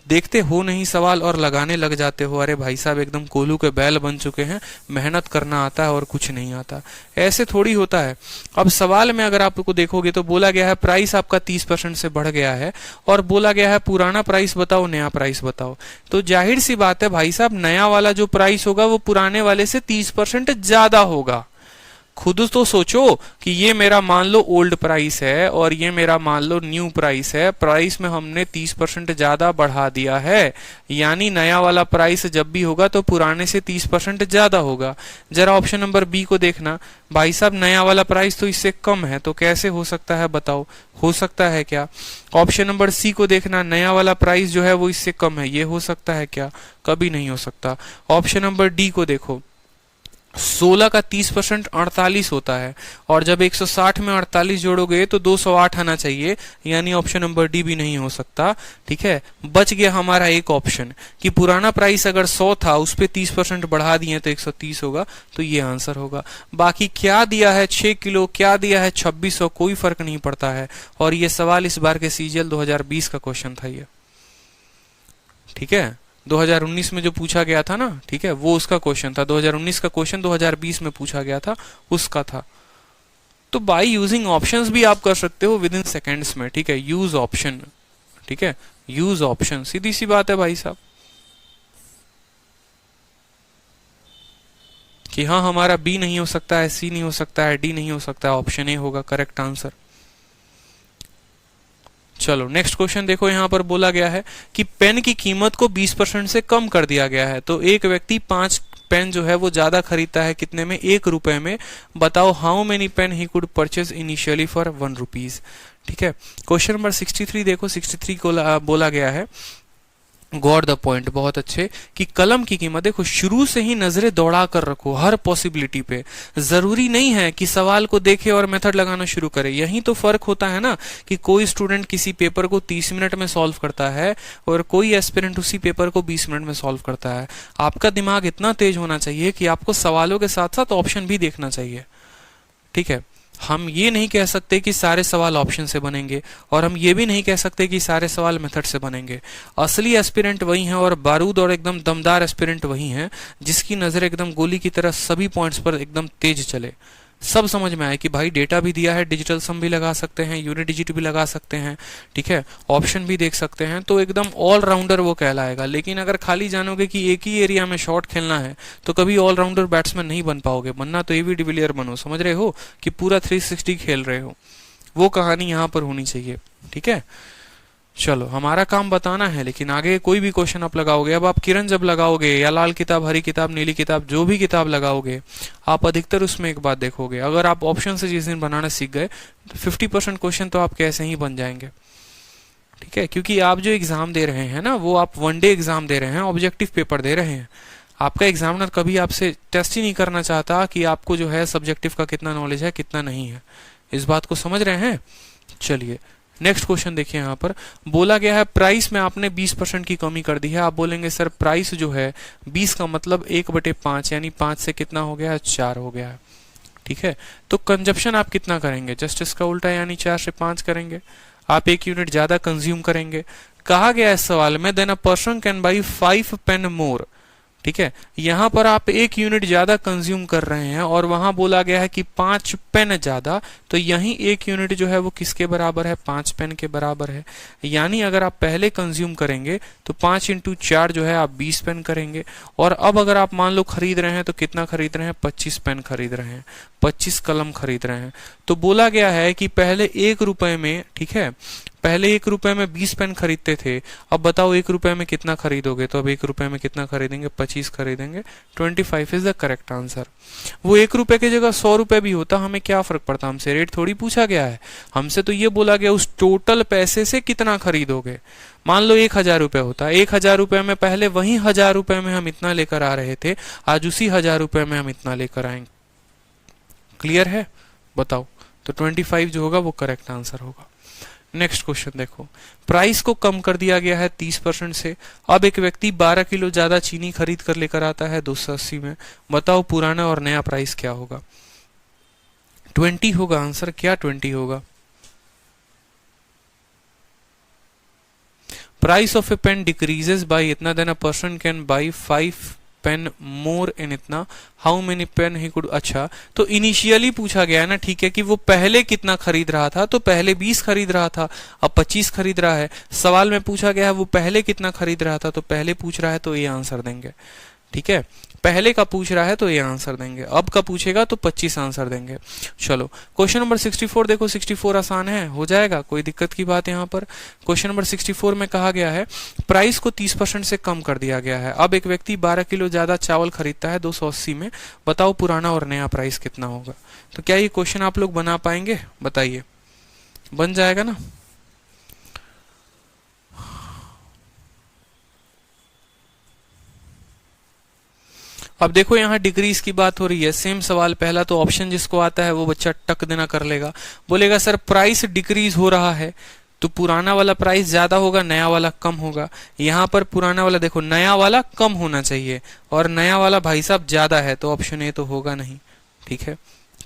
S1: देखते हो नहीं सवाल और लगाने लग जाते हो, अरे भाई साहब एकदम कोल्हू के बैल बन चुके हैं, मेहनत करना आता है और कुछ नहीं आता। ऐसे थोड़ी होता है। अब सवाल में अगर आपको देखोगे तो बोला गया है प्राइस आपका 30% से बढ़ गया है और बोला गया है पुराना प्राइस बताओ, नया प्राइस बताओ। तो जाहिर सी बात है भाई साहब, नया वाला जो प्राइस होगा वो पुराने वाले से 30% ज्यादा होगा। खुद तो सोचो कि ये मेरा मान लो ओल्ड प्राइस है और ये मेरा मान लो न्यू प्राइस है। प्राइस में हमने 30% ज्यादा बढ़ा दिया है, यानी नया वाला प्राइस जब भी होगा तो पुराने से 30% ज्यादा होगा। जरा ऑप्शन नंबर बी को देखना, भाई साहब नया वाला प्राइस तो इससे कम है, तो कैसे हो सकता है बताओ, हो सकता है क्या। ऑप्शन नंबर सी को देखना, नया वाला प्राइस जो है वो इससे कम है, ये हो सकता है क्या, कभी नहीं हो सकता। ऑप्शन नंबर डी को देखो, 16 का 30% 48 होता है और जब 160 में 48 जोड़ोगे तो 208 आना चाहिए, यानी ऑप्शन नंबर डी भी नहीं हो सकता। ठीक है, बच गया हमारा एक ऑप्शन कि पुराना प्राइस अगर 100 था उस पे 30% बढ़ा दिए तो 130 होगा, तो ये आंसर होगा। बाकी क्या दिया है 6 किलो, क्या दिया है 2600, कोई फर्क नहीं पड़ता है। और ये सवाल इस बार के सीजीएल 2020 का क्वेश्चन था ये। ठीक है, 2019 में जो पूछा गया था ना, ठीक है, वो उसका क्वेश्चन था। 2019 का क्वेश्चन 2020 में पूछा गया था, उसका था। तो बाय यूजिंग ऑप्शंस भी आप कर सकते हो विद इन सेकेंड्स में, ठीक है, यूज ऑप्शन, ठीक है, यूज ऑप्शन, सीधी सी बात है भाई साहब, कि हाँ हमारा बी नहीं हो सकता है, सी नहीं हो सकता है, डी नहीं हो सकता है, ऑप्शन ए होगा करेक्ट आंसर। चलो नेक्स्ट क्वेश्चन देखो, यहां पर बोला गया है कि पेन की कीमत को 20% से कम कर दिया गया है। तो एक व्यक्ति 5 पेन जो है वो ज्यादा खरीदता है, कितने में, 1 रुपए में। बताओ how many pen he could purchase initially for 1 rupees. ठीक है, क्वेश्चन नंबर 63 देखो, 63 को बोला गया है, गॉट द पॉइंट, बहुत अच्छे, कि कलम की कीमत देखो, शुरू से ही नजरें दौड़ा कर रखो हर पॉसिबिलिटी पे। जरूरी नहीं है कि सवाल को देखे और मेथड लगाना शुरू करे। यही तो फर्क होता है ना, कि कोई स्टूडेंट किसी पेपर को 30 मिनट में सॉल्व करता है और कोई एस्पिरेंट उसी पेपर को 20 मिनट में सॉल्व करता है। आपका दिमाग इतना तेज होना चाहिए कि आपको सवालों के साथ साथ ऑप्शन भी देखना चाहिए। ठीक है, हम ये नहीं कह सकते कि सारे सवाल ऑप्शन से बनेंगे, और हम ये भी नहीं कह सकते कि सारे सवाल मेथड से बनेंगे। असली एस्पिरेंट वही है और बारूद और एकदम दमदार एस्पिरेंट वही है जिसकी नजर एकदम गोली की तरह सभी पॉइंट्स पर एकदम तेज चले, सब समझ में आए कि भाई डेटा भी दिया है, डिजिटल सम भी लगा सकते हैं, यूनिट डिजिट भी लगा सकते हैं, ठीक है, ऑप्शन भी देख सकते हैं, तो एकदम ऑलराउंडर वो कहलाएगा। लेकिन अगर खाली जानोगे कि एक ही एरिया में शॉट खेलना है तो कभी ऑलराउंडर बैट्समैन नहीं बन पाओगे। बनना तो एवी डिविलियर बनो, समझ रहे हो, कि पूरा 360 खेल रहे हो, वो कहानी यहाँ पर होनी चाहिए। ठीक है, चलो हमारा काम बताना है, लेकिन आगे कोई भी क्वेश्चन आप लगाओगे, अब आप किरण जब लगाओगे या लाल किताब, हरी किताब, नीली किताब, जो भी किताब लगाओगे, आप अधिकतर उसमें एक बात देखोगे, अगर आप ऑप्शन से जिस दिन बनाना सीख गए तो 50% क्वेश्चन तो आपके ऐसे ही बन जाएंगे। ठीक है, क्योंकि आप जो एग्जाम दे रहे हैं ना, वो आप 1 डे एग्जाम दे रहे हैं, ऑब्जेक्टिव पेपर दे रहे हैं। आपका एग्जामिनर कभी आपसे टेस्ट ही नहीं करना चाहता कि आपको जो है सब्जेक्टिव का कितना नॉलेज है, कितना नहीं है। इस बात को समझ रहे हैं। चलिए नेक्स्ट क्वेश्चन देखिए, यहाँ पर बोला गया है प्राइस में आपने 20% की कमी कर दी है। आप बोलेंगे सर प्राइस जो है 20 का मतलब 1/5, यानी 5 से कितना हो गया है, 4 हो गया है। ठीक है, तो कंजप्शन आप कितना करेंगे, जस्ट इसका उल्टा, यानी 4 से 5 करेंगे। आप 1 यूनिट ज्यादा कंज्यूम करेंगे। कहा गया है सवाल में then a person can buy 5 pen more. ठीक है, यहां पर आप 1 यूनिट ज्यादा कंज्यूम कर रहे हैं और वहां बोला गया है कि 5 पेन ज्यादा, तो यही 1 यूनिट जो है वो किसके बराबर है, 5 पेन के बराबर है। यानी अगर आप पहले कंज्यूम करेंगे तो 5 × 4 जो है आप 20 पेन करेंगे। और अब अगर आप मान लो खरीद रहे हैं तो कितना खरीद रहे हैं, 25 पेन खरीद रहे हैं, 25 कलम खरीद रहे हैं। तो बोला गया है कि पहले 1 रुपए में, ठीक है, पहले 1 रुपए में 20 पेन खरीदते थे, अब बताओ 1 रुपए में कितना खरीदोगे, तो अब 1 रुपए में कितना खरीदेंगे, 25 खरीदेंगे। 25 इज द करेक्ट आंसर। वो 1 रुपए की जगह 100 रुपए भी होता, हमें क्या फर्क पड़ता, हमसे रेट थोड़ी पूछा गया है। हमसे तो ये बोला गया उस टोटल पैसे से कितना खरीदोगे। मान लो 1000 रुपए होता, 1000 रुपए में पहले वही 1000 रुपए में हम इतना लेकर आ रहे थे, आज उसी 1000 रुपए में हम इतना लेकर आएंगे। क्लियर है, बताओ। तो 25 जो होगा वो करेक्ट आंसर होगा। नेक्स्ट क्वेश्चन देखो, प्राइस को कम कर दिया गया है 30% से। अब एक व्यक्ति 12 किलो ज्यादा चीनी खरीद कर लेकर आता है 280 में। बताओ पुराना और नया प्राइस क्या होगा। 20 होगा आंसर, क्या 20 होगा। Price of a pen decreases by इतना, then a person can buy 5 pen more in इतना, how many pen he could. अच्छा, तो इनिशियली पूछा गया है ना, ठीक है, कि वो पहले कितना खरीद रहा था, तो पहले 20 खरीद रहा था, अब 25 खरीद रहा है। सवाल में पूछा गया है वो पहले कितना खरीद रहा था, तो पहले पूछ रहा है तो ये आंसर देंगे। ठीक है, पहले का पूछ रहा है तो ये आंसर देंगे, अब का पूछेगा तो 25 आंसर देंगे। चलो क्वेश्चन नंबर 64 देखो, 64 आसान है, हो जाएगा, कोई दिक्कत की बात यहाँ पर। क्वेश्चन नंबर 64 में कहा गया है प्राइस को 30% से कम कर दिया गया है। अब एक व्यक्ति 12 किलो ज्यादा चावल खरीदता है 280 में। बताओ पुराना और नया प्राइस कितना होगा। तो क्या ये क्वेश्चन आप लोग बना पाएंगे, बताइए, बन जाएगा ना। अब देखो यहाँ डिक्रीज की बात हो रही है, सेम सवाल पहला, तो ऑप्शन जिसको आता है वो बच्चा टक देना कर लेगा। बोलेगा सर प्राइस डिक्रीज हो रहा है, तो पुराना वाला प्राइस ज्यादा होगा, नया वाला कम होगा। यहाँ पर पुराना वाला देखो, नया वाला कम होना चाहिए और नया वाला भाई साहब ज्यादा है, तो ऑप्शन ए तो होगा नहीं। ठीक है,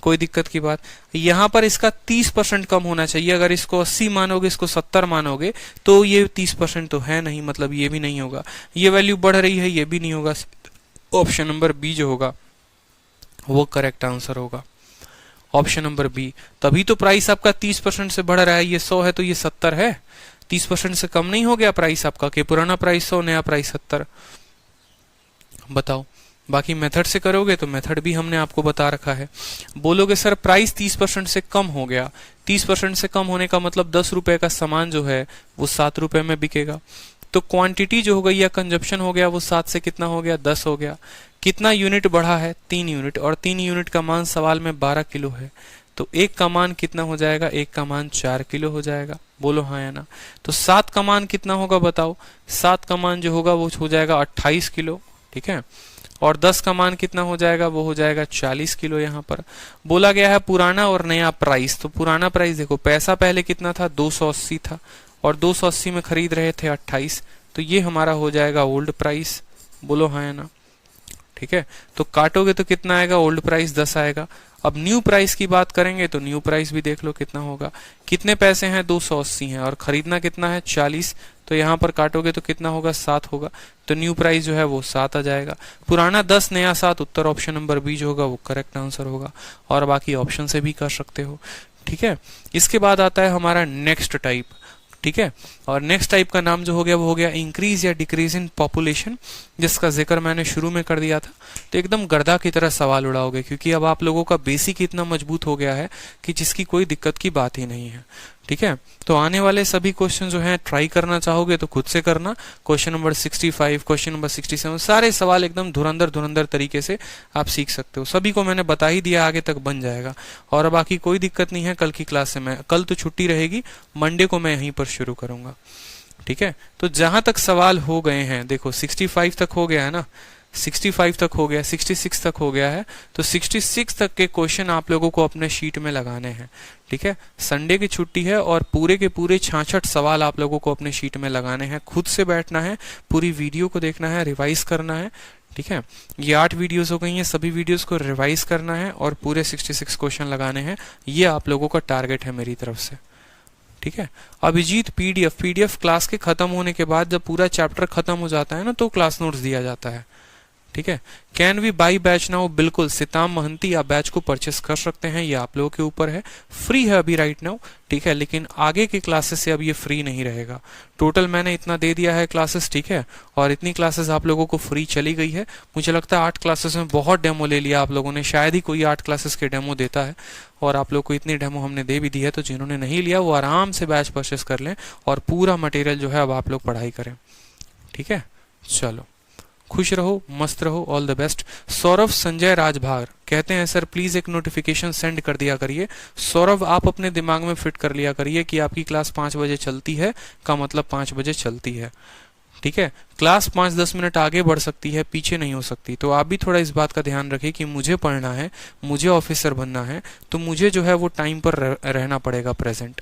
S1: कोई दिक्कत की बात। यहाँ पर इसका 30% कम होना चाहिए, अगर इसको 80 मानोगे, इसको 70 मानोगे, तो ये 30% तो है नहीं, मतलब ये भी नहीं होगा। ये वैल्यू बढ़ रही है, ये भी नहीं होगा। ऑप्शन नंबर बी जो होगा वो करेक्ट आंसर होगा, ऑप्शन नंबर बी। तभी तो प्राइस आपका 30% से बढ़ रहा है, ये 100 है तो ये 70 है, 30% से कम नहीं हो गया प्राइस आपका, कि पुराना प्राइस 100, नया प्राइस 70। बताओ। बाकी मेथड से करोगे तो मेथड भी हमने आपको बता रखा है। बोलोगे सर प्राइस 30% से कम हो गया, 30% से कम होने का मतलब 10 रुपए का सामान जो है वो 7 रुपए में बिकेगा, तो क्वांटिटी जो हो गई या कंजप्शन हो गया वो 7 से कितना हो गया, 10 हो गया। कितना यूनिट बढ़ा है, 3 यूनिट, और 3 यूनिट का मान सवाल में 12 किलो है, तो एक का मान कितना हो जाएगा, एक का मान 4 किलो हो जाएगा। बोलो हाँ या ना। तो 7 का मान कितना होगा बताओ, 7 का मान जो होगा वो हो जाएगा 28 किलो, ठीक है। और 10 का मान कितना हो जाएगा, वो हो जाएगा 40 किलो। यहाँ पर बोला गया है पुराना और नया प्राइस, तो पुराना प्राइस देखो, पैसा पहले कितना था, 280 था, और 280 में खरीद रहे थे 28, तो ये हमारा हो जाएगा ओल्ड प्राइस। बोलो हाँ या ना, ठीक है। तो काटोगे तो कितना आएगा, ओल्ड प्राइस 10 आएगा। अब न्यू प्राइस की बात करेंगे तो न्यू प्राइस भी देख लो कितना होगा, कितने पैसे हैं, 280 हैं, और खरीदना कितना है, 40, तो यहाँ पर काटोगे तो कितना होगा, 7 होगा, तो न्यू प्राइस जो है वो 7 आ जाएगा। पुराना 10, नया 7, उत्तर ऑप्शन नंबर बी जो होगा वो करेक्ट आंसर होगा, और बाकी ऑप्शन से भी कर सकते हो, ठीक है। इसके बाद आता है हमारा नेक्स्ट टाइप, ठीक है। और नेक्स्ट टाइप का नाम जो हो गया वो हो गया इंक्रीज या डिक्रीज इन पॉपुलेशन, जिसका जिक्र मैंने शुरू में कर दिया था। तो एकदम गर्दा की तरह सवाल उड़ाओगे, क्योंकि अब आप लोगों का बेसिक इतना मजबूत हो गया है कि जिसकी कोई दिक्कत की बात ही नहीं है, ठीक है। तो आने वाले सभी क्वेश्चन जो हैं ट्राई करना चाहोगे तो खुद से करना। क्वेश्चन नंबर 65, क्वेश्चन नंबर 67, सारे सवाल एकदम धुरंधर तरीके से आप सीख सकते हो। सभी को मैंने बता ही दिया, आगे तक बन जाएगा। और बाकी कोई दिक्कत नहीं है, कल की क्लास से मैं, कल तो छुट्टी रहेगी, मंडे को मैं यहीं पर शुरू करूंगा, ठीक है। तो जहां तक सवाल हो गए हैं, देखो 65 तक हो गया है ना, 65 तक हो गया, 66 तक हो गया है, तो 66 तक के क्वेश्चन आप लोगों को अपने शीट में लगाने हैं, ठीक है। संडे की छुट्टी है और पूरे के पूरे 66 सवाल आप लोगों को अपने शीट में लगाने हैं। खुद से बैठना है, पूरी वीडियो को देखना है, रिवाइज करना है, ठीक है। ये 8 वीडियोस हो गई हैं, सभी वीडियोस को रिवाइज करना है और पूरे 66 क्वेश्चन लगाने हैं। ये आप लोगों का टारगेट है मेरी तरफ से, ठीक है। अभिजीत पीडीएफ क्लास के खत्म होने के बाद जब पूरा चैप्टर खत्म हो जाता है ना, तो क्लास नोट्स दिया जाता है, ठीक है। Can we buy batch now, बिल्कुल सिताम महंती आप बैच को परचेस कर सकते हैं, ये आप लोगों के ऊपर है, फ्री है अभी राइट नाउ, ठीक है। लेकिन आगे के क्लासेस से अब ये फ्री नहीं रहेगा। टोटल मैंने इतना दे दिया है क्लासेस, ठीक है, और इतनी क्लासेस आप लोगों को फ्री चली गई है। मुझे लगता है 8 क्लासेस में बहुत डेमो ले लिया आप लोगों ने, शायद ही कोई 8 क्लासेस के डेमो देता है, और आप लोग को इतनी डेमो हमने दे भी दी है। तो जिन्होंने नहीं लिया वो आराम से बैच परचेस कर लें और पूरा मटेरियल जो है अब आप लोग पढ़ाई करें, ठीक है। चलो, खुश रहो, मस्त रहो, all the best. Saurabh Sanjay Rajbhar कहते हैं सर प्लीज एक नोटिफिकेशन सेंड कर दिया करिए। सौरभ आप अपने दिमाग में फिट कर लिया करिए कि आपकी क्लास 5 बजे चलती है का मतलब 5 बजे चलती है, ठीक है। क्लास 5-10 मिनट आगे बढ़ सकती है, पीछे नहीं हो सकती। तो आप भी थोड़ा इस बात का ध्यान रखिए कि मुझे पढ़ना है, मुझे ऑफिसर बनना है, तो मुझे जो है वो टाइम पर रहना पड़ेगा प्रेजेंट।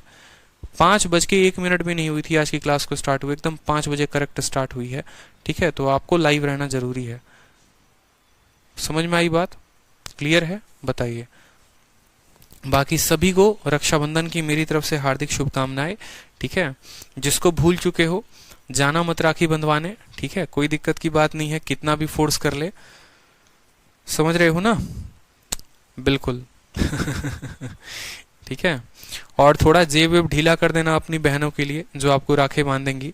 S1: 5:01 भी नहीं हुई थी आज की क्लास को स्टार्ट हुई, एकदम 5 बजे करेक्ट स्टार्ट हुई है, ठीक है। तो आपको लाइव रहना जरूरी है। समझ में आई बात, क्लियर है, बताइए। बाकी सभी को रक्षाबंधन की मेरी तरफ से हार्दिक शुभकामनाएं, ठीक है। जिसको भूल चुके हो जाना मत राखी बंधवाने, ठीक है, कोई दिक्कत की बात नहीं है, कितना भी फोर्स कर ले, समझ रहे हो ना, बिल्कुल ठीक है। और थोड़ा जेब वेब ढीला कर देना अपनी बहनों के लिए जो आपको राखी बांधेंगी।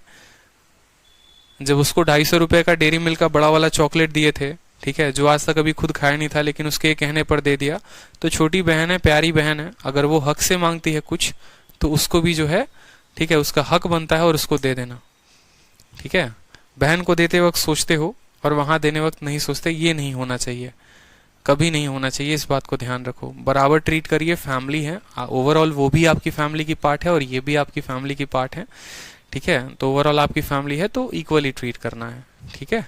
S1: जब उसको 250 रुपए का डेयरी मिल्क का बड़ा वाला चॉकलेट दिए थे, ठीक है, जो आज तक कभी खुद खाया नहीं था लेकिन उसके कहने पर दे दिया, तो छोटी बहन है, प्यारी बहन है, अगर वो हक से मांगती है कुछ तो उसको भी जो है, ठीक है, उसका हक बनता है और उसको दे देना, ठीक है। बहन को देते वक्त सोचते हो और वहां देने वक्त नहीं सोचते, ये नहीं होना चाहिए, कभी नहीं होना चाहिए, इस बात को ध्यान रखो। बराबर ट्रीट करिए, फैमिली है, ओवरऑल वो भी आपकी फैमिली की पार्ट है और ये भी आपकी फैमिली की पार्ट है, ठीक है। तो ओवरऑल आपकी फैमिली है तो इक्वली ट्रीट करना है, ठीक है।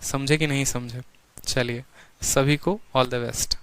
S1: समझे कि नहीं समझे? चलिए, सभी को ऑल द बेस्ट।